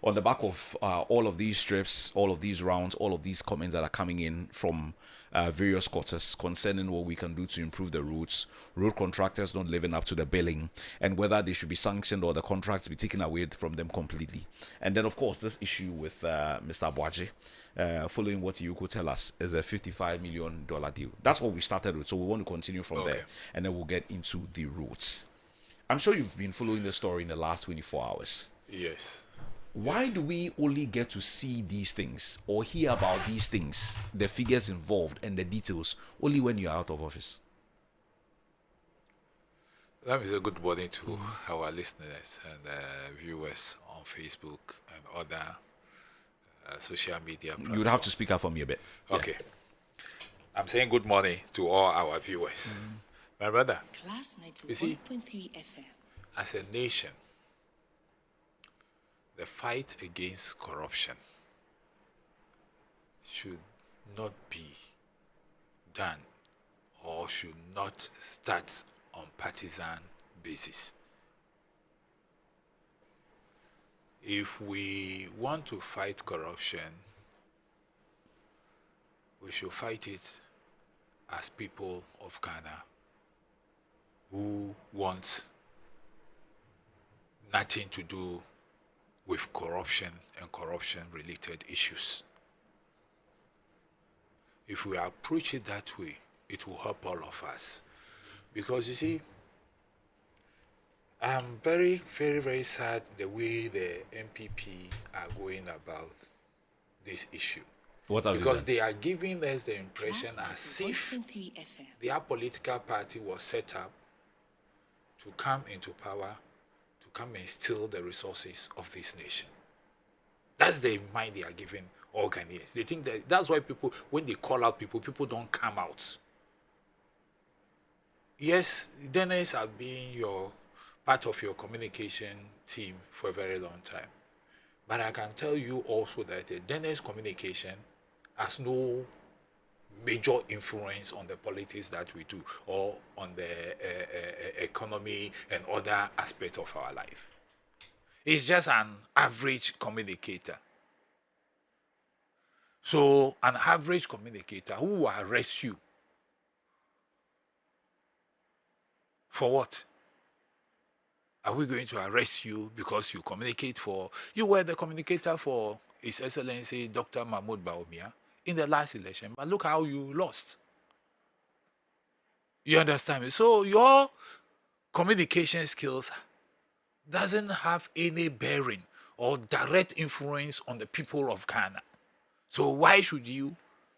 on the back of all of these strips, all of these rounds, all of these comments that are coming in from various quarters concerning what we can do to improve the roads, road contractors not living up to the billing, and whether they should be sanctioned or the contracts be taken away from them completely. And then, of course, this issue with Mr. Aboagye, following what you could tell us, is a $55 million deal. That's what we started with, so we want to continue from there, and then we'll get into the roads. I'm sure you've been following the story in the last 24 hours. Yes. Why do we only get to see these things or hear about these things, the figures involved and the details, only when you're out of office? That is a good morning to our listeners and viewers on Facebook and other social media platforms. You would have to speak up for me a bit. Okay. Yeah. I'm saying good morning to all our viewers. My brother, Class you see, 91.3 FM. as a nation, the fight against corruption should not be done or should not start on partisan basis. If we want to fight corruption, we should fight it as people of Ghana who want nothing to do with corruption and corruption-related issues. If we approach it that way, it will help all of us. Because you see, I'm very, very, very sad the way the MPP are going about this issue. Because they are giving us the impression as if their political party was set up to come into power, to come and steal the resources of this nation. That's the mind they are giving all Ghanaians. They think that's why people, when they call out people, people don't come out. Yes, Dennis has been part of your communication team for a very long time. But I can tell you also that the Dennis communication has no major influence on the politics that we do or on the economy and other aspects of our life. He's just an average communicator. So an average communicator who will arrest you for what? Are we going to arrest you because you communicate for... You were the communicator for His Excellency Dr. Mahmoud Bawumia in the last election, but look how you lost. You understand me? So your communication skills doesn't have any bearing or direct influence on the people of Ghana. So why should you,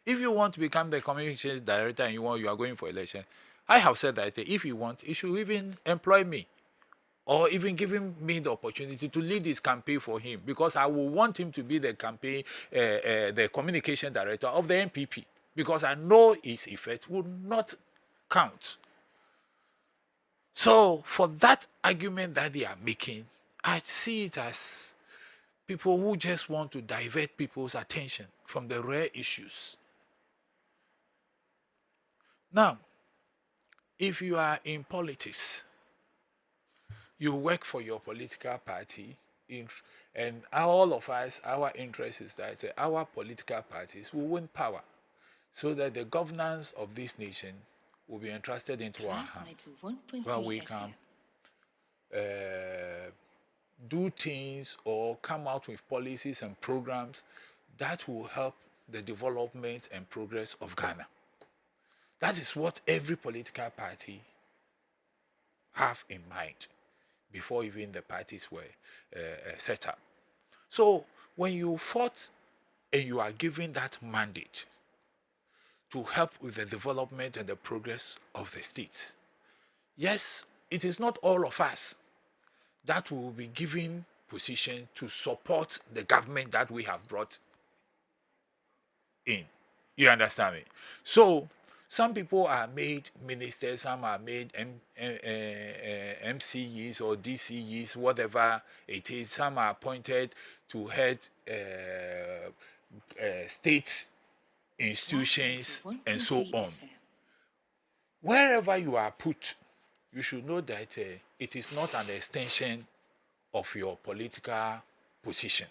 if you want to become the communications director and you are going for election, I have said that if you want, you should even employ me or even giving me the opportunity to lead this campaign for him, because I will want him to be the campaign, the communication director of the MPP, because I know his effect will not count. So for that argument that they are making, I see it as people who just want to divert people's attention from the real issues. Now, if you are in politics, you work for your political party, and all of us, our interest is that our political parties will win power so that the governance of this nation will be entrusted into our hands, where we can do things or come out with policies and programs that will help the development and progress of Ghana. That is what every political party have in mind before even the parties were set up. So when you fought and you are given that mandate to help with the development and the progress of the state, yes, it is not all of us that will be given position to support the government that we have brought in. You understand me? So some people are made ministers, some are made MCEs or DCEs, whatever it is. Some are appointed to head state institutions and so on. Wherever you are put, you should know that it is not an extension of your political position.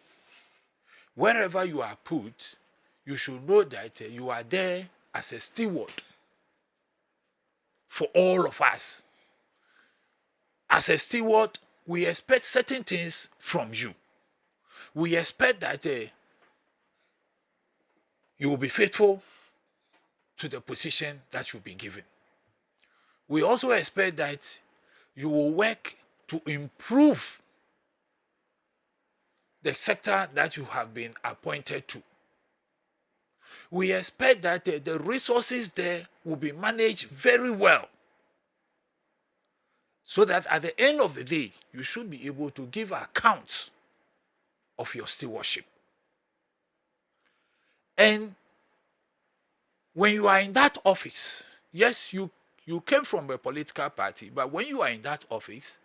Wherever you are put, you should know that you are there as a steward for all of us. As a steward, we expect certain things from you. We expect that you will be faithful to the position that you'll be given. We also expect that you will work to improve the sector that you have been appointed to. We expect that the resources there will be managed very well, so that at the end of the day, you should be able to give accounts of your stewardship. And when you are in that office, yes, you came from a political party, but when you are in that office,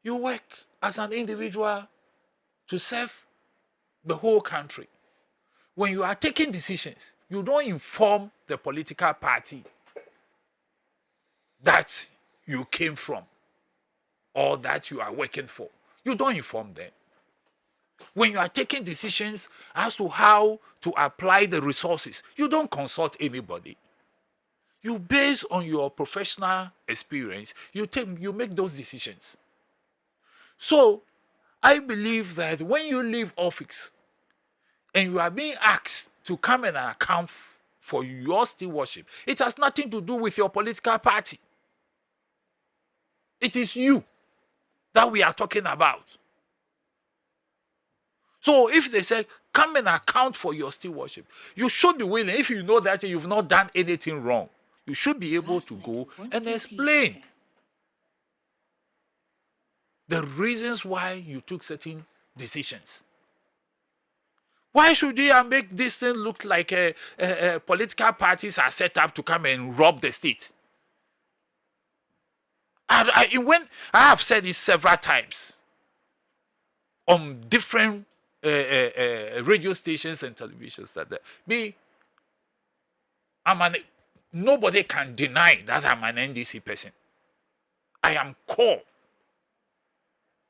you work as an individual to serve the whole country. When you are taking decisions, you don't inform the political party that you came from or that you are working for. You don't inform them. When you are taking decisions as to how to apply the resources, you don't consult anybody. You, based on your professional experience, you make those decisions. So I believe that when you leave office and you are being asked to come and account for your stewardship, it has nothing to do with your political party. It is you that we are talking about. So if they say, come and account for your stewardship, you should be willing. If you know that you've not done anything wrong, you should be able to go and explain the reasons why you took certain decisions. Why should you make this thing look like political parties are set up to come and rob the state? When I have said this several times on different radio stations and televisions, that nobody can deny that I'm an NDC person. I am core.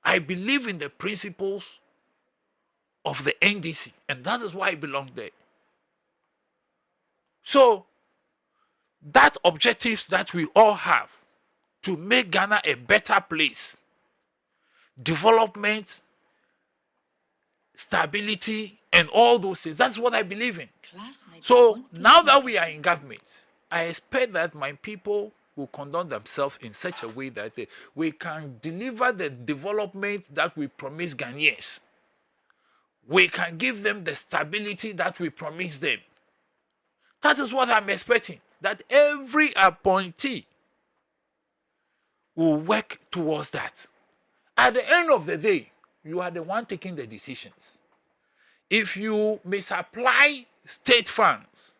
I believe in the principles of the NDC, and that is why I belong there. So that objectives that we all have to make Ghana a better place, development, stability, and all those things, that's what I believe in. So now that we are in government, I expect that my people will conduct themselves in such a way that we can deliver the development that we promise Ghanaians. We can give them the stability that we promise them. That is what I'm expecting, that every appointee will work towards that. At the end of the day, you are the one taking the decisions. If you misapply state funds,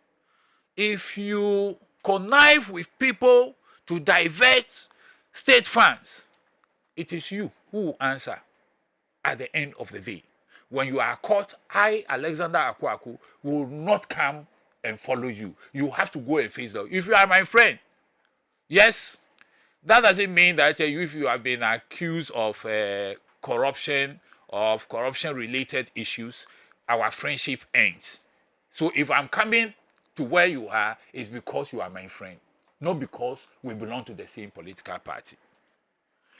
if you connive with people to divert state funds, it is you who will answer at the end of the day. When you are caught, I, Alexander Akwaku, will not come and follow you. You have to go and face them. If you are my friend, yes, that doesn't mean that if you have been accused of corruption related issues, our friendship ends. So if I'm coming to where you are, it's because you are my friend, not because we belong to the same political party.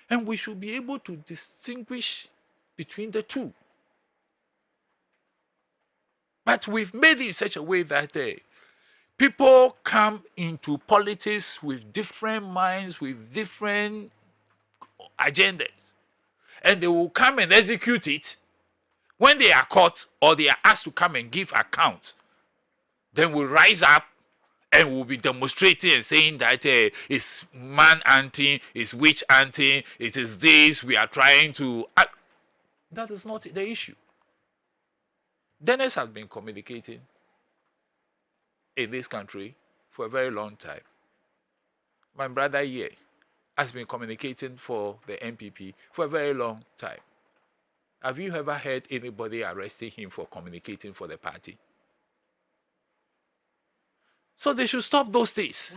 And we should be able to distinguish between the two. But we've made it in such a way that people come into politics with different minds, with different agendas, and they will come and execute it. When they are caught or they are asked to come and give account, then we'll rise up and we'll be demonstrating and saying that it's man anti, it's witch anti, it is this, we are trying to... That is not the issue. Dennis has been communicating in this country for a very long time. My brother here has been communicating for the MPP for a very long time. Have you ever heard anybody arresting him for communicating for the party? So they should stop those things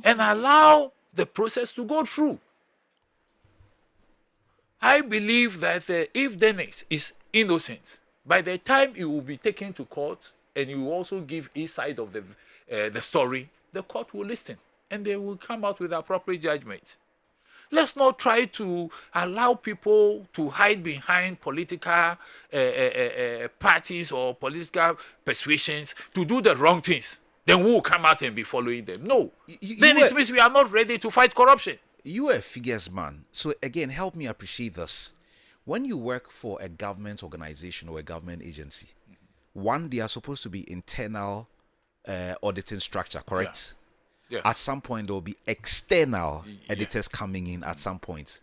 and allow the process to go through. I believe that if Dennis is innocent, by the time he will be taken to court and he will also give his side of the story, the court will listen and they will come out with appropriate judgment. Let's not try to allow people to hide behind political parties or political persuasions to do the wrong things. Then we will come out and be following them. No. Then it means we are not ready to fight corruption. You are a figures man. So again, help me appreciate this. When you work for a government organization or a government agency, one, they are supposed to be internal auditing structure, correct? Yeah. At some point, there will be external editors coming in at some point.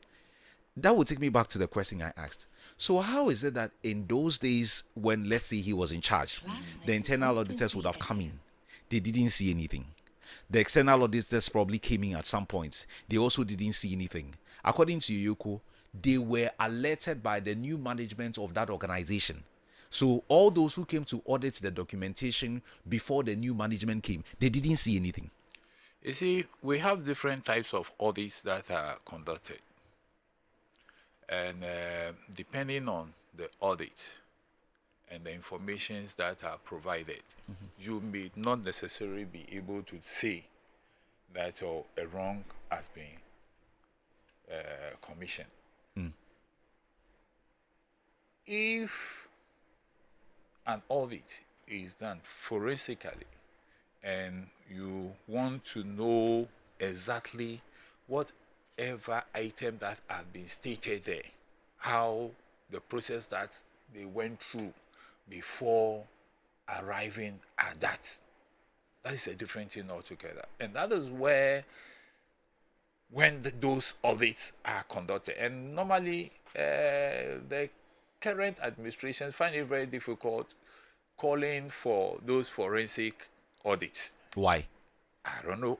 That would take me back to the question I asked. So how is it that in those days when, let's say, he was in charge, the internal auditors would have come in? They didn't see anything. The external auditors probably came in at some point. They also didn't see anything. According to Yoko, they were alerted by the new management of that organization. So all those who came to audit the documentation before the new management came, they didn't see anything. You see, we have different types of audits that are conducted. And depending on the audit and the informations that are provided, you may not necessarily be able to say that a wrong has been commissioned. If an audit is done forensically and you want to know exactly whatever item that has been stated there, how the process that they went through before arriving at that is a different thing altogether. And that is where, when those audits are conducted, and normally the current administration find it very difficult calling for those forensic audits. Why? I don't know.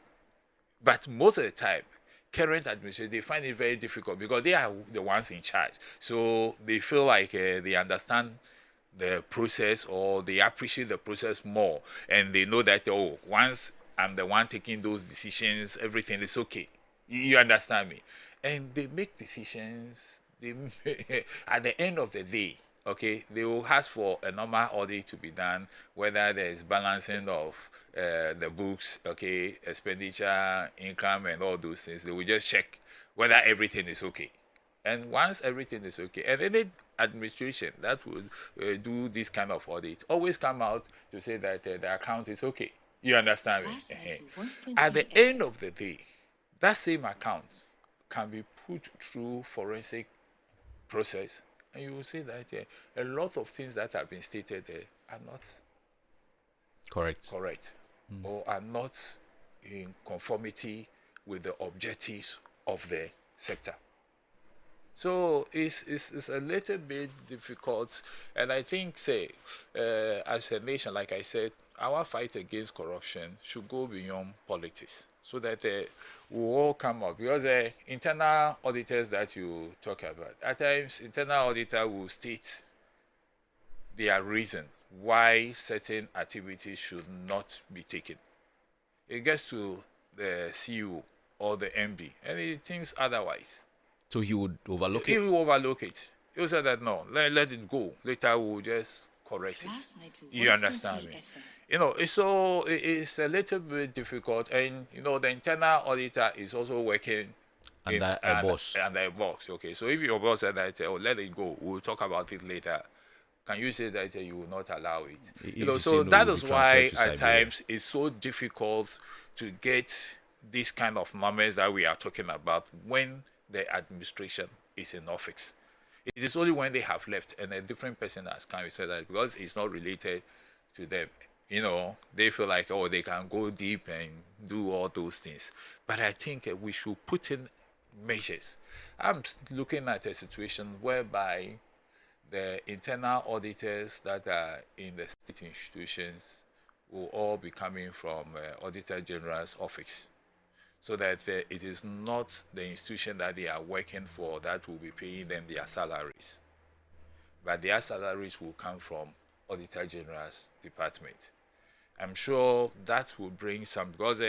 But most of the time, current administration, they find it very difficult because they are the ones in charge. So they feel like they understand the process, or they appreciate the process more. And they know that, once I'm the one taking those decisions, everything is okay. You understand me? And they make decisions. At the end of the day, okay, they will ask for a normal audit to be done, whether there is balancing of the books, okay, expenditure, income, and all those things. They will just check whether everything is okay. And once everything is okay, and any administration that would do this kind of audit always come out to say that the account is okay. You understand me? At the end of the day, that same account can be put through forensic process, and you will see that a lot of things that have been stated there are not correct, or are not in conformity with the objectives of the sector. So it's a little bit difficult, and I think, as a nation, like I said, our fight against corruption should go beyond politics, so that we all come up. Because internal auditors that you talk about, at times internal auditor will state their reason why certain activities should not be taken. It gets to the CEO or the MD, and he thinks otherwise. So he would overlook it? He will overlook it. He will say that, no, let it go. Later we'll just correct it. You understand me? It's a little bit difficult. And, the internal auditor is also working under a boss. Under a boss, okay. So if your boss said that, let it go, we'll talk about it later. Can you say that you will not allow it? So that is why at times it's so difficult to get these kind of numbers that we are talking about when the administration is in office. It is only when they have left and a different person has come, said that because it's not related to them, they feel like, they can go deep and do all those things. But I think we should put in measures. I'm looking at a situation whereby the internal auditors that are in the state institutions will all be coming from Auditor General's office, so that it is not the institution that they are working for that will be paying them their salaries, but their salaries will come from Auditor General's department. I'm sure that will bring some, because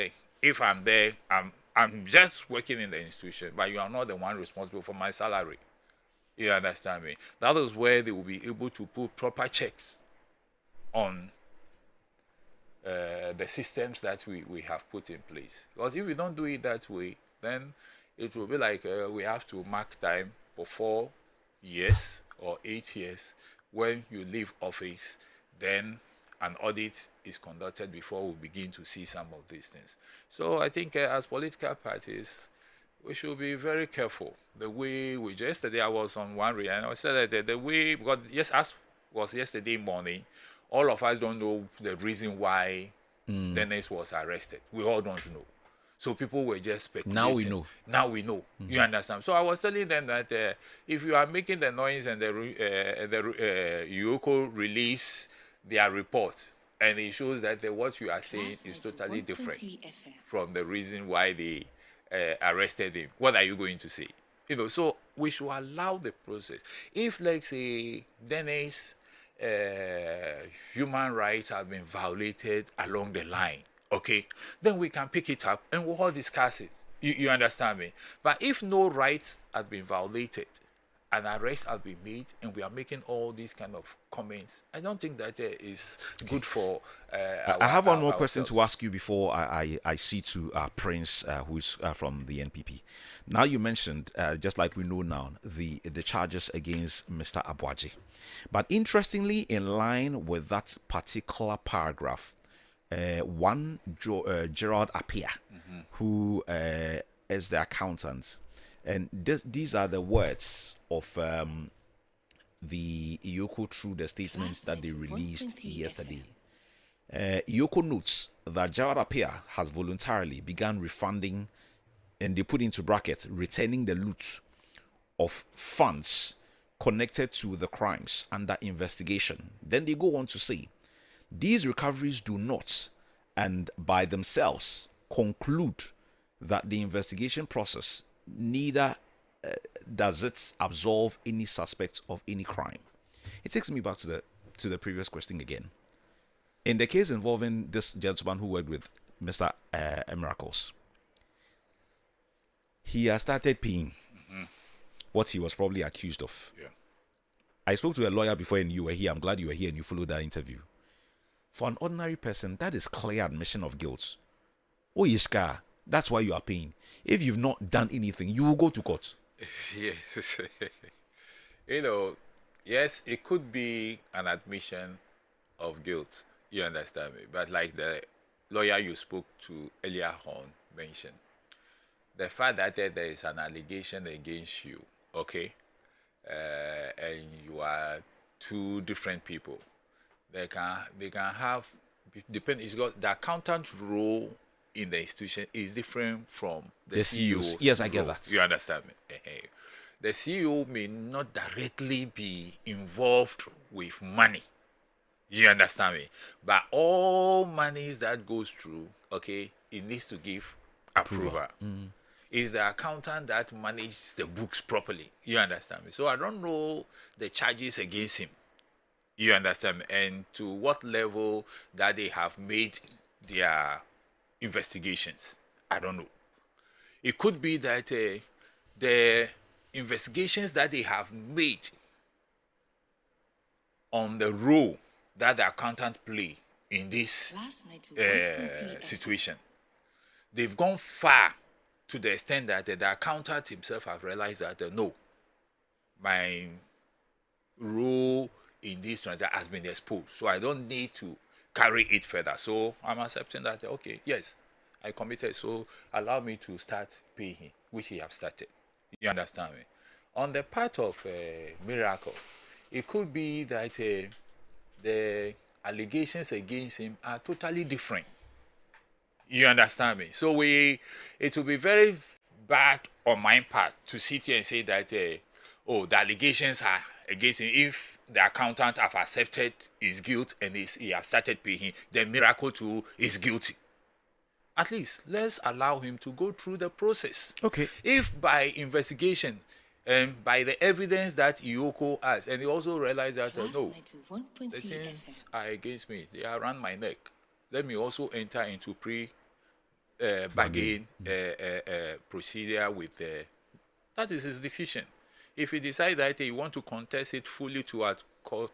if I'm there, I'm just working in the institution, but you are not the one responsible for my salary. You understand me? That is where they will be able to put proper checks on the systems that we have put in place. Because if we don't do it that way, then it will be like we have to mark time for 4 years or 8 years. When you leave office, then an audit is conducted before we begin to see some of these things. So I think as political parties, we should be very careful. The way we yesterday, I was on one and I said that the way, because yes, as was yesterday morning, all of us don't know the reason why Dennis was arrested. We all don't know. So people were just speculating. Now we know. Now we know. You understand? So I was telling them that if you are making the noise and the UOCO release their report, and it shows that what you are saying is totally different from the reason why they arrested him, what are you going to say? So we should allow the process. If, like, say, Dennis human rights have been violated along the line, okay, then we can pick it up and we'll all discuss it. You understand me? But if no rights have been violated, an arrest has been made, and we are making all these kind of comments, I don't think that is good for I have one more question to ask you before I see to Prince, who is from the NPP. Now you mentioned, just like we know now, the charges against Mr. Aboagye. But interestingly, in line with that particular paragraph, one Gerald Appiah, who is the accountant, and these are the words of the IOCO through the statements that they released yesterday. IOCO notes that Gerald Appiah has voluntarily begun refunding, and they put into brackets, returning the loot of funds connected to the crimes under investigation. Then they go on to say, these recoveries do not, and by themselves, conclude that the investigation process neither does it absolve any suspects of any crime. It takes me back to the previous question again. In the case involving this gentleman who worked with Mr. Miracles, he has started paying what he was probably accused of. Yeah. I spoke to a lawyer before, and you were here. I'm glad you were here and you followed that interview. For an ordinary person, that is clear admission of guilt. Oh, Yishka, that's why you are paying. If you've not done anything, you will go to court. Yes. Yes, it could be an admission of guilt. You understand me? But like the lawyer you spoke to earlier on mentioned, the fact that there is an allegation against you, okay, and you are two different people, they can have, depend. It's got the accountant role in the institution is different from the CEO. Yes, I get that. You understand me? The CEO may not directly be involved with money. You understand me? But all monies that goes through, okay, it needs to give approval. Is the accountant that manages the books properly. You understand me? So I don't know the charges against him. You understand me? And to what level that they have made their investigations. I don't know. It could be that the investigations that they have made on the role that the accountant play in this situation, they've gone far to the extent that the accountant himself have realized that no, my role in this transaction has been exposed, so I don't need to carry it further. So I'm accepting that, okay, yes, I committed, so allow me to start paying, which he have started. You understand me? On the part of Miracle, it could be that the allegations against him are totally different. You understand me? So it will be very bad on my part to sit here and say that, oh, the allegations are against him. If the accountant have accepted his guilt and he has started paying, then Miracle too is guilty. At least let's allow him to go through the process. Okay. If by investigation and by the evidence that Iyoko has, and he also realized that no, the things are against me, they are around my neck. Let me also enter into bargain procedure with that is his decision. If he decides that he want to contest it fully to a court,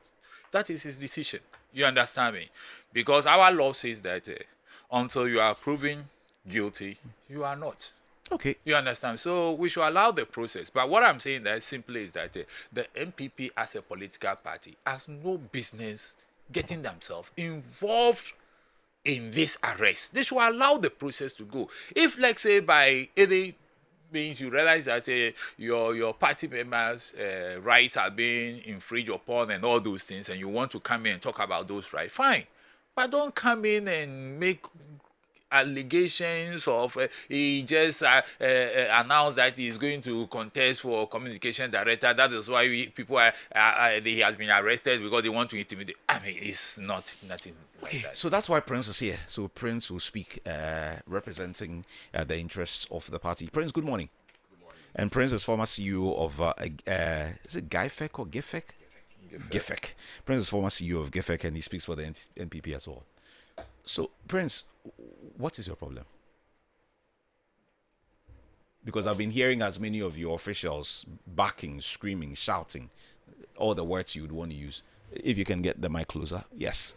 that is his decision. You understand me? Because our law says that until you are proven guilty, you are not. Okay. You understand? So we should allow the process. But what I'm saying that simply is that the MPP as a political party has no business getting themselves involved in this arrest. They should allow the process to go. If, like say, by any means you realize that your party members' rights are being infringed upon and all those things, and you want to come in and talk about those rights, fine. But don't come in and make allegations of he just announced that he's going to contest for communication director. That is why people he has been arrested because they want to intimidate. I mean, it's nothing Okay, like that. so that's why Prince is here. So Prince will speak representing the interests of the party. Prince, good morning. Good morning. And Prince is former CEO of, is it GIFEC or GIFEC? GIFEC. Prince is former CEO of GIFEC and he speaks for the NPP as well. So, Prince, what is your problem? Because I've been hearing as many of your officials barking, screaming, shouting, all the words you would want to use. If you can get the mic closer. Yes.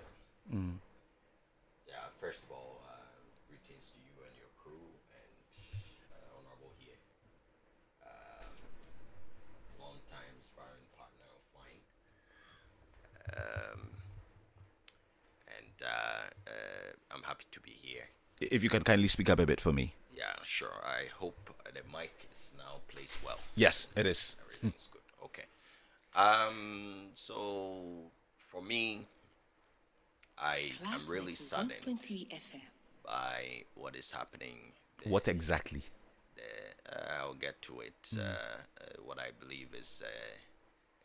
Yeah, first of all, greetings to you and your crew and Honorable here. Long-time sparring partner of mine. I'm happy to be here. If you can kindly speak up a bit for me. Yeah, sure. I hope the mic is now placed well. Yes, it is. Everything's good. Okay. So for me, I am really saddened by what is happening. What exactly? I'll get to it. What I believe is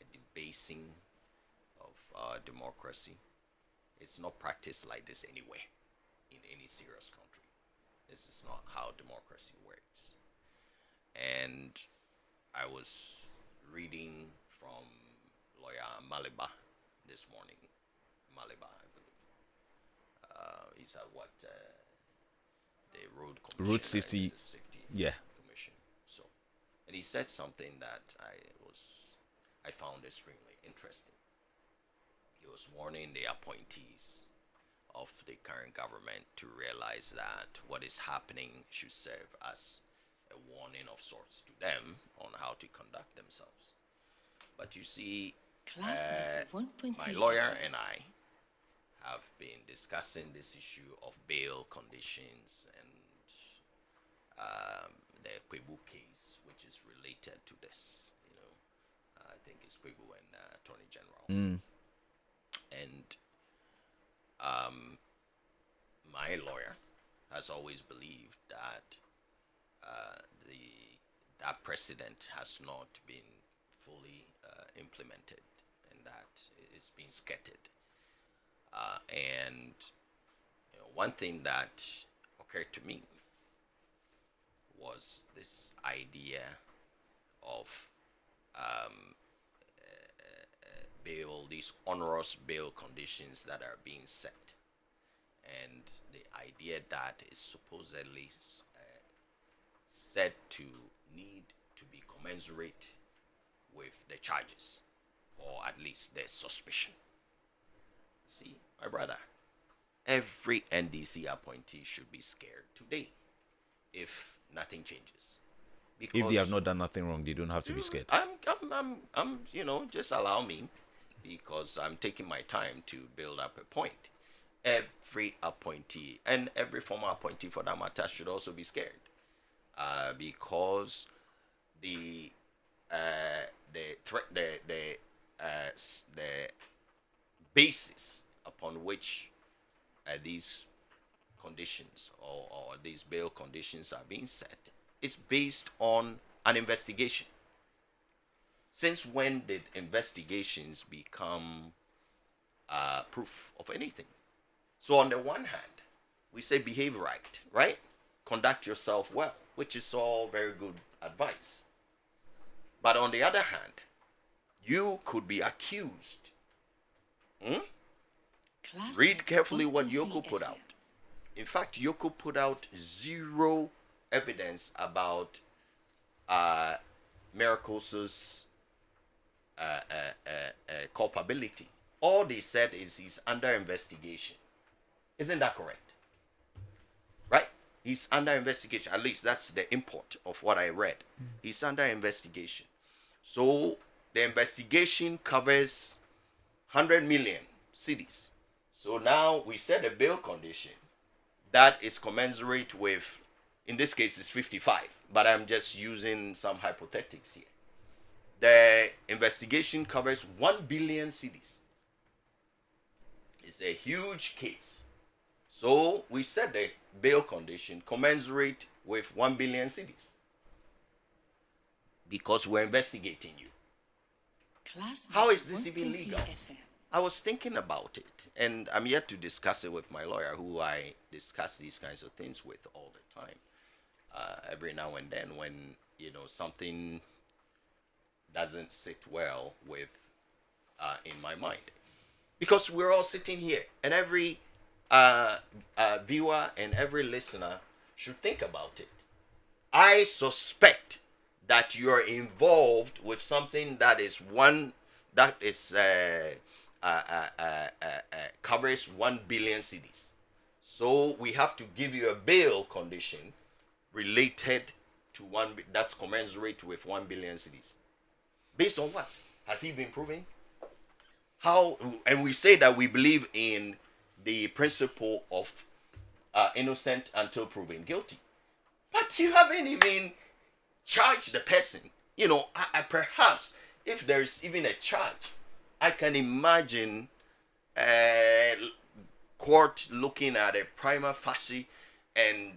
a debasing of our democracy. It's not practiced like this anywhere in any serious country. This is not how democracy works. And I was reading from lawyer Maliba this morning. Maliba, I believe. He's at what? The road commission. Road safety. Yeah. Commission. So, and he said something that I found extremely interesting. He was warning the appointees of the current government to realize that what is happening should serve as a warning of sorts to them on how to conduct themselves. But you see, my lawyer and I have been discussing this issue of bail conditions and the Kwebu case, which is related to this. You know, I think it's Kwebu and Attorney General. And my lawyer has always believed that that precedent has not been fully implemented and that it's been scattered. And you know, one thing that occurred to me was this idea of bail, these onerous bail conditions that are being set, and the idea that is supposedly said to need to be commensurate with the charges, or at least the suspicion. See, my brother, every NDC appointee should be scared today if nothing changes. Because if they have not done nothing wrong, they don't have to be scared. I'm you know, just allow me, because I'm taking my time to build up a point. Every appointee and every former appointee for that matter should also be scared, because the basis upon which these conditions or these bail conditions are being set is based on an investigation. Since when did investigations become proof of anything? So on the one hand, we say behave right? Conduct yourself well, which is all very good advice. But on the other hand, you could be accused. Read carefully what Yoko put out. In fact, Yoko put out zero evidence about Miracles' culpability. All they said is he's under investigation. Isn't that correct? Right? He's under investigation. At least that's the import of what I read. He's under investigation. So the investigation covers 100 million cities. So now we set a bail condition that is commensurate with, in this case, it's 55, but I'm just using some hypothetics here. The investigation covers 1 billion cities. It's a huge case. So we set the bail condition commensurate with 1 billion cities because we're investigating you. How is this even legal? I was thinking about it, and I'm yet to discuss it with my lawyer, who I discuss these kinds of things with all the time. Every now and then, when something doesn't sit well with in my mind, because we're all sitting here, and every viewer and every listener should think about it. I suspect that you're involved with something that covers 1 billion cities. So we have to give you a bail condition related to that's commensurate with 1 billion cities. Based on what? Has he been proven? How? And we say that we believe in the principle of innocent until proven guilty. But you haven't even charged the person. Perhaps if there's even a charge, I can imagine court looking at a prima facie and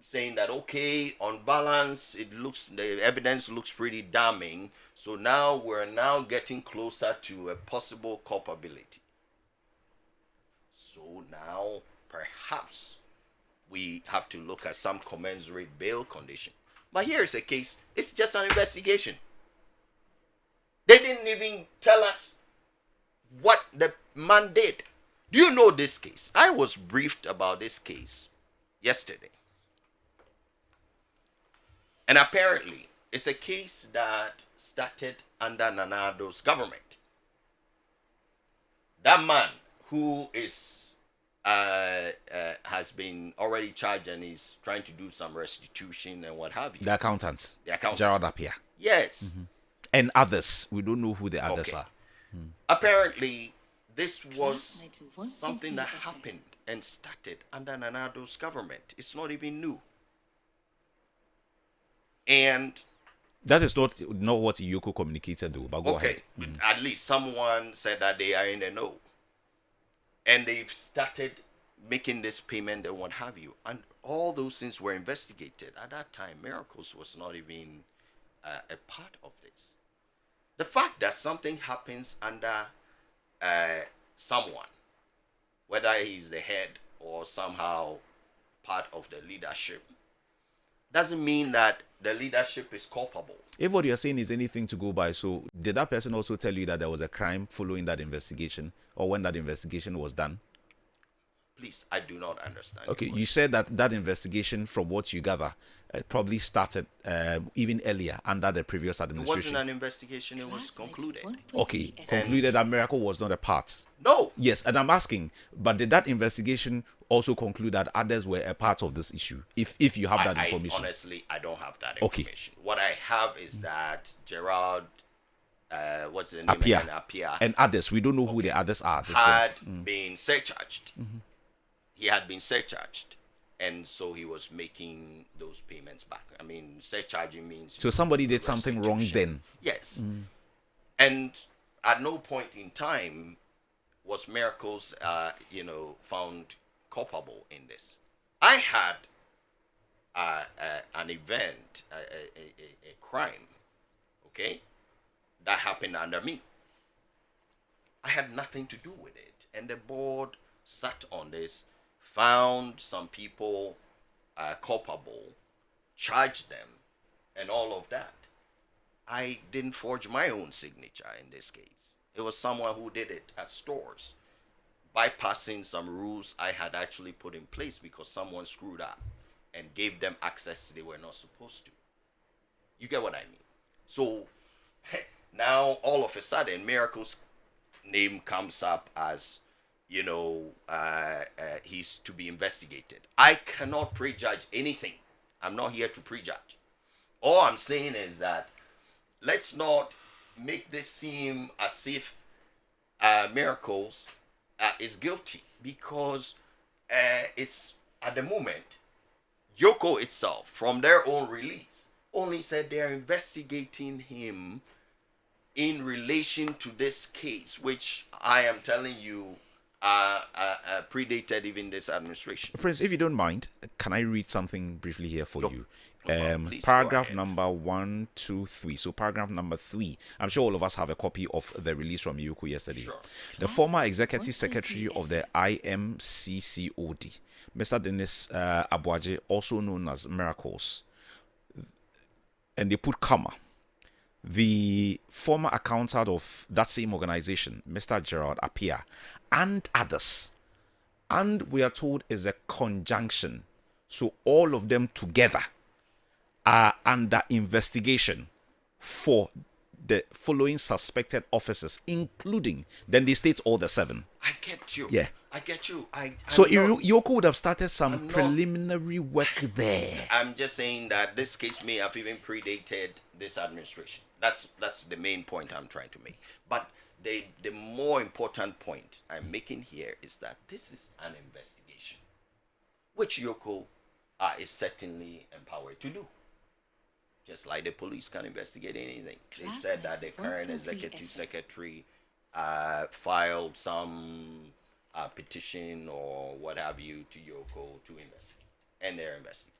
saying that, okay, on balance, the evidence looks pretty damning. So now we're getting closer to a possible culpability. So now perhaps we have to look at some commensurate bail condition. But here's a case, it's just an investigation. They didn't even tell us what the man did. Do you know this case? I was briefed about this case yesterday. And apparently, it's a case that started under Nana Addo's government. That man who has been already charged and is trying to do some restitution and what have you. The accountants. The accountant. Gerald Appiah. Yes. Mm-hmm. And others. We don't know who the others are. Apparently, this was something that happened and started under Nana Addo's government. It's not even new. And that is not what Yoko communicated though, but go ahead. At least someone said that they are in the know. And they've started making this payment and what have you. And all those things were investigated. At that time, Miracles was not even a part of this. The fact that something happens under someone, whether he's the head or somehow part of the leadership, doesn't mean that the leadership is culpable. If what you're saying is anything to go by, so did that person also tell you that there was a crime following that investigation or when that investigation was done? Please, I do not understand. Okay, you said that investigation, from what you gather, probably started even earlier under the previous administration. It wasn't an investigation, it was concluded. Okay, concluded that Miracle was not a part. No. Yes, and I'm asking, but did that investigation also conclude that others were a part of this issue? If you have that information. Honestly, I don't have that information. Okay. What I have is that Gerald, what's the name again? Appiah. And others, we don't know who the others are at this point. Been surcharged. He had been surcharged. And so he was making those payments back. I mean, surcharging means... So somebody did something wrong then? Yes. And at no point in time was Miracles, found culpable in this. I had an event, a crime, okay? that happened under me. I had nothing to do with it. And the board sat on this, found some people culpable, charged them, and all of that. I didn't forge my own signature in this case. It was someone who did it at stores, bypassing some rules I had actually put in place because someone screwed up and gave them access they were not supposed to. You get what I mean? So now all of a sudden, Miracles' name comes up as, he's to be investigated. I cannot prejudge anything. I'm not here to prejudge. All I'm saying is that let's not make this seem as if Miracles is guilty, because it's at the moment, Yoko itself, from their own release, only said they're investigating him in relation to this case, which I am telling you predated even this administration. Prince, if you don't mind, can I read something briefly here for you? Please, paragraph number 1, 2, 3. So paragraph number 3. I'm sure all of us have a copy of the release from Yoko yesterday. Sure. The former executive secretary of the IMCCOD, Mr. Dennis Aboagye, also known as Miracles, and they put comma. The former accountant of that same organization, Mr. Gerald Appiah, and others. And we are told is a conjunction. So all of them together are under investigation for the following suspected officers, including, then they state all the 7. I get you. Yeah. I get you. So Yoko would have started some preliminary work there. I'm just saying that this case may have even predated this administration. That's the main point I'm trying to make. But the more important point I'm making here is that this is an investigation, which Yoko is certainly empowered to do. Just like the police can investigate anything. They said that the current executive secretary filed some petition or what have you to Yoko to investigate, and they're investigating.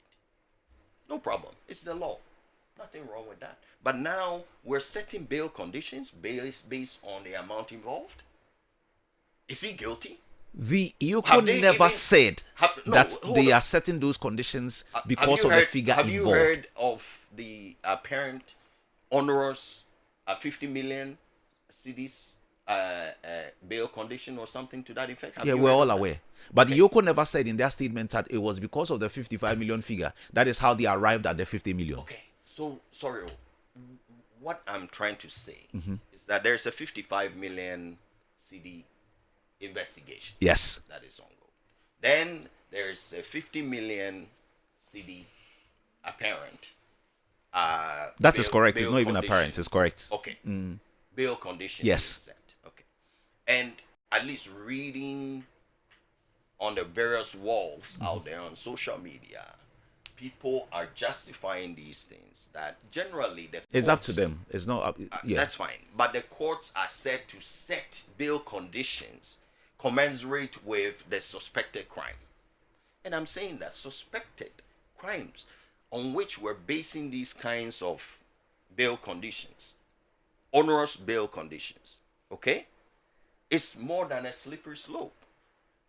No problem. It's the law. Nothing wrong with that. But now we're setting bail conditions based on the amount involved. Is he guilty? The Yoko never said that they are setting those conditions because of the figure involved. Have you heard of the apparent onerous 50 million cedis bail condition or something to that effect? Yeah, we're all aware. But Yoko never said in their statement that it was because of the 55 million figure. That is how they arrived at the 50 million. Okay. So, sorry, what I'm trying to say is that there's a 55 million CD investigation. Yes. That is ongoing. Then there's a 50 million CD apparent. That is correct. It's not even apparent. It's correct. Okay. Bail condition. Yes. Set. Okay. And at least reading on the various walls out there on social media, people are justifying these things that generally it's up to them. It's not up. Yeah. That's fine. But the courts are said to set bail conditions commensurate with the suspected crime. And I'm saying that suspected crimes on which we're basing these kinds of bail conditions, onerous bail conditions, okay, it's more than a slippery slope.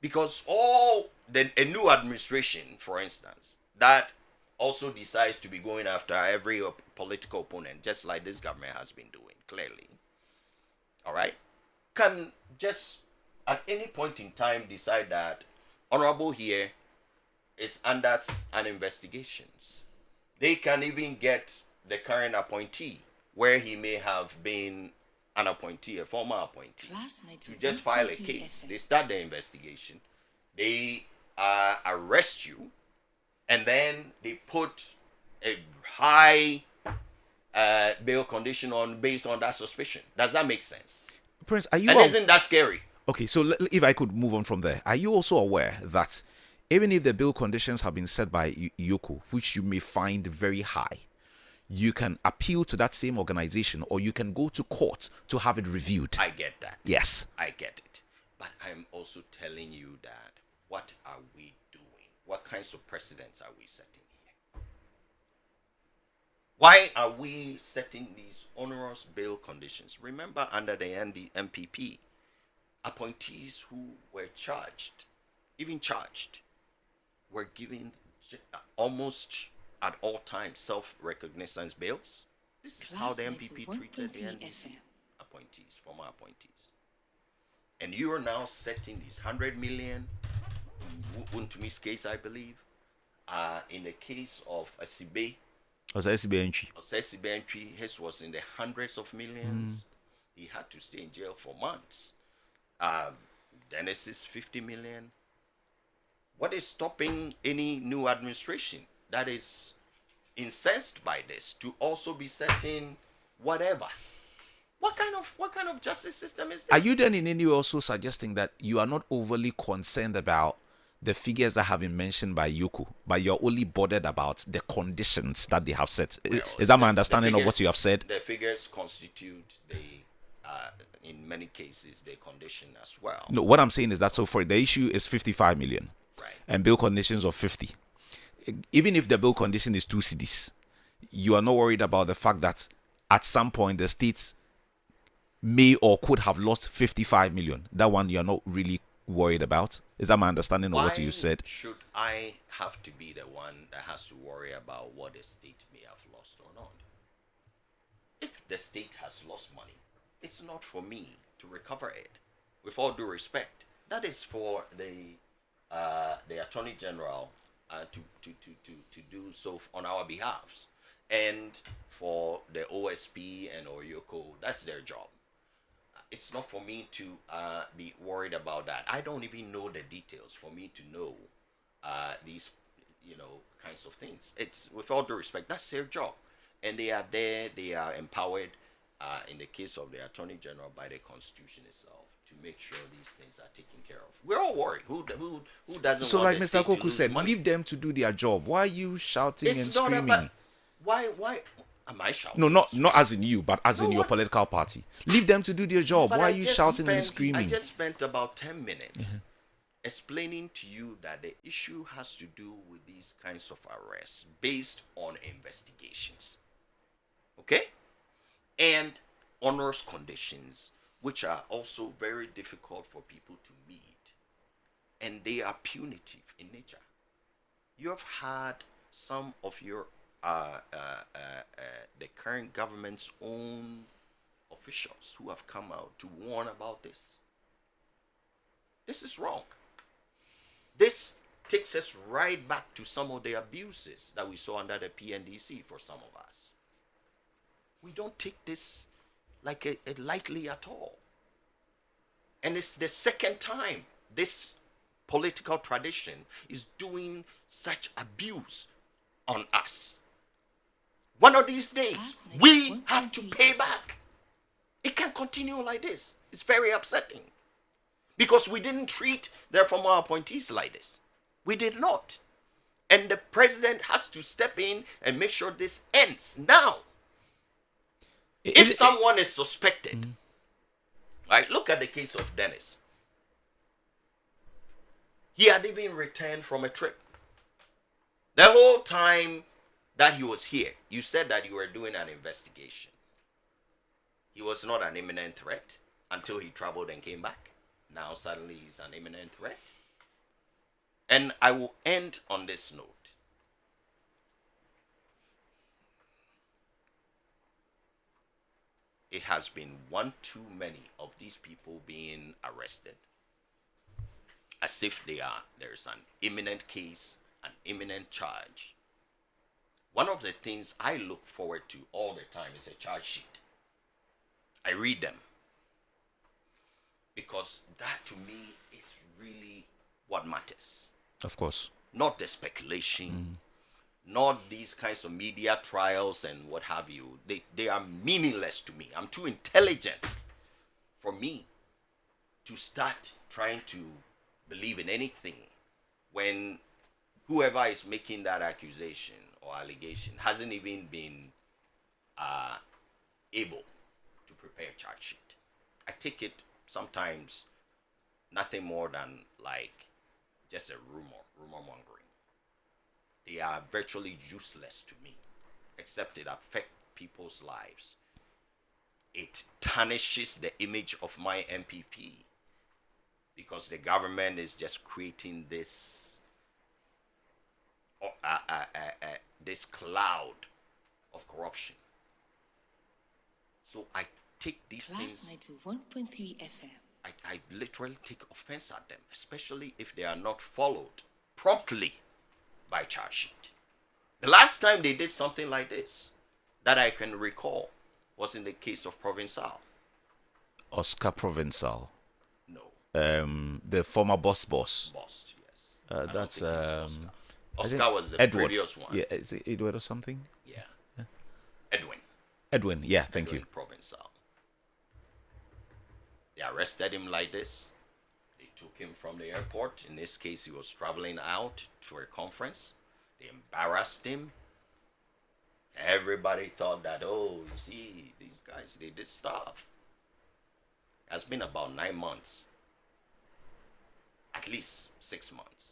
Because a new administration, for instance, that also decides to be going after every political opponent, just like this government has been doing, clearly, all right, can just at any point in time decide that honorable here is under an investigation. They can even get the current appointee, where he may have been an appointee, a former appointee, to just file a case. They start the investigation, they arrest you, and then they put a high bail condition on based on that suspicion. Does that make sense? Prince, are you? And isn't that scary? Okay, so if I could move on from there, are you also aware that even if the bail conditions have been set by Yoko, which you may find very high, you can appeal to that same organization, or you can go to court to have it reviewed? I get that. Yes. I get it. But I'm also telling you that what are we doing? What kinds of precedents are we setting here? Why are we setting these onerous bail conditions? Remember, under the MPP, appointees who were charged, even charged, were given almost at all times self-recognizance bails. This is how the MPP treated the NDC appointees, former appointees. And you are now setting these 100 million, in Wuntumi's case, I believe, in the case of Asibe, Osesibe, his was in the hundreds of millions. He had to stay in jail for months. Dennis is 50 million. What is stopping any new administration that is incensed by this to also be setting whatever? What kind of justice system is this? Are you then in any way also suggesting that you are not overly concerned about the figures that have been mentioned by Yuku, but you're only bothered about the conditions that they have set? Well, is that my understanding of what you have said? The figures constitute in many cases, the condition as well. No, what I'm saying is that, so for the issue is 55 million, right, and bill conditions of 50. Even if the bill condition is 2 cedis, you are not worried about the fact that at some point the states may or could have lost 55 million. That one you're not really worried about. Is that my understanding of what you said? Should I have to be the one that has to worry about what the state may have lost or not? If the state has lost money, it's not for me to recover it. With all due respect, that is for the Attorney General to do so on our behalf, and for the OSP and Oyoko, that's their job. It's not for me to be worried about that. I don't even know the details for me to know these, kinds of things. It's, with all due respect, that's their job, and they are there. They are empowered, in the case of the Attorney General, by the Constitution itself, to make sure these things are taken care of. We're all worried. Who doesn't? So, want like Mr. Koku said, money? leave them to do their job. Why are you shouting and Not screaming? about, why am I shouting? No, not as in you, but as in your political party. Leave them to do their job. Why are you shouting and screaming? I just spent about 10 minutes explaining to you that the issue has to do with these kinds of arrests based on investigations. Okay? And onerous conditions, which are also very difficult for people to meet. And they are punitive in nature. You have had some of your the current government's own officials who have come out to warn about this. This is wrong. This takes us right back to some of the abuses that we saw under the PNDC for some of us. We don't take this like a lightly at all. And it's the second time this political tradition is doing such abuse on us. One of these days, we have to pay back. It can't continue like this. It's very upsetting. Because we didn't treat their former appointees like this. We did not. And the president has to step in and make sure this ends now. If someone is suspected, right, look at the case of Dennis. He had even returned from a trip. The whole time that he was here, you said that you were doing an investigation. He was not an imminent threat until he traveled and came back. Now suddenly he's an imminent threat. And I will end on this note. It has been one too many of these people being arrested, as if there's an imminent case, an imminent charge. One of the things I look forward to all the time is a charge sheet. I read them, because that to me is really what matters. Of course. Not the speculation, not these kinds of media trials and what have you. They are meaningless to me. I'm too intelligent for me to start trying to believe in anything when whoever is making that accusation or allegation hasn't even been able to prepare a charge sheet. I take it sometimes nothing more than like just a rumor mongering. They are virtually useless to me. except it affect people's lives. It tarnishes the image of my MPP because the government is just creating this this cloud of corruption. So I take these Class things. 91.3 FM. I literally take offense at them, especially if they are not followed promptly by charge sheet. The last time they did something like this that I can recall was in the case of Provincial. Oscar Provincial. No. The former boss. Boss, yes. That's Oscar. I think Oscar was the Edward. previous one. Yeah, is it Edward or something? Yeah. Edwin. Edwin, yeah, thank Edwin you. Provincial. They arrested him like this. They took him from the airport. In this case, he was traveling out to a conference. They embarrassed him. Everybody thought that, oh, you see, these guys, they did stuff. It's been about 9 months. At least 6 months.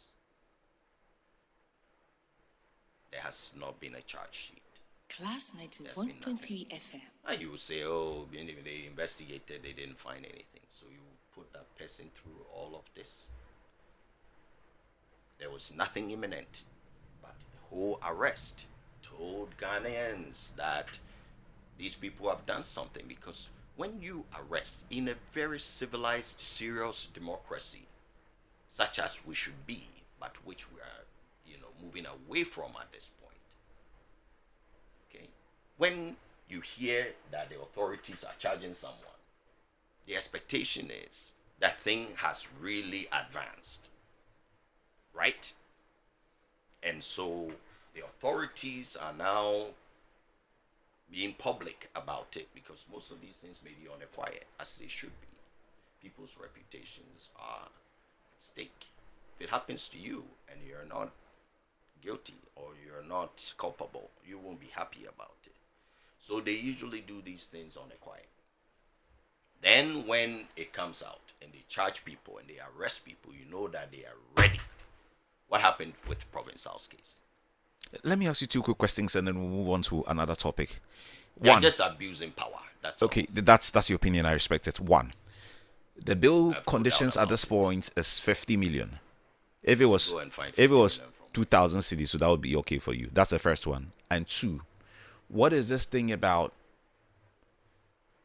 There has not been a charge sheet. Class 91.3 FM. And you will say, oh, they investigated, they didn't find anything. So you put that person through all of this. There was nothing imminent, but the whole arrest told Ghanaians that these people have done something, because when you arrest in a very civilized, serious democracy, such as we should be, but which we are, moving away from at this point, okay? When you hear that the authorities are charging someone, the expectation is that thing has really advanced, right? And so the authorities are now being public about it, because most of these things may be on the quiet, as they should be. People's reputations are at stake. If it happens to you and you're not guilty or you're not culpable, you won't be happy about it. So they usually do these things on the quiet. Then when it comes out and they charge people and they arrest people, you know that they are ready. What happened with Provincial's case? Let me ask you 2 quick questions and then we'll move on to another topic. They're One, just abusing power. That's okay. That's your opinion. I respect it. One, the bill conditions at this point is 50 million. If it was 2,000 cedis, so that would be okay for you. That's the first one. And 2, what is this thing about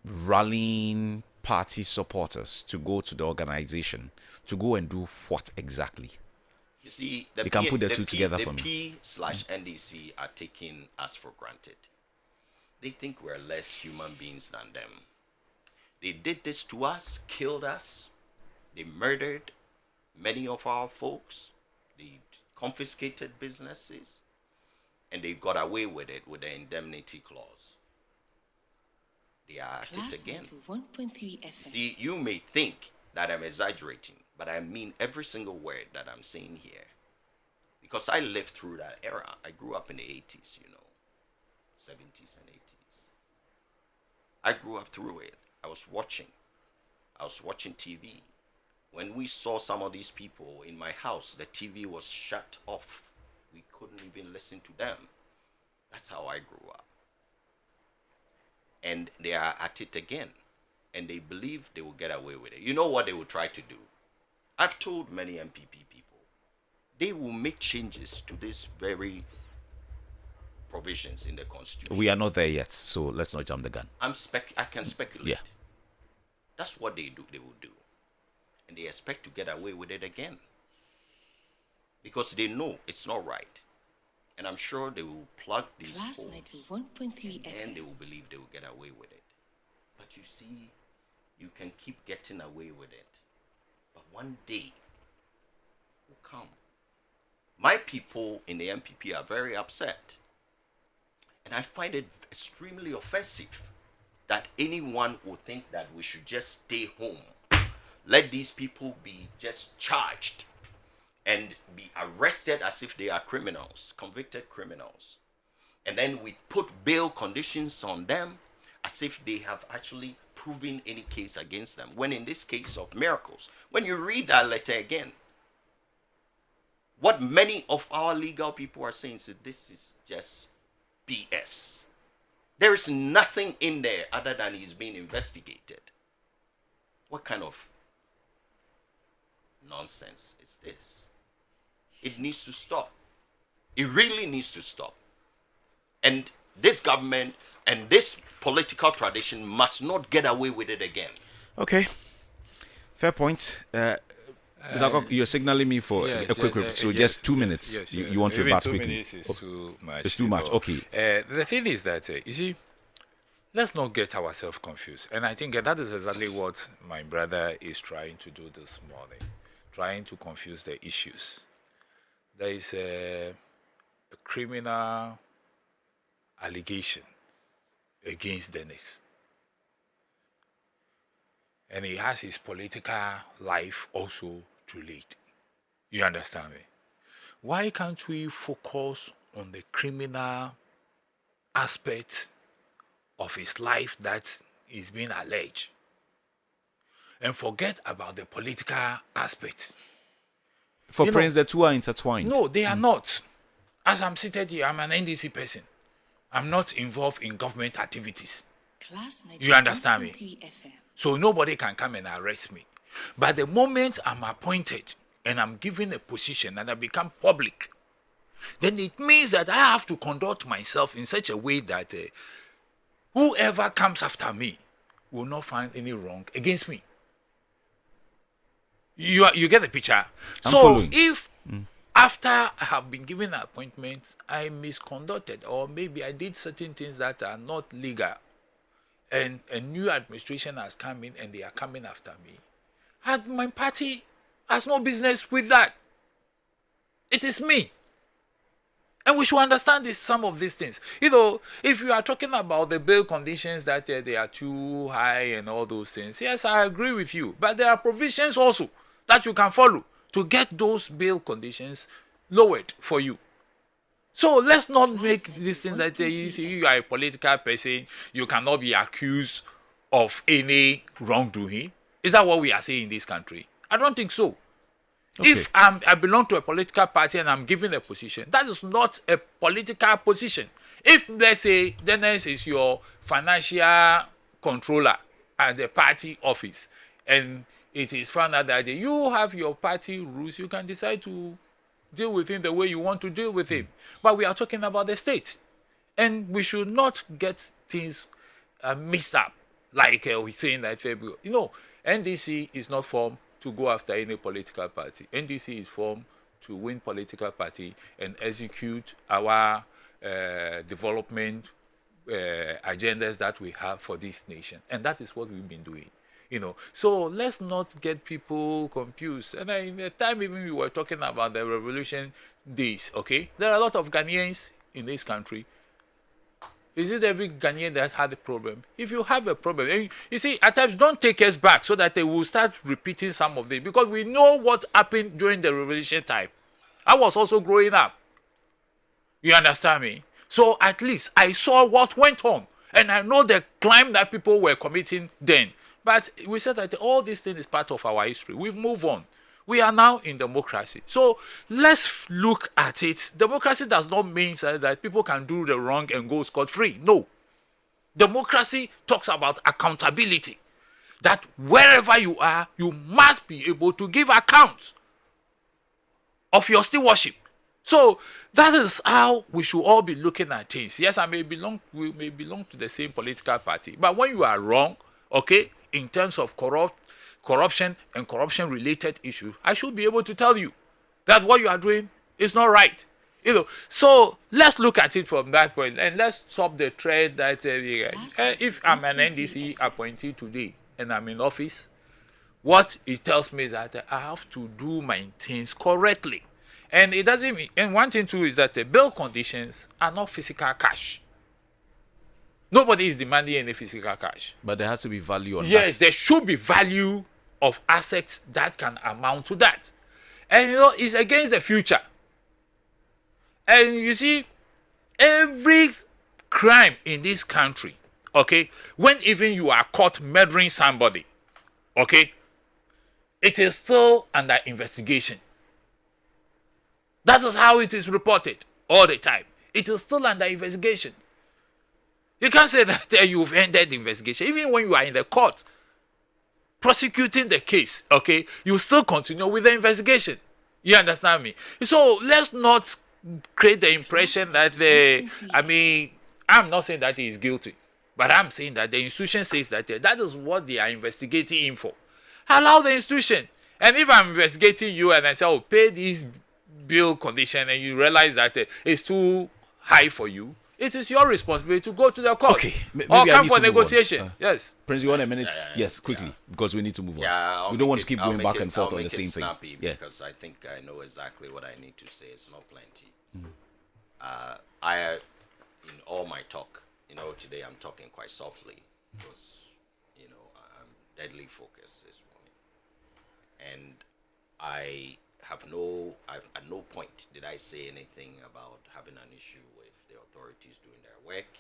rallying party supporters to go to the organization to go and do what exactly? You see, you can put the two together for me. The P/NDC are taking us for granted. They think we're less human beings than them. They did this to us, killed us. They murdered many of our folks. They confiscated businesses. And they got away with it with the indemnity clause. They are at it again. 1.3 FM. See, you may think that I'm exaggerating, but I mean every single word that I'm saying here. Because I lived through that era. I grew up in the 80s, 70s and 80s. I grew up through it. I was watching TV. When we saw some of these people in my house, the TV was shut off. We couldn't even listen to them. That's how I grew up. And they are at it again. And they believe they will get away with it. You know what they will try to do? I've told many MPP people, they will make changes to these very provisions in the Constitution. We are not there yet, so let's not jump the gun. I can speculate. Yeah. That's what they will do. And they expect to get away with it again. Because they know it's not right. And I'm sure they will plug these holes. 91.3 FM. And they will believe they will get away with it. But you see, you can keep getting away with it. But one day will come. My people in the MPP are very upset. And I find it extremely offensive that anyone would think that we should just stay home. Let these people be just charged and be arrested as if they are criminals, convicted criminals. And then we put bail conditions on them as if they have actually proven any case against them. When in this case of Miracles, when you read that letter again, what many of our legal people are saying is that this is just BS. There is nothing in there other than he's being investigated. What kind of nonsense is this? It needs to stop. It really needs to stop. And this government and this political tradition must not get away with it again. Okay. Fair point. You're signaling me for a quick, so just 2 minutes. Yes, you want to Maybe rebut 2 quickly? minutes is too much. It's too much. Okay. The thing is that, you see, let's not get ourselves confused. And I think that is exactly what my brother is trying to do this morning, trying to confuse the issues. There is a criminal allegation against Dennis. And he has his political life also to lead. You understand me? Why can't we focus on the criminal aspect of his life that is being alleged and forget about the political aspect? For Prince, the two are intertwined. No, they are not. As I'm seated here, I'm an NDC person. I'm not involved in government activities. You understand me? So nobody can come and arrest me. But the moment I'm appointed and I'm given a position and I become public, then it means that I have to conduct myself in such a way that whoever comes after me will not find any wrong against me. You get the picture? I'm so following. If after I have been given an appointment, I misconducted, or maybe I did certain things that are not legal, and a new administration has come in and they are coming after me, and my party has no business with that. It is me. And we should understand some of these things. You know, if you are talking about the bail conditions that they are too high and all those things, yes, I agree with you. But there are provisions also that you can follow to get those bail conditions lowered for you. So let's not make this thing that you are a political person, you cannot be accused of any wrongdoing. Is that what we are saying in this country? I don't think so. Okay. If I belong to a political party and I'm given a position, that is not a political position. If, let's say, Dennis is your financial controller at the party office, and it is found out that you have your party rules, you can decide to deal with him the way you want to deal with him. But we are talking about the state, and we should not get things mixed up, like we're saying that, you know, NDC is not formed to go after any political party. NDC is formed to win political party and execute our development agendas that we have for this nation. And that is what we've been doing. You know, so let's not get people confused. And in the time even we were talking about the revolution days, okay? There are a lot of Ghanaians in this country. Is it every Ghanaian that had a problem? If you have a problem, and you see, at times don't take us back so that they will start repeating some of it, because we know what happened during the revolution time. I was also growing up. You understand me? So at least I saw what went on, and I know the crime that people were committing then. But we said that all this thing is part of our history. We've moved on. We are now in democracy. So let's look at it. Democracy does not mean that people can do the wrong and go scot-free. No. Democracy talks about accountability. That wherever you are, you must be able to give account of your stewardship. So that is how we should all be looking at things. Yes, we may belong to the same political party. But when you are wrong, okay, in terms of corruption and corruption-related issues, I should be able to tell you that what you are doing is not right. You know, so let's look at it from that point, and let's stop the trend that if I'm an NDC appointee today and I'm in office, what it tells me is that I have to do my things correctly. And it doesn't mean, and one thing too is that the bail conditions are not physical cash. Nobody is demanding any physical cash. But there has to be value on that. Yes, there should be value of assets that can amount to that. And you know, it's against the future. And you see, every crime in this country, okay, when even you are caught murdering somebody, okay, it is still under investigation. That is how it is reported all the time. it is still under investigation. You can't say that you've ended the investigation. Even when you are in the court prosecuting the case, okay, you still continue with the investigation. You understand me? So let's not create the impression that I'm not saying that he is guilty, but I'm saying that the institution says that that is what they are investigating him for. Allow the institution. And if I'm investigating you and I say, pay this bill condition, and you realize that it's too high for you, it is your responsibility to go to the court. Okay, or come for negotiation. Yes. Prince, you want a minute? Yes, quickly, because we need to move on. We don't want to keep going back and forth on the same thing. Because I think I know exactly what I need to say. It's not plenty. I, in all my talk, today I'm talking quite softly because, I'm deadly focused this morning. And at no point did I say anything about having an issue with the authorities doing their work.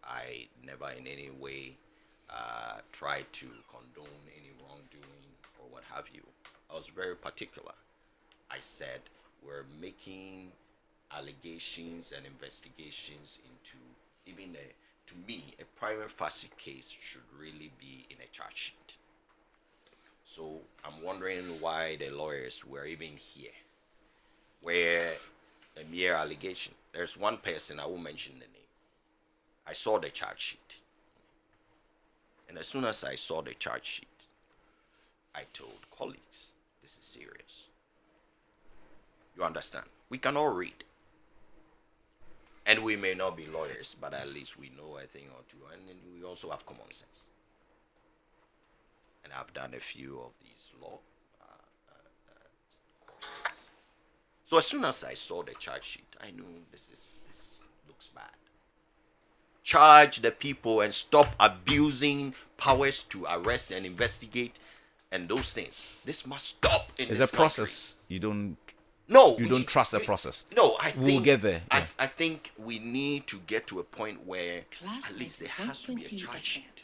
I never in any way tried to condone any wrongdoing or what have you. I was very particular. I said we're making allegations and investigations into even to me, a prima facie case should really be in a charge sheet. So I'm wondering why the lawyers were even here, where a mere allegation. There's one person, I won't mention the name. I saw the charge sheet. And as soon as I saw the charge sheet, I told colleagues, this is serious. You understand? We can all read. And we may not be lawyers, but at least we know a thing or two. And we also have common sense. And I've done a few of these law courses. So as soon as I saw the charge sheet, I knew this looks bad. Charge the people and stop abusing powers to arrest and investigate and those things. This must stop in It's this a process. country. You don't trust the process. No, we'll get there. I think we need to get to a point where at least there has to be a charge sheet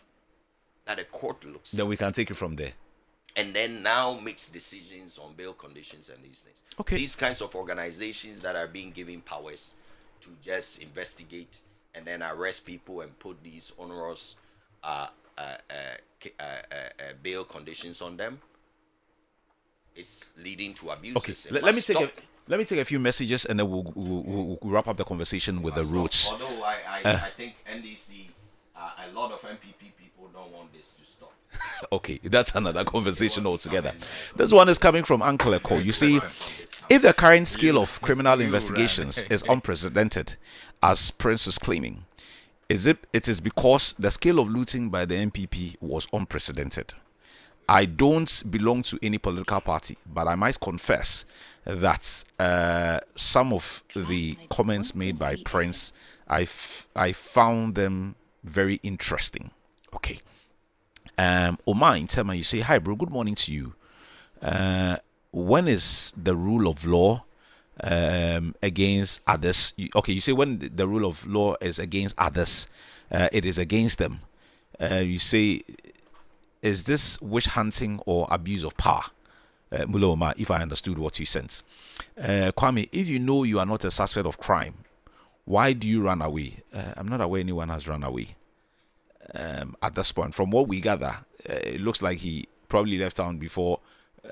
that a court looks Then we can take it from there. and then now makes decisions on bail conditions and these things. Okay. These kinds of organizations that are being given powers to just investigate and then arrest people and put these onerous bail conditions on them, it's leading to abuses. Okay, let me take a few messages and then we'll wrap up the conversation with the roots. Although I think NDC, a lot of MPP people don't want this to stop. Okay, that's another conversation altogether. This one is coming from Uncle Eko. You see, if the current scale of criminal investigations is unprecedented, as Prince is claiming, it is because the scale of looting by the MPP was unprecedented. I don't belong to any political party, but I might confess that some of the comments made by Prince, I found them very interesting. Okay. Omar in Tema, you say, hi bro, good morning to you. When is the rule of law against others? You say when the rule of law is against others, it is against them. You say, is this witch hunting or abuse of power? Mullah Omar, if I understood what you sent. Kwame, if you know you are not a suspect of crime, why do you run away? I'm not aware anyone has run away at this point. From what we gather, it looks like he probably left town before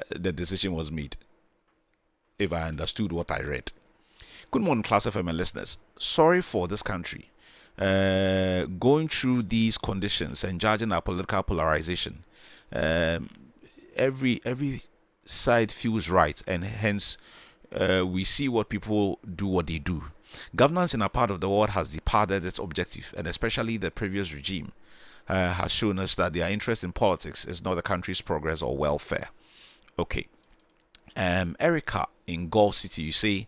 the decision was made, if I understood what I read. Good morning, Class FM listeners. Sorry for this country going through these conditions and judging our political polarization. Every side feels right, and hence we see what people do what they do. Governance in a part of the world has departed its objective, and especially the previous regime has shown us that their interest in politics is not the country's progress or welfare. Okay. Erica in Gulf City, you say,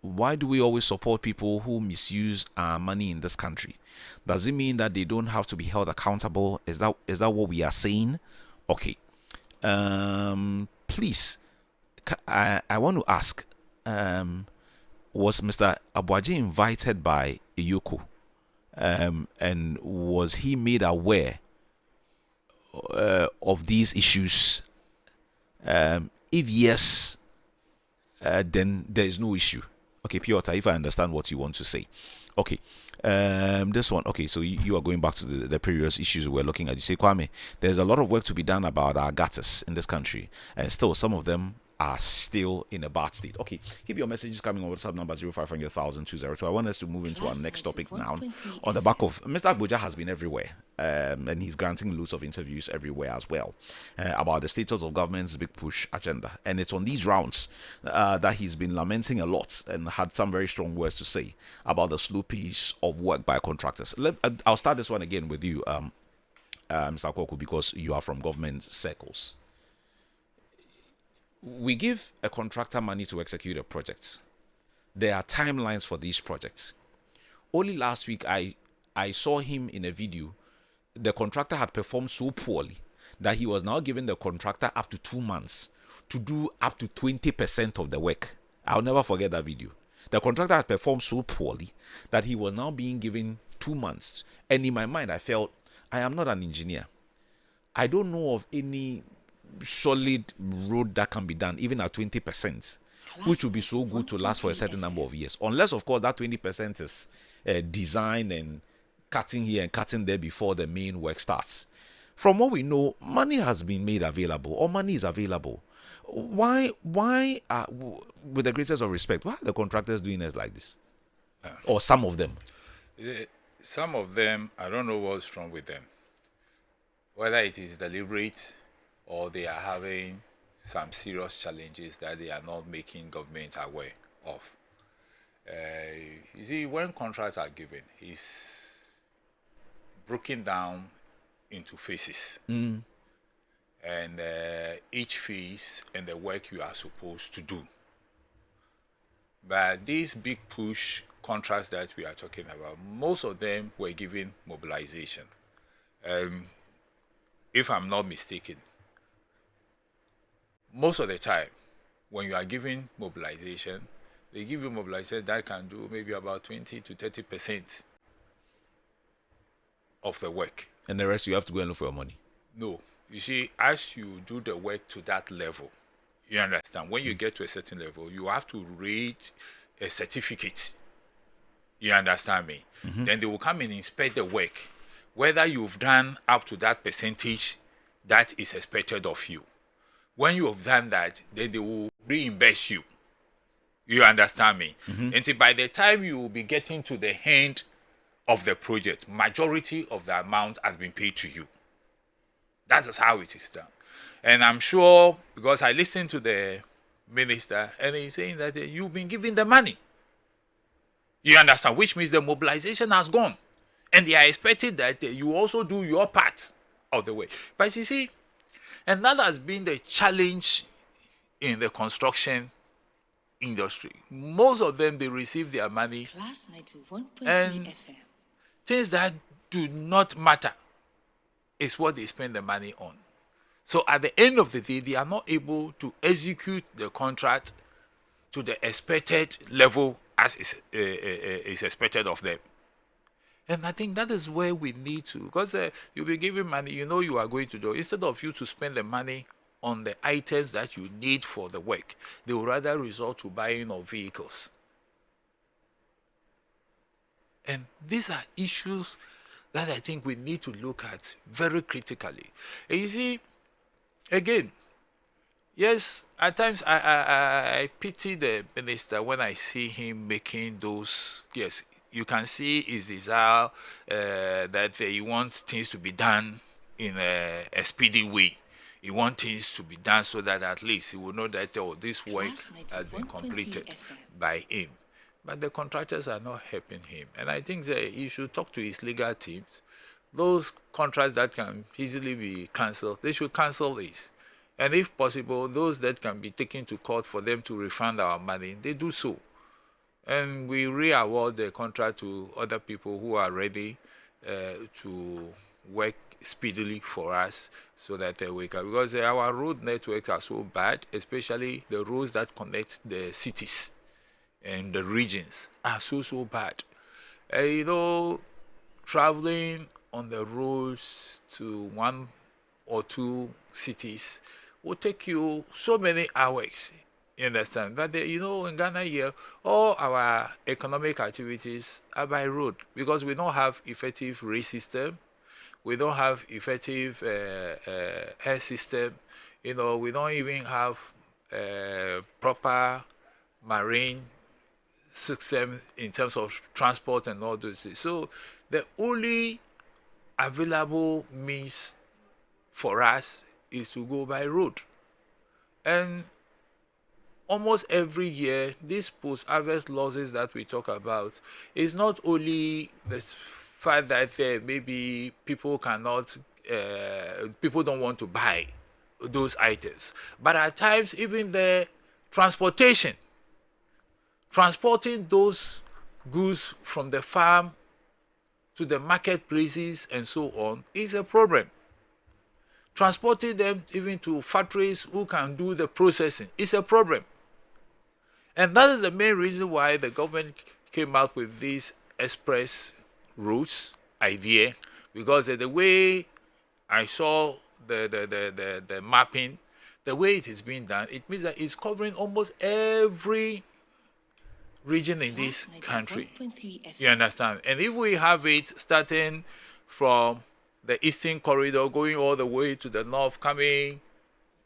why do we always support people who misuse our money in this country? Does it mean that they don't have to be held accountable? Is that what we are saying? Okay. Please, I want to ask, was Mr. Aboagye invited by Iyoko? And was he made aware of these issues? If yes, then there is no issue. Okay, Piotr, if I understand what you want to say. Okay. This one, okay, so you are going back to the previous issues we were looking at. You say, Kwame, there's a lot of work to be done about our gutters in this country, and still some of them are still in a bad state. Okay, keep your messages coming on WhatsApp number 0500 I want us to move into our next topic now. On the back of Mr. Abuja has been everywhere, and he's granting loads of interviews everywhere as well about the status of government's big push agenda. And it's on these rounds that he's been lamenting a lot and had some very strong words to say about the slow pace of work by contractors. I'll start this one again with you, Mr. Kwoku, because you are from government circles. We give a contractor money to execute a project. There are timelines for these projects. Only last week I saw him in a video. The contractor had performed so poorly that he was now giving the contractor up to 2 months to do up to 20% of the work. I'll never forget that video. The contractor had performed so poorly that he was now being given 2 months. And in my mind, I felt, I am not an engineer. I don't know of any solid road that can be done even at 20%, which would be so good to last for a certain number of years, unless of course that 20% is design and cutting here and cutting there before the main work starts. From what we know, money has been made available, or money is available. Why with the greatest of respect, why are the contractors doing us like this? Or some of them? Some of them, I don't know what's wrong with them, whether it is deliberate or they are having some serious challenges that they are not making government aware of. You see, when contracts are given, it's broken down into phases. And each phase and the work you are supposed to do. But these big push contracts that we are talking about, most of them were given mobilization. If I'm not mistaken, most of the time, when you are giving mobilization, they give you mobilization that can do maybe about 20 to 30% of the work. And the rest you have to go and look for your money. No. You see, as you do the work to that level, you understand, when you get to a certain level, you have to read a certificate. You understand me? Then they will come and inspect the work, whether you've done up to that percentage that is expected of you. When you have done that, then they will reimburse you. You understand me? And by the time you will be getting to the end of the project, majority of the amount has been paid to you. That is how it is done. And I'm sure, because I listened to the minister, and he's saying that you've been giving the money. You understand? Which means the mobilization has gone. And they are expecting that you also do your part of the way. But you see, and that has been the challenge in the construction industry. Most of them, they receive their money. Class 91.3 and FM. Things that do not matter is what they spend the money on. So at the end of the day, they are not able to execute the contract to the expected level as is expected of them. And I think that is where we need to, because you'll be giving money, you know you are going to do, instead of you to spend the money on the items that you need for the work, they will rather resort to buying of vehicles. And these are issues that I think we need to look at very critically. And you see, again, yes, at times I pity the minister when I see him making those, yes, you can see his desire that he wants things to be done in a speedy way. He wants things to be done so that at least he will know that this work has been completed by him. But the contractors are not helping him. And I think that he should talk to his legal teams. Those contracts that can easily be cancelled, they should cancel this. And if possible, those that can be taken to court for them to refund our money, they do so. And we re-award the contract to other people who are ready to work speedily for us so that we can, because our road networks are so bad, especially the roads that connect the cities and the regions are so bad. You know, traveling on the roads to 1 or 2 cities will take you so many hours You understand? But in Ghana here, all our economic activities are by road because we don't have effective rail system. We don't have effective air system. We don't even have proper marine system in terms of transport and all those things. So the only available means for us is to go by road. And almost every year, these post-harvest losses that we talk about is not only the fact that maybe people don't want to buy those items, but at times even the transporting those goods from the farm to the marketplaces and so on is a problem. Transporting them even to factories who can do the processing is a problem. And that is the main reason why the government came out with this express routes idea, because the way I saw the mapping, the way it is being done, it means that it's covering almost every region in this country. You understand? And if we have it starting from the eastern corridor going all the way to the north, coming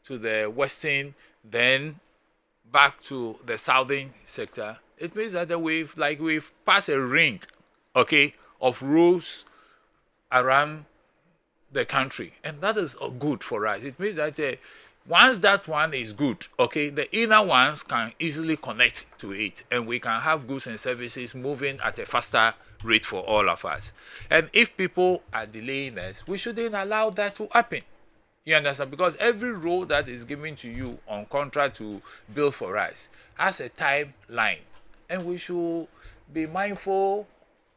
to the western, then back to the southern sector, it means that we've passed a ring, okay, of roads around the country, and that is good for us. It means that once that one is good, okay, the inner ones can easily connect to it, and we can have goods and services moving at a faster rate for all of us. And if people are delaying us, we shouldn't allow that to happen. You understand? Because every road that is given to you on contract to build for us has a timeline, and we should be mindful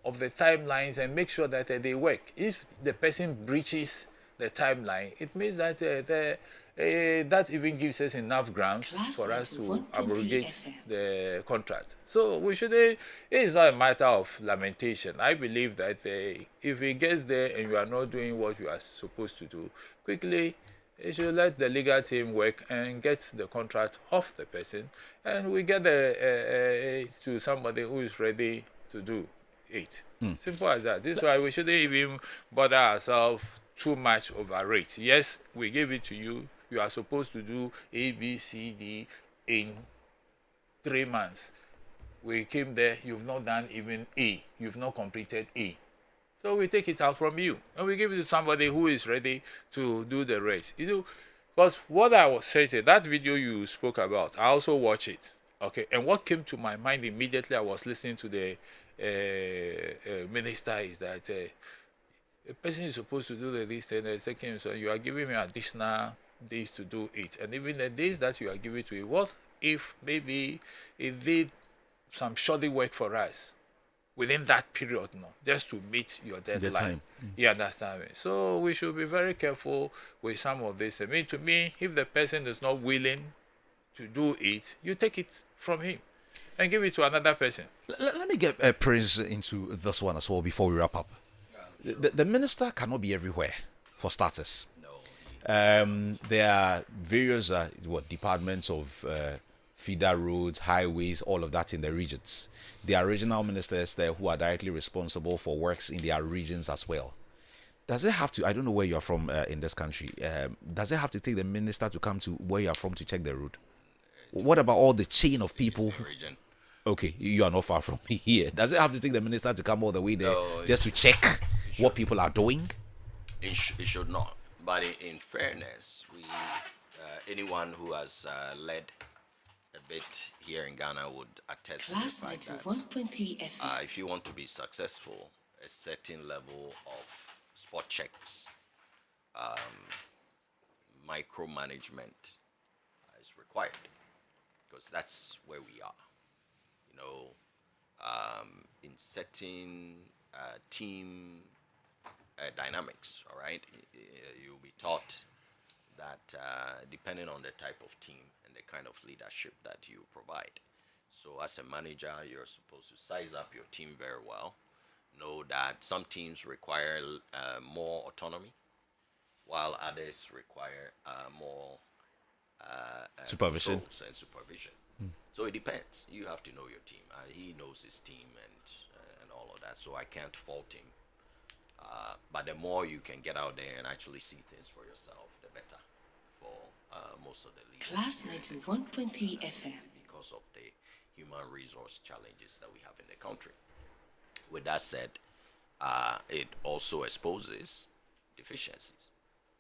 of the timelines and make sure that they work. If the person breaches the timeline, it means that that even gives us enough grounds for us to abrogate the contract. So we should. It is not a matter of lamentation. I believe that if it gets there and you are not doing what you are supposed to do, quickly you should let the legal team work and get the contract off the person, and we get to somebody who is ready to do it. Simple as that. This is why we shouldn't even bother ourselves too much over rates. Yes, we give it to you. You are supposed to do A, B, C, D in 3 months. We came there, you've not done even A. You've not completed A. So we take it out from you and we give it to somebody who is ready to do the rest. Because what I was saying, that video you spoke about, I also watch it. Okay, and what came to my mind immediately I was listening to the minister is that a person is supposed to do the list and the second, so you are giving me additional days to do it, and even the days that you are giving to it, what if maybe it did some shoddy work for us within that period now, just to meet your deadline? You understand me? So we should be very careful with some of this. I mean, to me, if the person is not willing to do it, you take it from him and give it to another person. Let me get Prince into this one as well before we wrap up. The minister cannot be everywhere, for starters. There are various departments of feeder roads, highways, all of that in the regions. There are regional ministers there who are directly responsible for works in their regions as well. Does it have to, I don't know where you are from in this country, does it have to take the minister to come to where you are from to check the road? What about all the chain of people? Okay, you are not far from me here. Does it have to take the minister to come all the way there just to check what people are doing? It should not. But in fairness, anyone who has led a bit here in Ghana would attest to the fact that if you want to be successful, a certain level of spot checks, micromanagement is required, because that's where we are. In setting team dynamics, all right, you'll be taught that depending on the type of team and the kind of leadership that you provide. So as a manager, you're supposed to size up your team very well. Know that some teams require more autonomy, while others require more supervision. And supervision. So it depends. You have to know your team. He knows his team and all of that. So I can't fault him. But the more you can get out there and actually see things for yourself, the better for most of the leaders. Class 91.3 FM. Because of the human resource challenges that we have in the country. With that said, it also exposes deficiencies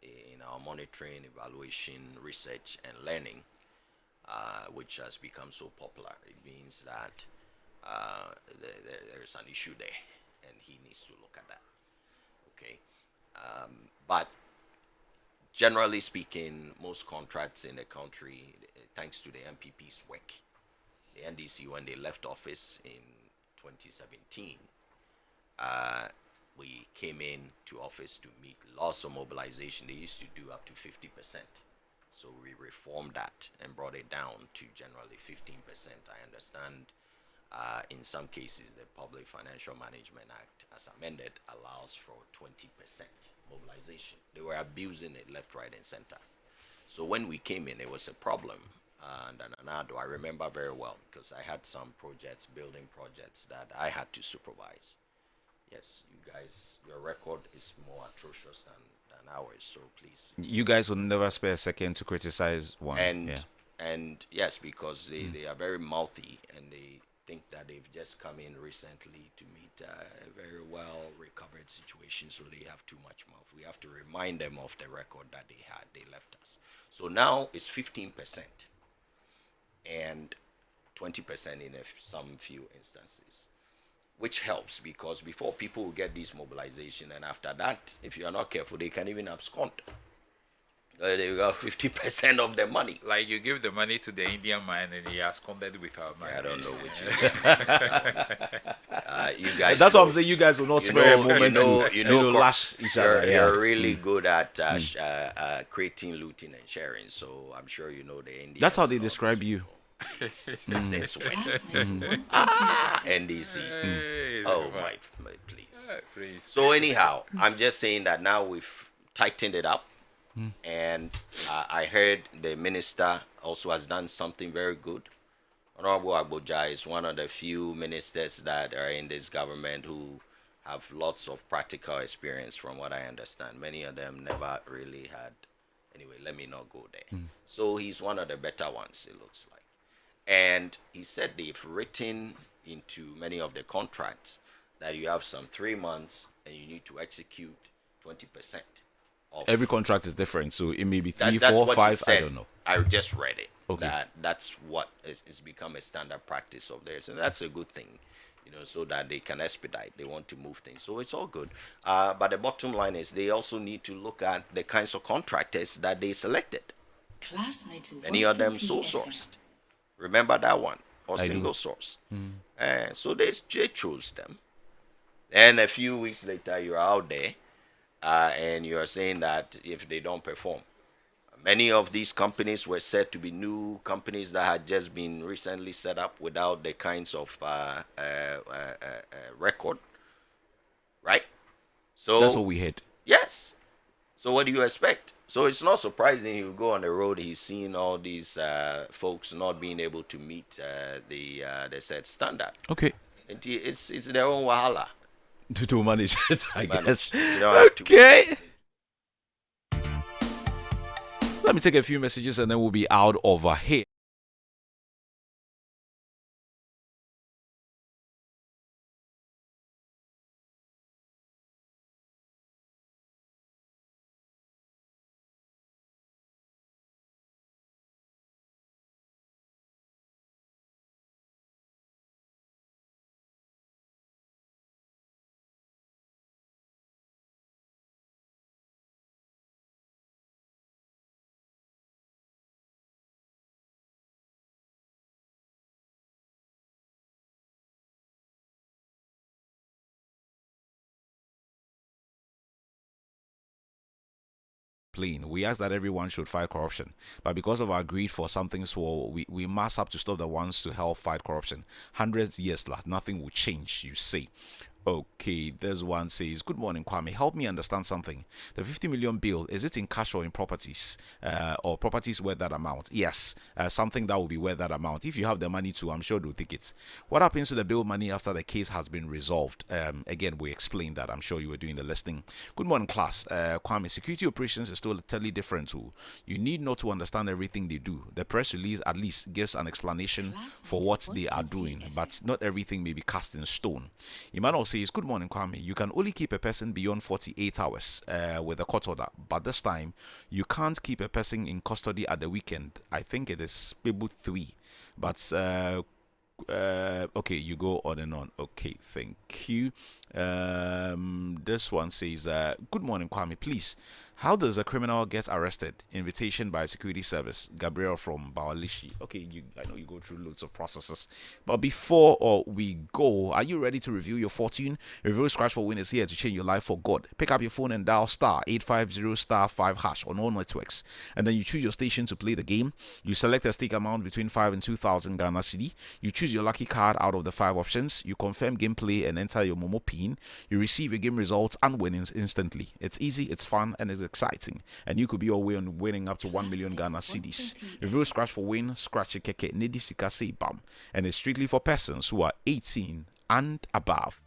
in our monitoring, evaluation, research, and learning, which has become so popular. It means that there's an issue there, and he needs to look at that. Okay, but generally speaking, most contracts in the country, thanks to the MPP's work, the NDC, when they left office in 2017, we came in to office to meet lots of mobilization. They used to do up to 50%. So we reformed that and brought it down to generally 15%. I understand in some cases the Public Financial Management Act, as amended, allows for 20% mobilization. They were abusing it left, right, and center. So when we came in, it was a problem. And I remember very well because I had some projects, building projects that I had to supervise. Yes, you guys, your record is more atrocious than ours, so please. You guys will never spare a second to criticize one. And yes, because they are very mouthy and they think that they've just come in recently to meet a very well recovered situation, so they have too much mouth. We have to remind them of the record that they had. They left us. So now it's 15% and 20% in some few instances, which helps because before people will get this mobilization, and after that, if you are not careful, they can even abscond. They got 50% of the money. Like you give the money to the Indian man and he absconded with our money. I don't know which. You guys. That's what I'm saying. You guys will not spare a moment to lash each other. You're really good at creating, looting, and sharing. So I'm sure you know the Indians. That's how they describe you. NDC. Oh my, please. So anyhow, I'm just saying that now we've tightened it up, and I heard the minister also has done something very good. Honorable Aboagye is one of the few ministers that are in this government who have lots of practical experience, from what I understand. Many of them never really had. Anyway, let me not go there. So he's one of the better ones, it looks like. And he said they've written into many of the contracts that you have some 3 months and you need to execute 20%. Every contract is different, so it may be 3, 4, 5. I don't know. I just read it. Okay. That's what is become a standard practice of theirs, and that's a good thing, so that they can expedite. They want to move things, so it's all good. But the bottom line is they also need to look at the kinds of contractors that they selected. Class 91. Many of them sole sourced. Remember that one, or single source. So they chose them. And a few weeks later, you're out there and you're saying that if they don't perform. Many of these companies were said to be new companies that had just been recently set up without the kinds of record, right? So that's what we had. Yes. So what do you expect? So it's not surprising you go on the road, he's seeing all these folks not being able to meet the set standard. Okay. It's their own wahala. To manage it, I guess. Okay. Let me take a few messages and then we'll be out over here. We ask that everyone should fight corruption, but because of our greed for something small, we must have to stop the ones to help fight corruption. 100 years later, nothing will change, you see. Okay, there's one says, "Good morning, Kwame. Help me understand something. The 50 million bill, is it in cash or in properties? Or properties worth that amount?" Yes, something that will be worth that amount. If you have the money to, I'm sure they'll take it. What happens to the bill money after the case has been resolved? Again, we explained that. I'm sure you were doing the listing. Good morning, class. Kwame, security operations is still totally different too. You need not to understand everything they do. The press release at least gives an explanation for what they are doing, but not everything may be cast in stone. Emmanuel says, "Good morning, Kwame. You can only keep a person beyond 48 hours with a court order, but this time you can't keep a person in custody at the weekend. I think it is maybe 3, but okay, you go on and on. Okay, thank you. This one says, "Good morning, Kwame. Please, how does a criminal get arrested? Invitation by security service." Gabriel from Bawalishi. Okay, I know you go through loads of processes, but before we go, are you ready to review your fortune? Review Scratch for Win is here to change your life for good. Pick up your phone and dial *850*5# on all networks, and then you choose your station to play the game. You select a stake amount between 5 and 2,000 Ghana cedi. You choose your lucky card out of the 5 options. You confirm gameplay and enter your Momo PIN. You receive your game results and winnings instantly. It's easy, it's fun, and it's exciting. And you could be your way on winning up to 1 million Ghana cedis. Review Scratch for Win, Scratch a Keke, Nedi Sika Say Bam. And it's strictly for persons who are 18 and above.